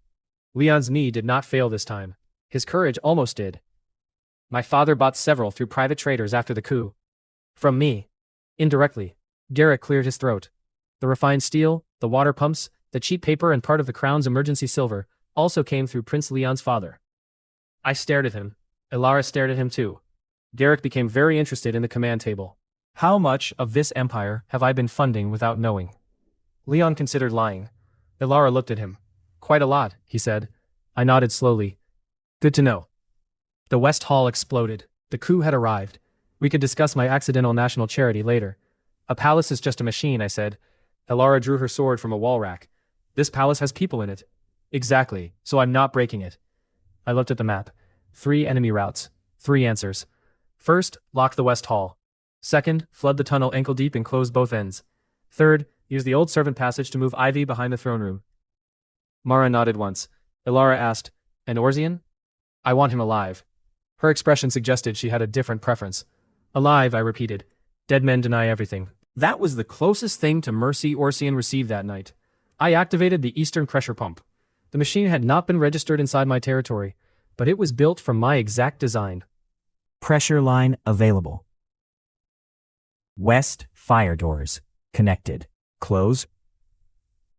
Leon's knee did not fail this time. His courage almost did. My father bought several through private traders after the coup. From me. Indirectly. Garrick cleared his throat. The refined steel, the water pumps, the cheap paper and part of the crown's emergency silver also came through Prince Leon's father. I stared at him. Ilara stared at him too. Garrick became very interested in the command table. How much of this empire have I been funding without knowing? Leon considered lying. Ilara looked at him. Quite a lot, he said. I nodded slowly. Good to know. The West Hall exploded. The coup had arrived. We could discuss my accidental national charity later. A palace is just a machine, I said. Ilara drew her sword from a wall rack. This palace has people in it. Exactly, so I'm not breaking it. I looked at the map. 3 enemy routes. 3 answers. First, lock the West Hall. Second, flood the tunnel ankle deep and close both ends. Third, use the old servant passage to move Ivy behind the throne room. Mara nodded once. Ilara asked, "And Orzian?" "I want him alive." Her expression suggested she had a different preference. "Alive," I repeated. "Dead men deny everything." That was the closest thing to mercy Orzian received that night. I activated the eastern pressure pump. The machine had not been registered inside my territory, but it was built from my exact design. Pressure line available. West fire doors. Connected. Close.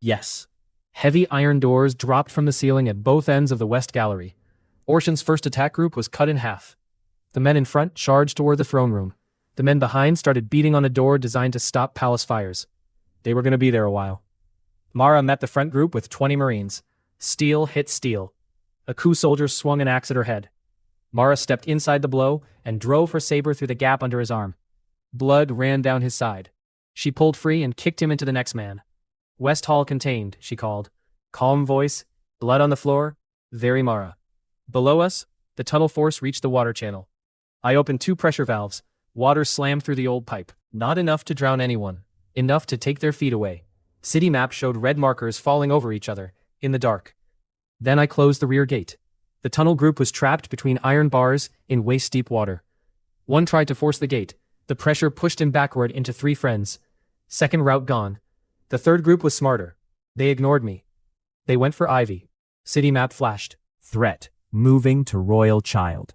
Yes. Heavy iron doors dropped from the ceiling at both ends of the west gallery. Orshan's first attack group was cut in half. The men in front charged toward the throne room. The men behind started beating on a door designed to stop palace fires. They were going to be there a while. Mara met the front group with 20 Marines. Steel hit steel. A coup soldier swung an axe at her head. Mara stepped inside the blow and drove her saber through the gap under his arm. Blood ran down his side. She pulled free and kicked him into the next man. West Hall contained, she called. Calm voice, blood on the floor, very Mara. Below us, the tunnel force reached the water channel. I opened 2 pressure valves. Water slammed through the old pipe. Not enough to drown anyone. Enough to take their feet away. City map showed red markers falling over each other, in the dark. Then I closed the rear gate. The tunnel group was trapped between iron bars in waist-deep water. One tried to force the gate. The pressure pushed him backward into 3 friends. Second route gone. The third group was smarter. They ignored me. They went for Ivy. City map flashed. Threat. Moving to Royal Child.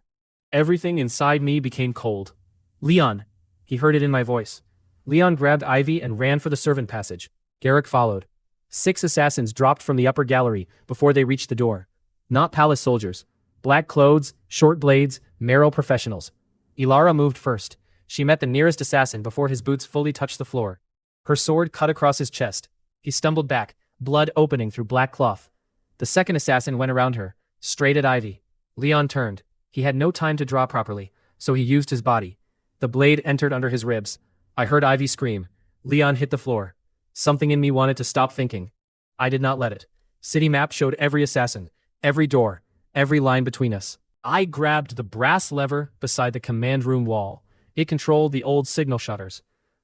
Everything inside me became cold. Leon. He heard it in my voice. Leon grabbed Ivy and ran for the servant passage. Garrick followed. 6 assassins dropped from the upper gallery before they reached the door. Not palace soldiers. Black clothes, short blades, marrow professionals. Ilara moved first. She met the nearest assassin before his boots fully touched the floor. Her sword cut across his chest. He stumbled back, blood opening through black cloth. The second assassin went around her, straight at Ivy. Leon turned. He had no time to draw properly, so he used his body. The blade entered under his ribs. I heard Ivy scream. Leon hit the floor. Something in me wanted to stop thinking. I did not let it. City map showed every assassin, every door, every line between us. I grabbed the brass lever beside the command room wall. It controlled the old signal shutters.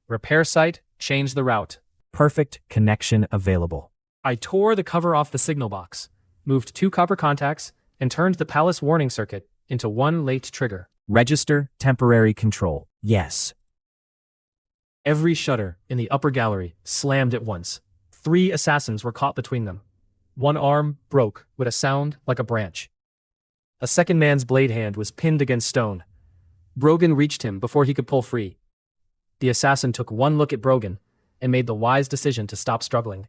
Repair site, change the route. Perfect connection available. I tore the cover off the signal box, moved 2 copper contacts, and turned the palace warning circuit into 1 late trigger. Register temporary control. Yes. Every shutter in the upper gallery slammed at once. 3 assassins were caught between them. One arm broke with a sound like a branch. A second man's blade hand was pinned against stone. Brogan reached him before he could pull free. The assassin took 1 look at Brogan and made the wise decision to stop struggling.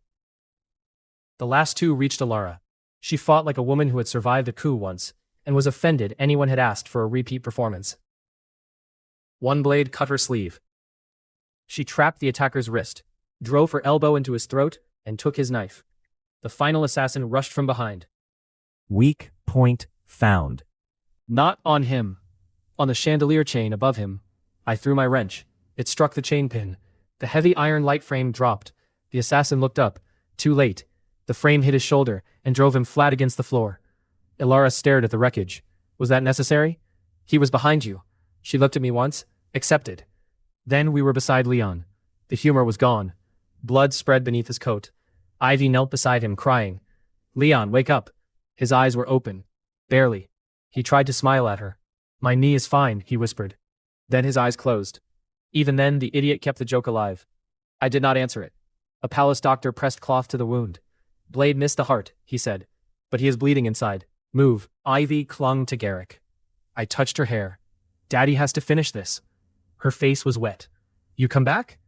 The last 2 reached Ilara. She fought like a woman who had survived a coup once and was offended anyone had asked for a repeat performance. 1 blade cut her sleeve. She trapped the attacker's wrist, drove her elbow into his throat, and took his knife. The final assassin rushed from behind. Weak point found. Not on him. On the chandelier chain above him. I threw my wrench. It struck the chain pin. The heavy iron light frame dropped. The assassin looked up. Too late. The frame hit his shoulder and drove him flat against the floor. Ilara stared at the wreckage. Was that necessary? He was behind you. She looked at me once. Accepted. Then we were beside Leon. The humor was gone. Blood spread beneath his coat. Ivy knelt beside him, crying. Leon, wake up. His eyes were open. Barely. He tried to smile at her. My knee is fine, he whispered. Then his eyes closed. Even then, the idiot kept the joke alive. I did not answer it. A palace doctor pressed cloth to the wound. Blade missed the heart, he said. But he is bleeding inside. Move. Ivy clung to Garrick. I touched her hair. Daddy has to finish this. Her face was wet. You come back?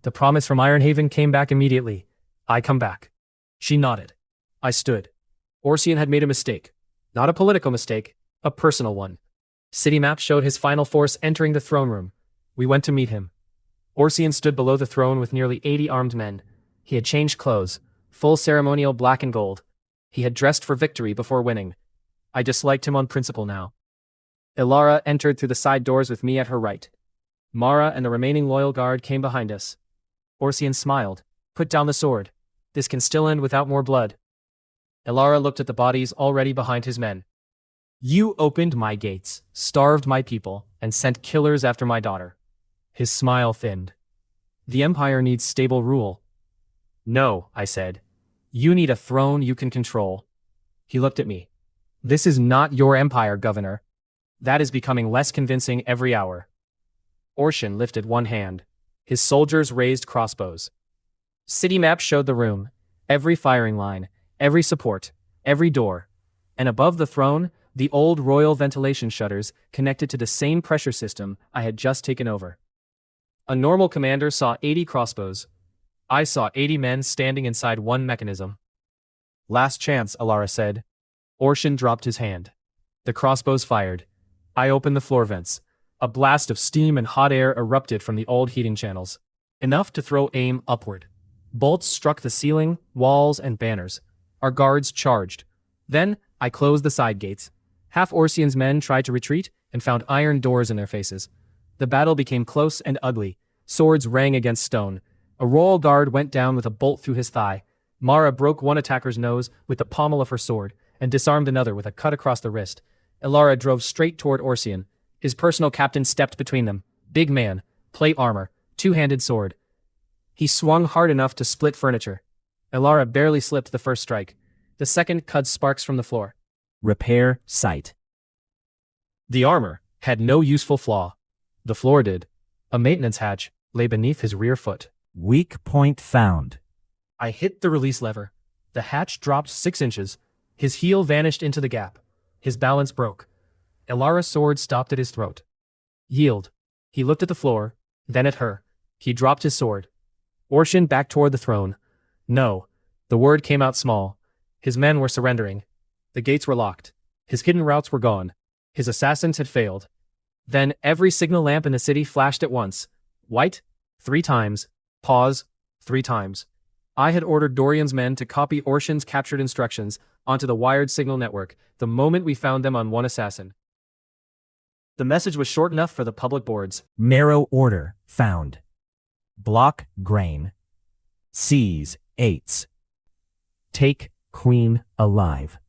The promise from Ironhaven came back immediately. I come back. She nodded. I stood. Orsian had made a mistake. Not a political mistake, a personal one. City map showed his final force entering the throne room. We went to meet him. Orsian stood below the throne with nearly 80 armed men. He had changed clothes, full ceremonial black and gold. He had dressed for victory before winning. I disliked him on principle now. Ilara entered through the side doors with me at her right. Mara and the remaining loyal guard came behind us. Orsian smiled. Put down the sword. This can still end without more blood. Ilara looked at the bodies already behind his men. You opened my gates, starved my people, and sent killers after my daughter. His smile thinned. The Empire needs stable rule. No, I said. You need a throne you can control. He looked at me. This is not your empire, Governor. That is becoming less convincing every hour. Orsian lifted one hand. His soldiers raised crossbows. City map showed the room, every firing line, every support, every door. And above the throne, the old royal ventilation shutters connected to the same pressure system I had just taken over. A normal commander saw 80 crossbows. I saw 80 men standing inside one mechanism. Last chance, Ilara said. Orsian dropped his hand. The crossbows fired. I opened the floor vents. A blast of steam and hot air erupted from the old heating channels. Enough to throw aim upward. Bolts struck the ceiling, walls, and banners. Our guards charged. Then, I closed the side gates. Half Orsian's men tried to retreat and found iron doors in their faces. The battle became close and ugly. Swords rang against stone. A royal guard went down with a bolt through his thigh. Mara broke one attacker's nose with the pommel of her sword and disarmed another with a cut across the wrist. Ilara drove straight toward Orsian. His personal captain stepped between them. Big man, plate armor, two-handed sword. He swung hard enough to split furniture. Ilara barely slipped the first strike. The second cut sparks from the floor. Repair site. The armor had no useful flaw. The floor did. A maintenance hatch lay beneath his rear foot. Weak point found. I hit the release lever. The hatch dropped 6 inches. His heel vanished into the gap. His balance broke. Ilara's sword stopped at his throat. Yield. He looked at the floor, then at her. He dropped his sword. Orsian backed toward the throne. No. The word came out small. His men were surrendering. The gates were locked. His hidden routes were gone. His assassins had failed. Then every signal lamp in the city flashed at once. White, 3 times. Pause, 3 times. I had ordered Dorian's men to copy Orsian's captured instructions onto the wired signal network the moment we found them on one assassin. The message was short enough for the public boards. Marrow order found. Block grain. Seize 8s. Take queen alive.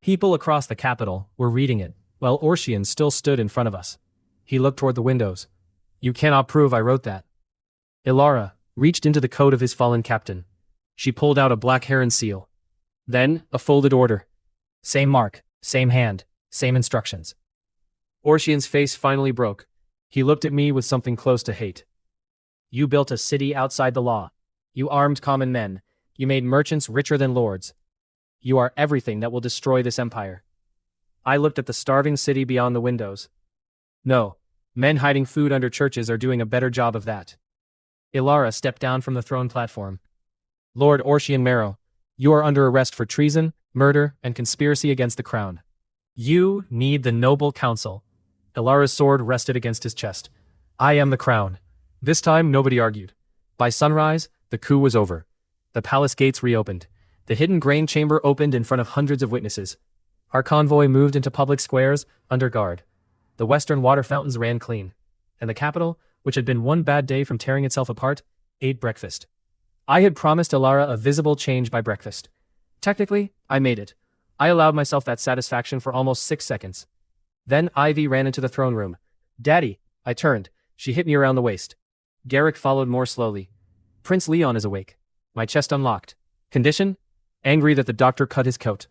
People across the capital were reading it, while Orsian still stood in front of us. He looked toward the windows. You cannot prove I wrote that. Ilara reached into the coat of his fallen captain. She pulled out a black heron seal. Then, a folded order. Same mark, same hand, same instructions. Orsian's face finally broke. He looked at me with something close to hate. You built a city outside the law. You armed common men. You made merchants richer than lords. You are everything that will destroy this empire. I looked at the starving city beyond the windows. No, men hiding food under churches are doing a better job of that. Ilara stepped down from the throne platform. Lord Orsian Marrow, you are under arrest for treason, murder, and conspiracy against the crown. You need the noble council. Ilara's sword rested against his chest. I am the crown. This time nobody argued. By sunrise, the coup was over. The palace gates reopened. The hidden grain chamber opened in front of hundreds of witnesses. Our convoy moved into public squares, under guard. The western water fountains ran clean. And the capital, which had been one bad day from tearing itself apart, ate breakfast. I had promised Ilara a visible change by breakfast. Technically, I made it. I allowed myself that satisfaction for almost 6 seconds. Then Ivy ran into the throne room. Daddy, I turned. She hit me around the waist. Garrick followed more slowly. Prince Leon is awake. My chest unlocked. Condition? Angry that the doctor cut his coat.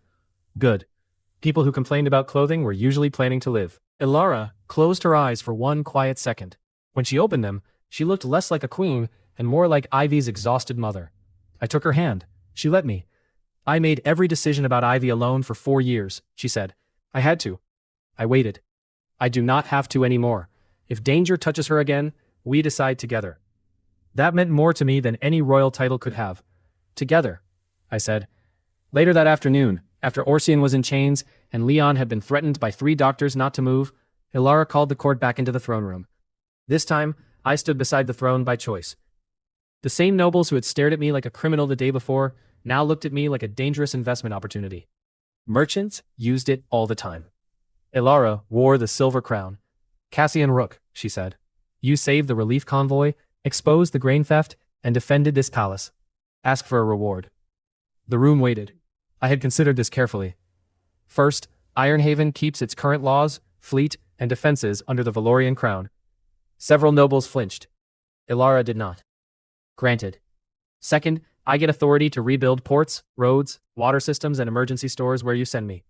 Good. People who complained about clothing were usually planning to live. Ilara closed her eyes for one quiet second. When she opened them, she looked less like a queen and more like Ivy's exhausted mother. I took her hand. She let me. I made every decision about Ivy alone for 4 years, she said. I had to. I waited. I do not have to anymore. If danger touches her again, we decide together. That meant more to me than any royal title could have. Together, I said. Later that afternoon, after Orsian was in chains and Leon had been threatened by 3 doctors not to move, Ilara called the court back into the throne room. This time, I stood beside the throne by choice. The same nobles who had stared at me like a criminal the day before now looked at me like a dangerous investment opportunity. Merchants used it all the time. Ilara wore the silver crown. Cassian Rook, she said. You saved the relief convoy, exposed the grain theft, and defended this palace. Ask for a reward. The room waited. I had considered this carefully. First, Ironhaven keeps its current laws, fleet, and defenses under the Valorian crown. Several nobles flinched. Ilara did not. Granted. Second, I get authority to rebuild ports, roads, water systems, and emergency stores where you send me.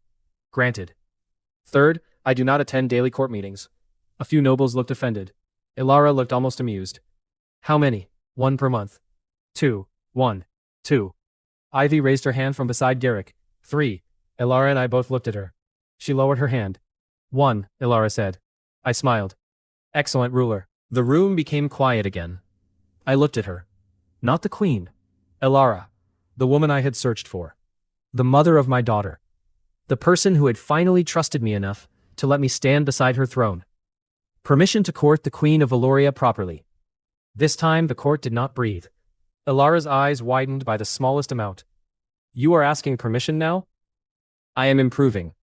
Granted. Third, I do not attend daily court meetings. A few nobles looked offended. Ilara looked almost amused. How many? 1 per month. 2. 1. 2. Ivy raised her hand from beside Garrick. 3. Ilara and I both looked at her. She lowered her hand. 1, Ilara said. I smiled. Excellent ruler. The room became quiet again. I looked at her. Not the queen. Ilara. The woman I had searched for. The mother of my daughter. The person who had finally trusted me enough to let me stand beside her throne. Permission to court the Queen of Valoria properly. This time the court did not breathe. Ilara's eyes widened by the smallest amount. You are asking permission now? I am improving.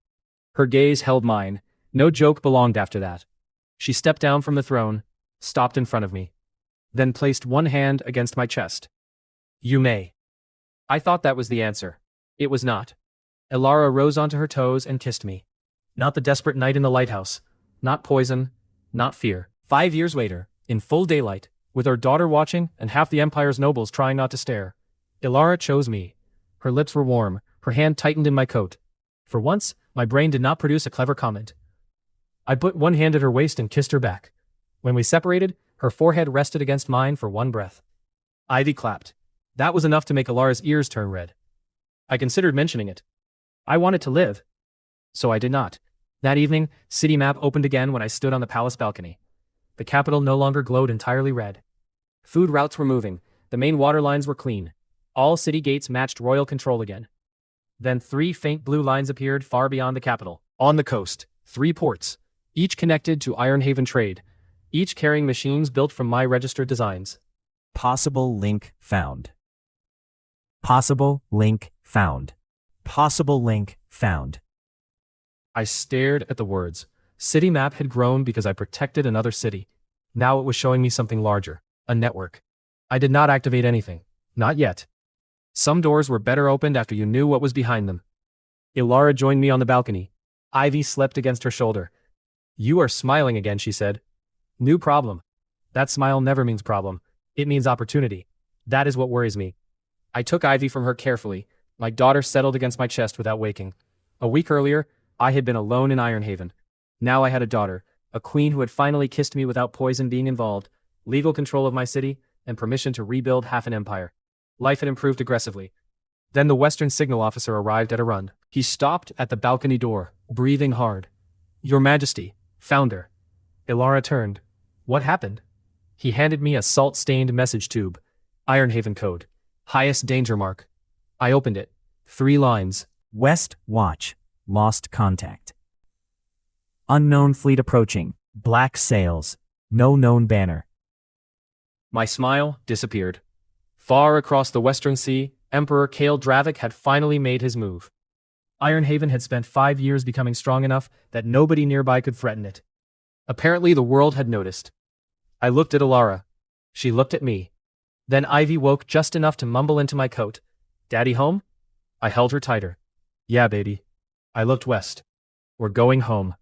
Her gaze held mine. No joke belonged after that. She stepped down from the throne, stopped in front of me, then placed one hand against my chest. You may. I thought that was the answer. It was not. Ilara rose onto her toes and kissed me. Not the desperate night in the lighthouse. Not poison. Not fear. 5 years later, in full daylight, with her daughter watching and half the Empire's nobles trying not to stare, Ilara chose me. Her lips were warm, her hand tightened in my coat. For once, my brain did not produce a clever comment. I put one hand at her waist and kissed her back. When we separated, her forehead rested against mine for one breath. Ivy clapped. That was enough to make Ilara's ears turn red. I considered mentioning it. I wanted to live. So I did not. That evening, City Map opened again when I stood on the palace balcony. The capital no longer glowed entirely red. Food routes were moving, the main water lines were clean. All city gates matched royal control again. Then 3 faint blue lines appeared far beyond the capital. On the coast, 3 ports, each connected to Ironhaven trade, each carrying machines built from my registered designs. Possible link found. Possible link found. Possible link found. I stared at the words. City Map had grown because I protected another city. Now it was showing me something larger, a network. I did not activate anything. Not yet. Some doors were better opened after you knew what was behind them. Ilara joined me on the balcony. Ivy slept against her shoulder. You are smiling again, she said. New problem. That smile never means problem. It means opportunity. That is what worries me. I took Ivy from her carefully. My daughter settled against my chest without waking. A week earlier, I had been alone in Ironhaven. Now I had a daughter, a queen who had finally kissed me without poison being involved, legal control of my city, and permission to rebuild half an empire. Life had improved aggressively. Then the Western signal officer arrived at a run. He stopped at the balcony door, breathing hard. Your Majesty, Founder. Ilara turned. What happened? He handed me a salt-stained message tube. Ironhaven code. Highest danger mark. I opened it. 3 lines. West Watch. Lost contact. Unknown fleet approaching. Black sails. No known banner. My smile disappeared. Far across the Western Sea, Emperor Kale Dravik had finally made his move. Ironhaven had spent 5 years becoming strong enough that nobody nearby could threaten it. Apparently the world had noticed. I looked at Ilara. She looked at me. Then Ivy woke just enough to mumble into my coat. Daddy home? I held her tighter. Yeah, baby. I looked west. We're going home.